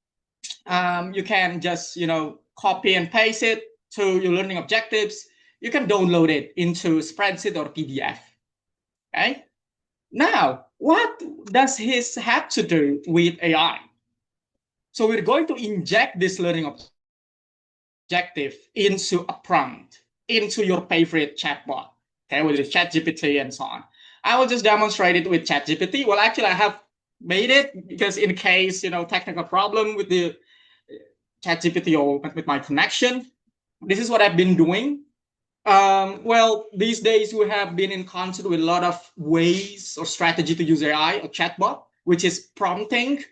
You can just, you know, copy and paste it to your learning objectives. You can download it into spreadsheet or PDF. Okay. Now, what does this have to do with AI? So we're going to inject this learning objective into a prompt, into your favorite chatbot, okay, with ChatGPT and so on. I will just demonstrate it with ChatGPT. Well, actually, I have made it because in case, you know, technical problem with the ChatGPT or with my connection, this is what I've been doing. Well, these days we have been in concert with a lot of ways or strategy to use AI or chatbot, which is prompting.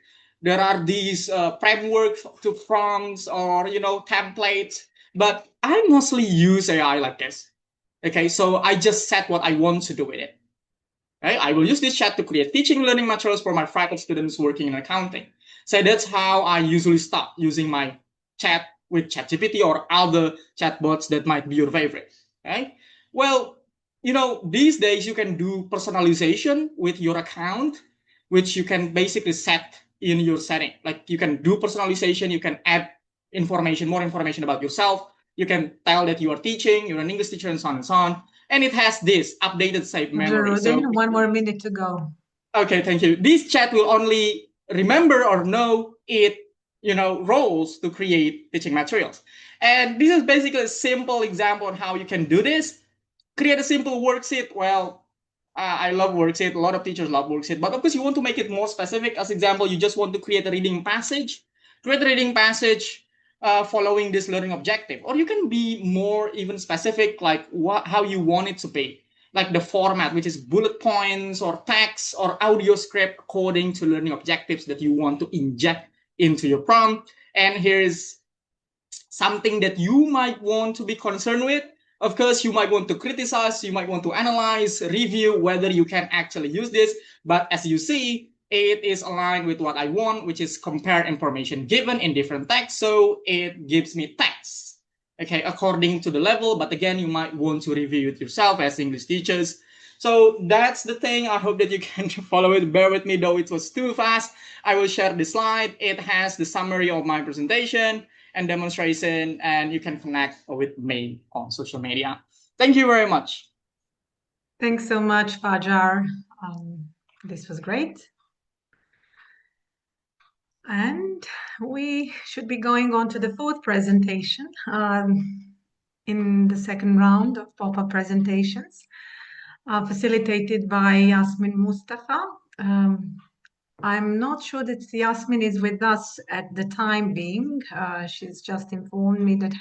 There are these frameworks to prompts or templates, but I mostly use AI like this. Okay, so I just set what I want to do with it. Okay, I will use this chat to create teaching learning materials for my faculty students working in accounting. So that's how I usually start using my chat with ChatGPT or other chatbots that might be your favorite. Okay. Well, these days you can do personalization with your account, which you can basically set in your setting. Like you can do personalization, you can add more information about yourself. You can tell that you are teaching, you're an English teacher, and so on and so on. And it has this updated save memory. So One more minute to go. okay, thank you. This chat will only remember or know it, roles to create teaching materials. And this is basically a simple example on how you can do this. Create a simple worksheet. Well, I love worksheet. A lot of teachers love worksheet, but of course you want to make it more specific. As example, you just want to create a reading passage. Create a reading passage following this learning objective, or you can be more even specific, like how you want it to be, like the format, which is bullet points or text or audio script according to learning objectives that you want to inject into your prompt. And here's something that you might want to be concerned with. Of course, you might want to criticize, you might want to analyze, review whether you can actually use this. But as you see, it is aligned with what I want, which is compare information given in different texts. So it gives me text, okay, according to the level. But again, you might want to review it yourself as English teachers. So that's the thing. I hope that you can follow it. Bear with me, though it was too fast. I will share the slide. It has the summary of my presentation and demonstration, and you can connect with me on social media. Thank you very much. Thanks so much, Fajar. This was great. And we should be going on to the fourth presentation in the second round of pop-up presentations, facilitated by Yasmin Mustafa. I'm not sure that Yasmin is with us at the time being. She's just informed me that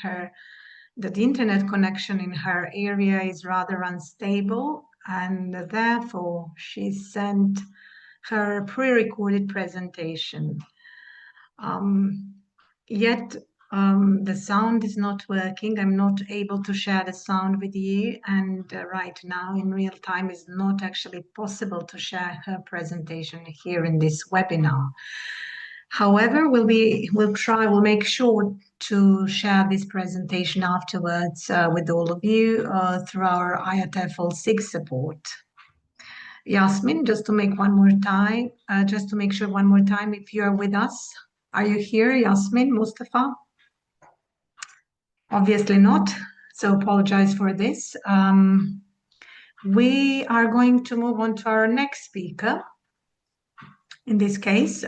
the internet connection in her area is rather unstable, and therefore she sent her pre-recorded presentation. Yet the sound is not working. I'm not able to share the sound with you, and right now in real time is not actually possible to share her presentation here in this webinar. However, we'll make sure to share this presentation afterwards with all of you through our IATEFL SIG support. Yasmin, just to make sure one more time, if you are with us. Are you here, Yasmin Mustafa? Obviously not, so apologize for this. We are going to move on to our next speaker. In this case,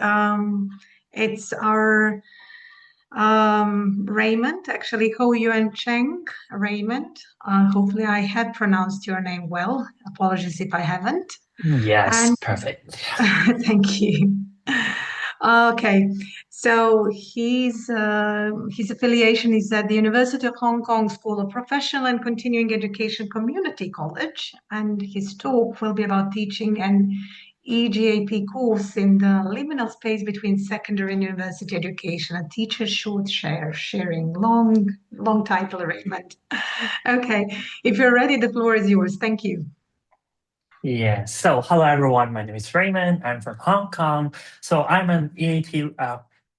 it's our Raymond, actually Ho Yuan Cheng, Raymond. Hopefully I have pronounced your name well. Apologies if I haven't. Yes, perfect. Thank you. Okay, so his affiliation is at the University of Hong Kong School of Professional and Continuing Education Community College, and his talk will be about teaching an EGAP course in the liminal space between secondary and university education, a teacher short sharing. Long title, Raymond. Okay, if you're ready, the floor is yours. Thank you. Yeah, so hello everyone, my name is Raymond, I'm from Hong Kong. So I'm an EAP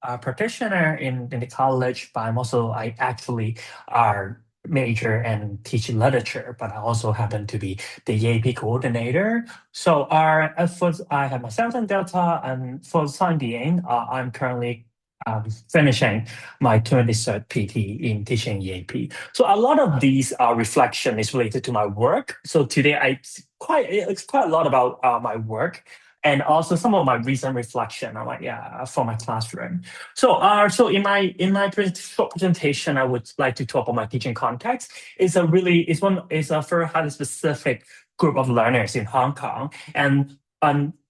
practitioner in the college, but I actually major and teach literature, but I also happen to be the EAP coordinator. So I have my Southern Delta, and for the time being, I'm currently finishing my 23rd PT in teaching EAP. So a lot of these reflection is related to my work. So today it's quite a lot about my work and also some of my recent reflection for my classroom. So in my short presentation, I would like to talk about my teaching context. It's a very highly specific group of learners in Hong Kong, and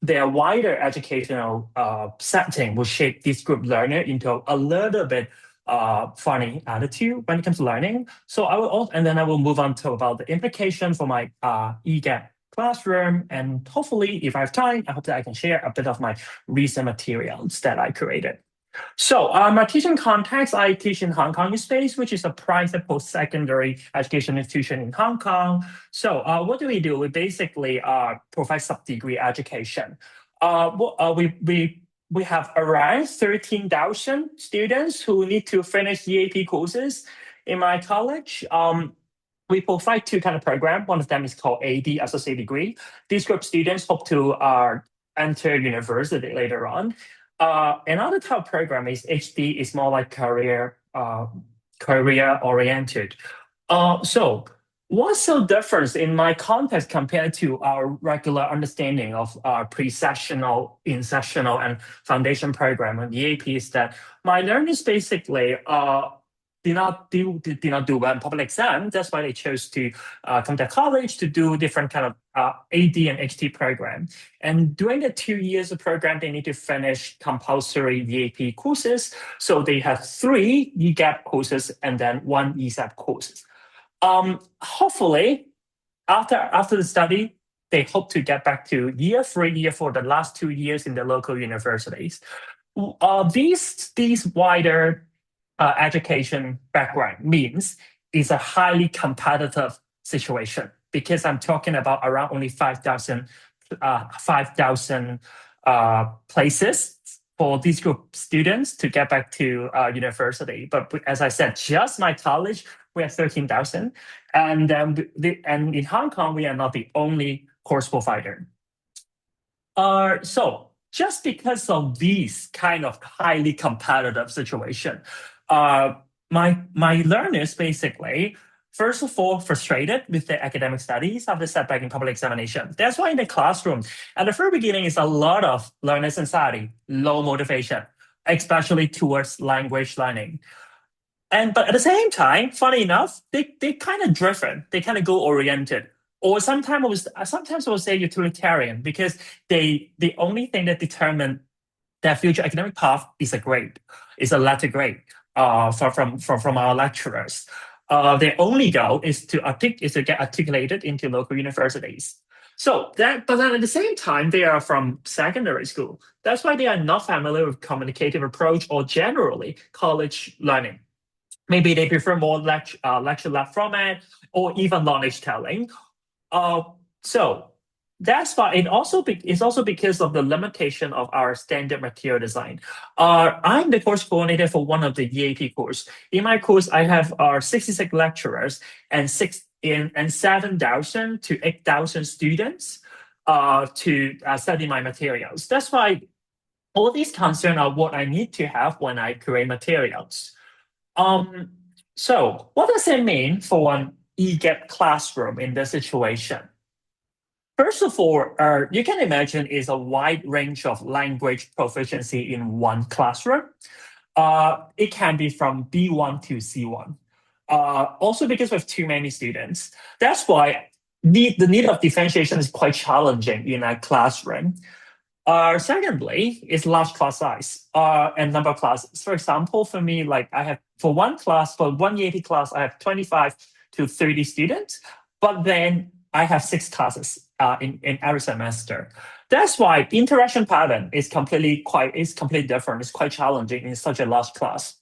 their wider educational setting will shape this group learner into a little bit funny attitude when it comes to learning. So I will also, and then I will move on to about the implication for my eGap classroom. And hopefully, if I have time, I hope that I can share a bit of my recent materials that I created. So my teaching context, I teach in Hong Kong Space, which is a private post-secondary education institution in Hong Kong. So what do? We basically provide sub-degree education. We have around 13,000 students who need to finish EAP courses in my college. We provide two kind of program. One of them is called AD, Associate Degree. These group students hope to enter university later on. Another type of program is HD, is more like career oriented. So what's the difference in my context compared to our regular understanding of our pre-sessional, in-sessional, and foundation program on EAP is that my learners basically did not do well in public exam. That's why they chose to come to college to do different kind of AD and HT program. And during the 2 years of program, they need to finish compulsory EAP courses. So they have 3 eGap courses and then 1 ESAP courses. Hopefully, after the study, they hope to get back to year 3, year 4, the last 2 years in the local universities. These wider education background means it's a highly competitive situation because I'm talking about around only 5,000 places for these group students to get back to university. But as I said, just my college, we have 13,000. And in Hong Kong, we are not the only course provider. So just because of these kind of highly competitive situation, my learners basically, first of all, frustrated with their academic studies after setback in public examination. That's why in the classroom, at the very beginning, is a lot of learners anxiety, low motivation, especially towards language learning. But at the same time, funny enough, they kind of driven, they kind of goal oriented. Or sometimes I would say utilitarian because the only thing that determine their future academic path is a grade, is a letter grade from our lecturers. Their only goal is to get articulated into local universities. But then at the same time, they are from secondary school. That's why they are not familiar with communicative approach or generally college learning. Maybe they prefer more lecture lab format or even knowledge telling. So that's why it's also because of the limitation of our standard material design. I'm the course coordinator for one of the EAP course. In my course, I have 66 lecturers and 7,000 to 8,000 students to study my materials. That's why all these concerns are what I need to have when I create materials. So what does it mean for an eGap classroom in this situation? First of all, you can imagine is a wide range of language proficiency in one classroom. It can be from B1 to C1. Also because we have too many students. That's why the need of differentiation is quite challenging in a classroom. Secondly, is large class size and number of classes. For example, for me, like I have for one EAP class, I have 25 to 30 students, but then I have 6 classes in every semester. That's why interaction pattern is completely different. It's quite challenging in such a large class.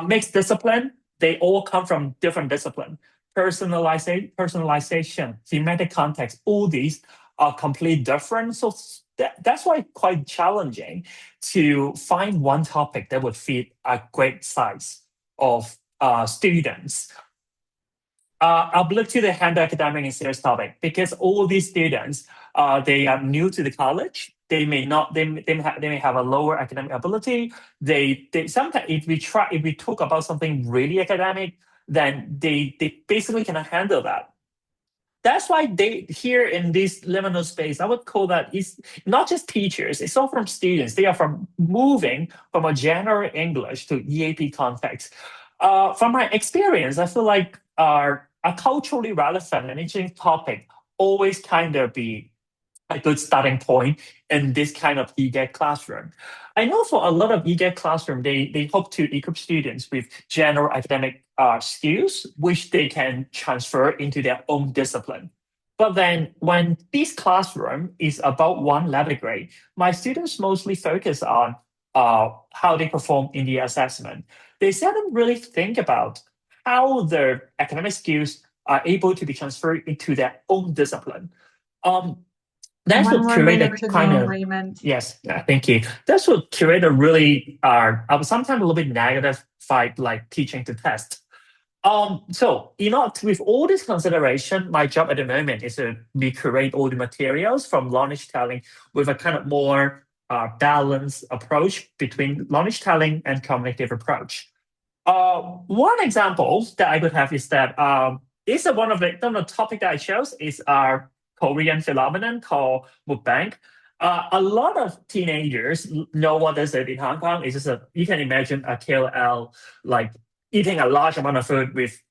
Mixed discipline, they all come from different discipline. Personalization, thematic context, all these are completely different. So that's why it's quite challenging to find one topic that would fit a great size of students. I'll look to the handle academic and serious topic because all these students, they are new to the college. They may have a lower academic ability. They sometimes if we talk about something really academic, then they basically cannot handle that. That's why they here in this liminal space, I would call that is not just teachers, it's all from students. They are from moving from a general English to EAP context. From my experience, I feel like a culturally relevant and interesting topic always kind of be a good starting point in this kind of EGET classroom. I know for a lot of EGET classroom, they hope to equip students with general academic skills, which they can transfer into their own discipline. But then when this classroom is about one letter grade, my students mostly focus on how they perform in the assessment. They seldom really think about how their academic skills are able to be transferred into their own discipline. That's One what more create a minute to kind go, of Raymond. yes, thank you. That's what create a really sometimes a little bit negative vibe, like teaching to test. So with all this consideration, my job at the moment is to curate all the materials from knowledge telling with a kind of more balanced approach between knowledge telling and cognitive approach. One example that I could have is that this is one of the topic that I chose is our Korean phenomenon called mukbang. A lot of teenagers know what is it in Hong Kong. It's just you can imagine a KOL like eating a large amount of food with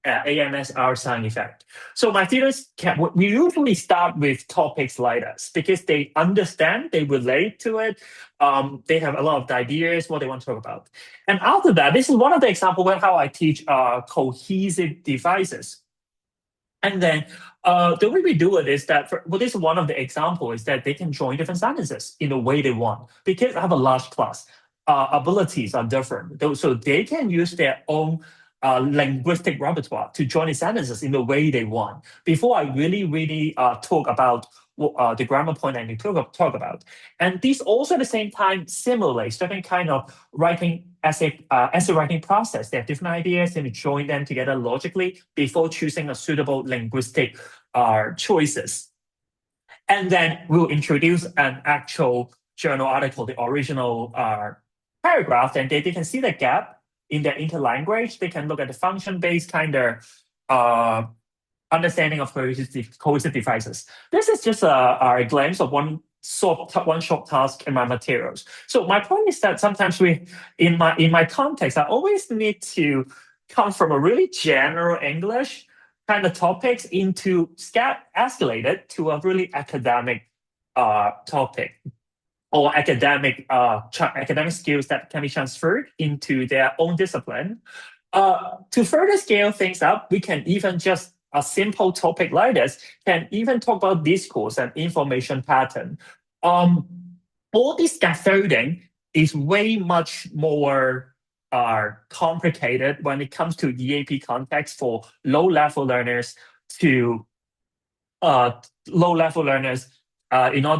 AMSR sound effect. So my students we usually start with topics like this because they understand, they relate to it, they have a lot of ideas what they want to talk about. And after that, this is one of the examples where how I teach cohesive devices. And then the way we do it is that, this is one of the examples, is that they can join different sentences in the way they want. Because I have a large class, abilities are different. So they can use their own linguistic repertoire to join the sentences in the way they want. Before I really talk about the grammar point I need to talk about. And this also at the same time simulates certain kind of essay writing process. They have different ideas and we join them together logically before choosing a suitable linguistic choices. And then we'll introduce an actual journal article, the original paragraph, and they can see the gap in their interlanguage. They can look at the function-based kind of understanding of cohesive devices. This is just a glimpse of one short task in my materials. So my point is that sometimes in my context, I always need to come from a really general English kind of topics into escalate it to a really academic topic or academic skills that can be transferred into their own discipline. To further scale things up, we can even just a simple topic like this can even talk about discourse and information pattern. All this scaffolding is way much more complicated when it comes to EAP context for low-level learners in order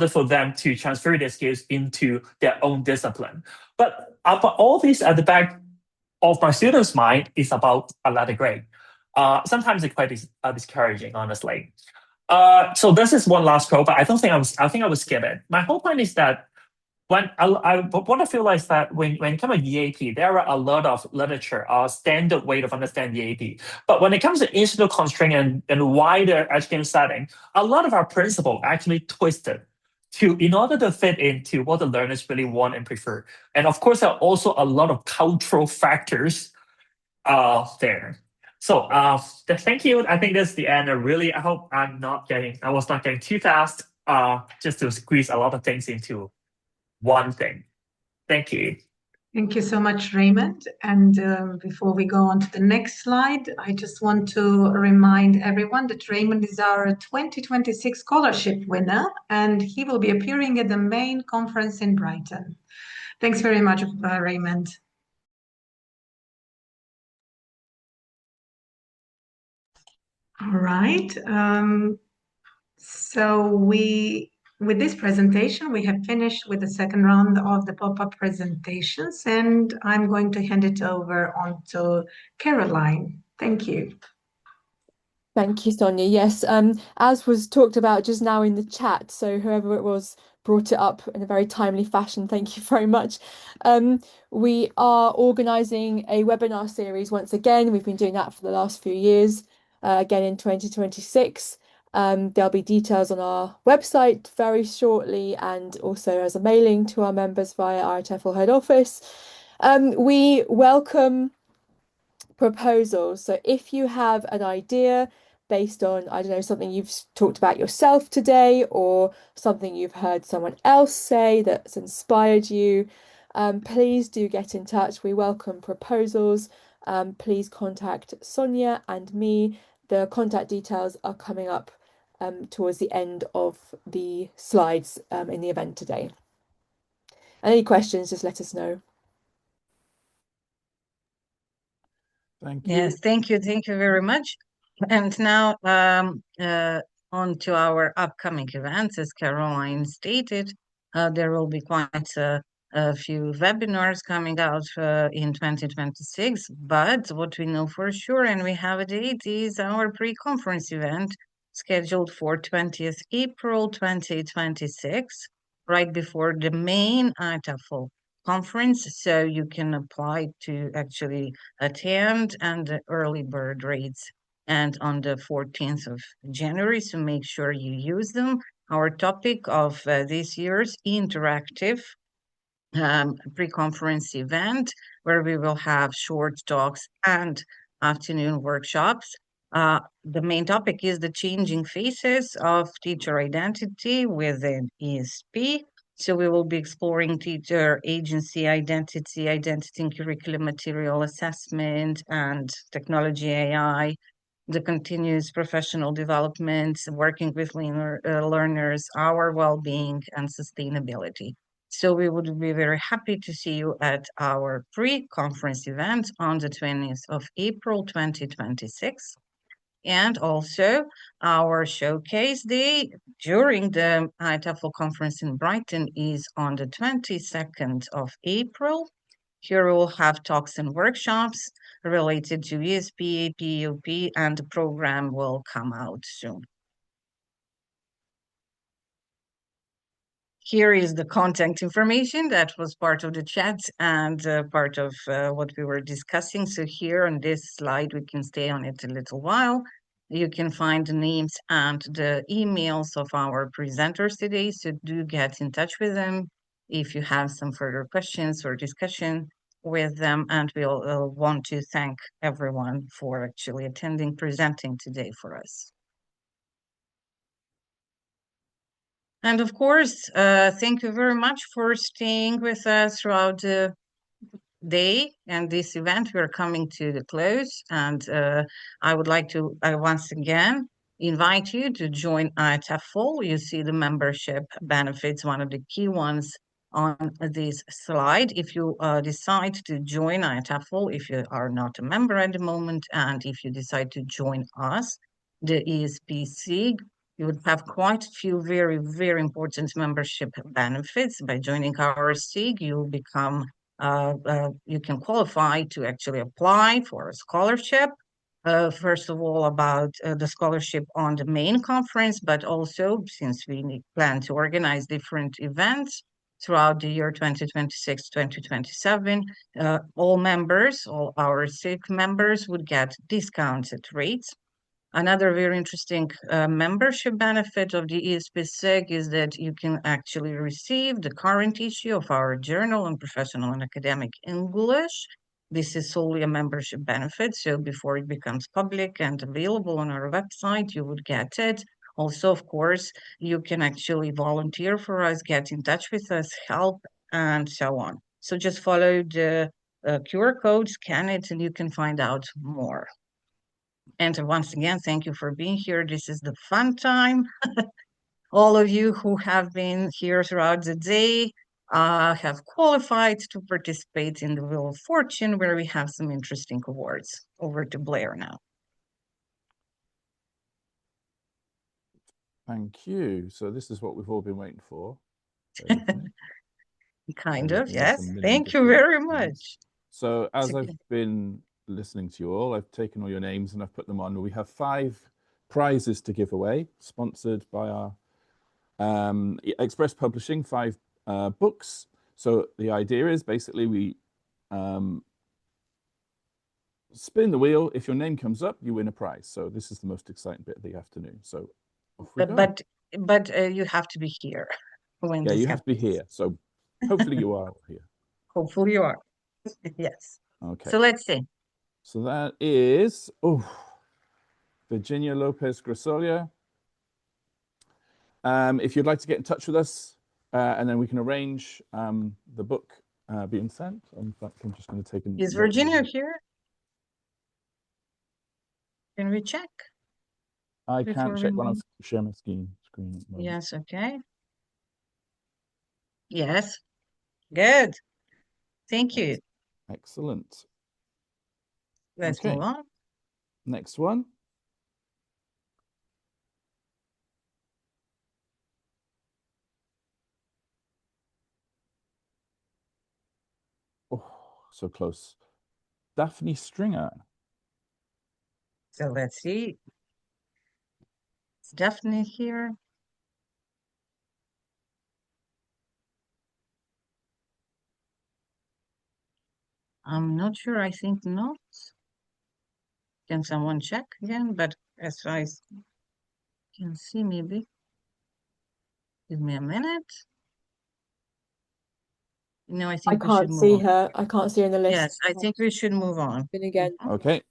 for them to transfer their skills into their own discipline. But all this at the back of my students' mind is about a letter grade. Sometimes it's quite discouraging, honestly. So this is one last quote, but I think I will skip it. My whole point is that what I feel like is that when it comes to EAP, there are a lot of literature, standard way of understand EAP. But when it comes to institutional constraint and wider education setting, a lot of our principle actually twisted in order to fit into what the learners really want and prefer. And of course, there are also a lot of cultural factors there. So thank you. I think that's the end. I hope I was not getting too fast just to squeeze a lot of things into one thing. Thank you. Thank you so much, Raymond. And before we go on to the next slide, I just want to remind everyone that Raymond is our 2026 scholarship winner, and he will be appearing at the main conference in Brighton. Thanks very much, Raymond. All right. So with this presentation, we have finished with the second round of the pop-up presentations, and I'm going to hand it over on to Caroline. Thank you. Thank you, Sonia. Yes, as was talked about just now in the chat, so whoever it was brought it up in a very timely fashion. Thank you very much. We are organising a webinar series once again. We've been doing that for the last few years, again in 2026. There'll be details on our website very shortly and also as a mailing to our members via IATEFL head office. We welcome proposals. So if you have an idea based on, I don't know, something you've talked about yourself today or something you've heard someone else say that's inspired you. Please do get in touch. We welcome proposals. Please contact Sonia and me. The contact details are coming up towards the end of the slides in the event today. Any questions, just let us know. Thank you. Yes, thank you very much. And now on to our upcoming events. As Caroline stated, there will be quite a few webinars coming out in 2026, but what we know for sure, and we have a date, is our pre-conference event scheduled for 20th April 2026, right before the main ITAFL conference, so you can apply to actually attend, and the early bird rates and on the 14th of January, so make sure you use them. Our topic of this year's interactive pre-conference event, where we will have short talks and afternoon workshops. The main topic is the changing faces of teacher identity within ESP. So we will be exploring teacher agency, identity and curriculum material assessment, and technology AI, the continuous professional development, working with learners, our well-being, and sustainability. So we would be very happy to see you at our pre-conference event on the 20th of April 2026. And also our showcase day during the ITAFL conference in Brighton is on the 22nd of April. Here we'll have talks and workshops related to ESP, APUP, and the program will come out soon. Here is the contact information that was part of the chat and part of what we were discussing. So here on this slide, we can stay on it a little while. You can find the names and the emails of our presenters today. So do get in touch with them if you have some further questions or discussion with them. And we'll want to thank everyone for actually attending, presenting today for us. And of course, thank you very much for staying with us throughout the day and this event. We're coming to the close, and I would like to once again invite you to join ITAFL. You see the membership benefits, one of the key ones on this slide. If you decide to join ITAFL, if you are not a member at the moment, and if you decide to join us, the ESPSig, you would have quite a few very, very important membership benefits. By joining our SIG, you become, you can qualify to actually apply for a scholarship. First of all, about the scholarship on the main conference, but also since we plan to organize different events throughout the year 2026-2027, all members, all our SIG members would get discounted rates. Another very interesting membership benefit of the Espsig is that you can actually receive the current issue of our journal on professional and academic English. This is solely a membership benefit, so before it becomes public and available on our website, you would get it. Also, of course, you can actually volunteer for us, get in touch with us, help, and so on. So just follow the QR code, scan it, and you can find out more. And once again, thank you for being here. This is the fun time. All of you who have been here throughout the day have qualified to participate in the Wheel of Fortune, where we have some interesting awards. Over to Blair now. Thank you. So this is what we've all been waiting for. Kind of, yes. Thank you very much. So as I've been listening to you all, I've taken all your names and I've put them on. We have 5 prizes to give away, sponsored by our Express Publishing, 5 books. So the idea is basically we spin the wheel. If your name comes up, you win a prize. So this is the most exciting bit of the afternoon. So off we go. But you have to be here when yeah, this you happens. have to be here. So hopefully you are here. Hopefully you are. Yes. Okay. So let's see. So that is, Virginia Lopez Grasolia. If you'd like to get in touch with us, and then we can arrange the book being sent. In fact, I'm just going to take a Is note. Virginia here? Can we check? I before can't we check when I'm move? sharing my screen at the moment. Yes, okay. Yes, good. Thank you. Excellent. Let's Okay. move on. Next one. Oh, so close. Daphne Stringer. So let's see. It's Daphne here. I'm not sure. I think not. Can someone check again? But as I can see, maybe. Give me a minute. No, I I think we should can't move see on. her. I can't see her in the list. Yes, I think we should move on. Then again. Okay.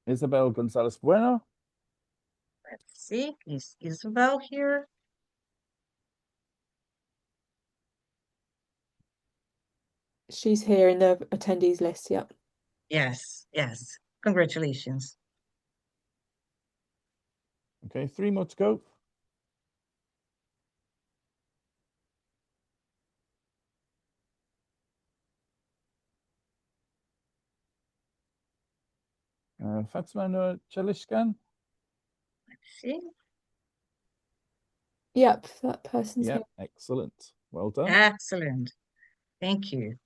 Isabel Gonzalez Bueno. Let's see. Is Isabel here? She's here in the attendees list. Yep. Yes, yes. Congratulations. Okay, 3 more to go. Fatima Nur Chalishkan. Let's see. Yep, that person's Yeah, here. excellent. Well done. Excellent. Thank you.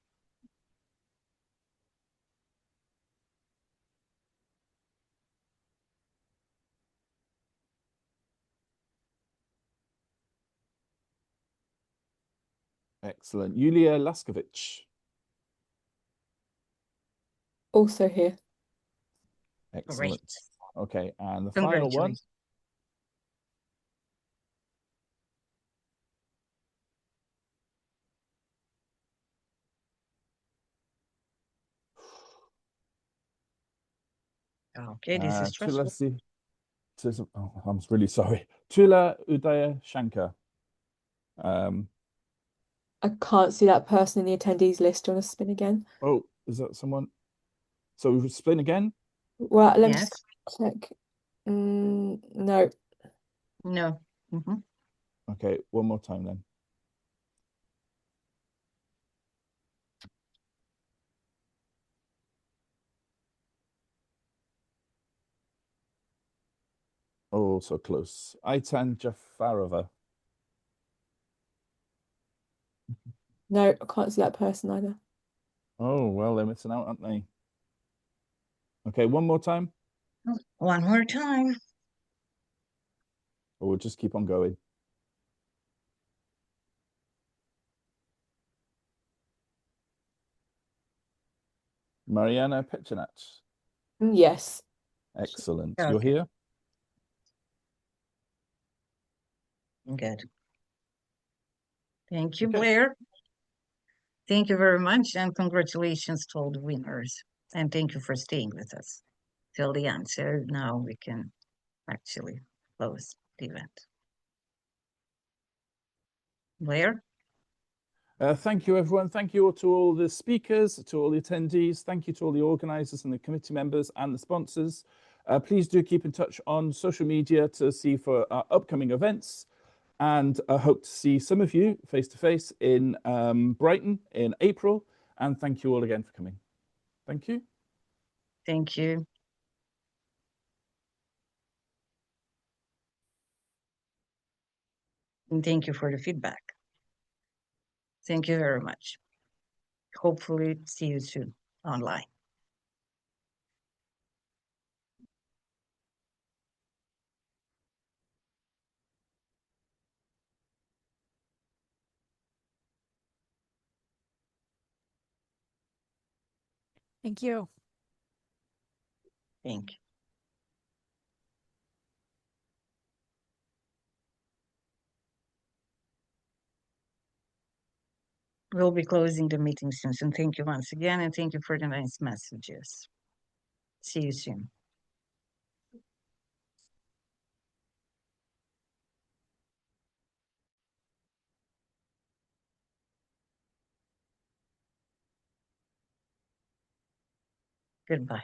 Excellent. Yulia Laskovich. Also here. Excellent. Great. Okay, and the final one. Congratulations. Okay, this is stressful. Oh, I'm really sorry. Tula Udaya Shankar. I can't see that person in the attendees list. Do you want to spin again? Oh, is that someone? So we spin again? Well, let me Yes. just check. No. No. Mhm. Okay, one more time then. Oh, so close. Aitan Jafarova. No, I can't see that person either. Oh, well, they're missing out, aren't they? Okay, one more time. One more time. Or we'll just keep on going. Mariana Pecinac. Yes. Excellent. Okay. You're here? Good. Thank you, Okay. Blair. Thank you very much, and congratulations to all the winners. And thank you for staying with us till the end. So now we can actually close the event. Blair? Thank you, everyone. Thank you to all the speakers, to all the attendees. Thank you to all the organisers and the committee members and the sponsors. Please do keep in touch on social media to see for our upcoming events. And I hope to see some of you face-to-face in Brighton in April. And thank you all again for coming. Thank you. Thank you. And thank you for the feedback. Thank you very much. Hopefully see you soon online. Thank you. Thank you. we'll be closing the meeting soon. So thank you once again, and thank you for the nice messages. See you soon. Goodbye.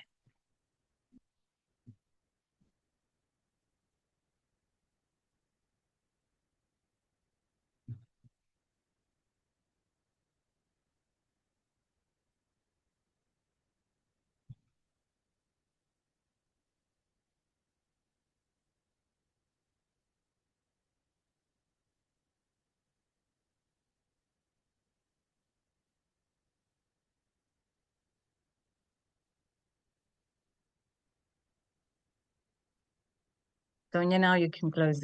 Sonia, now you can close the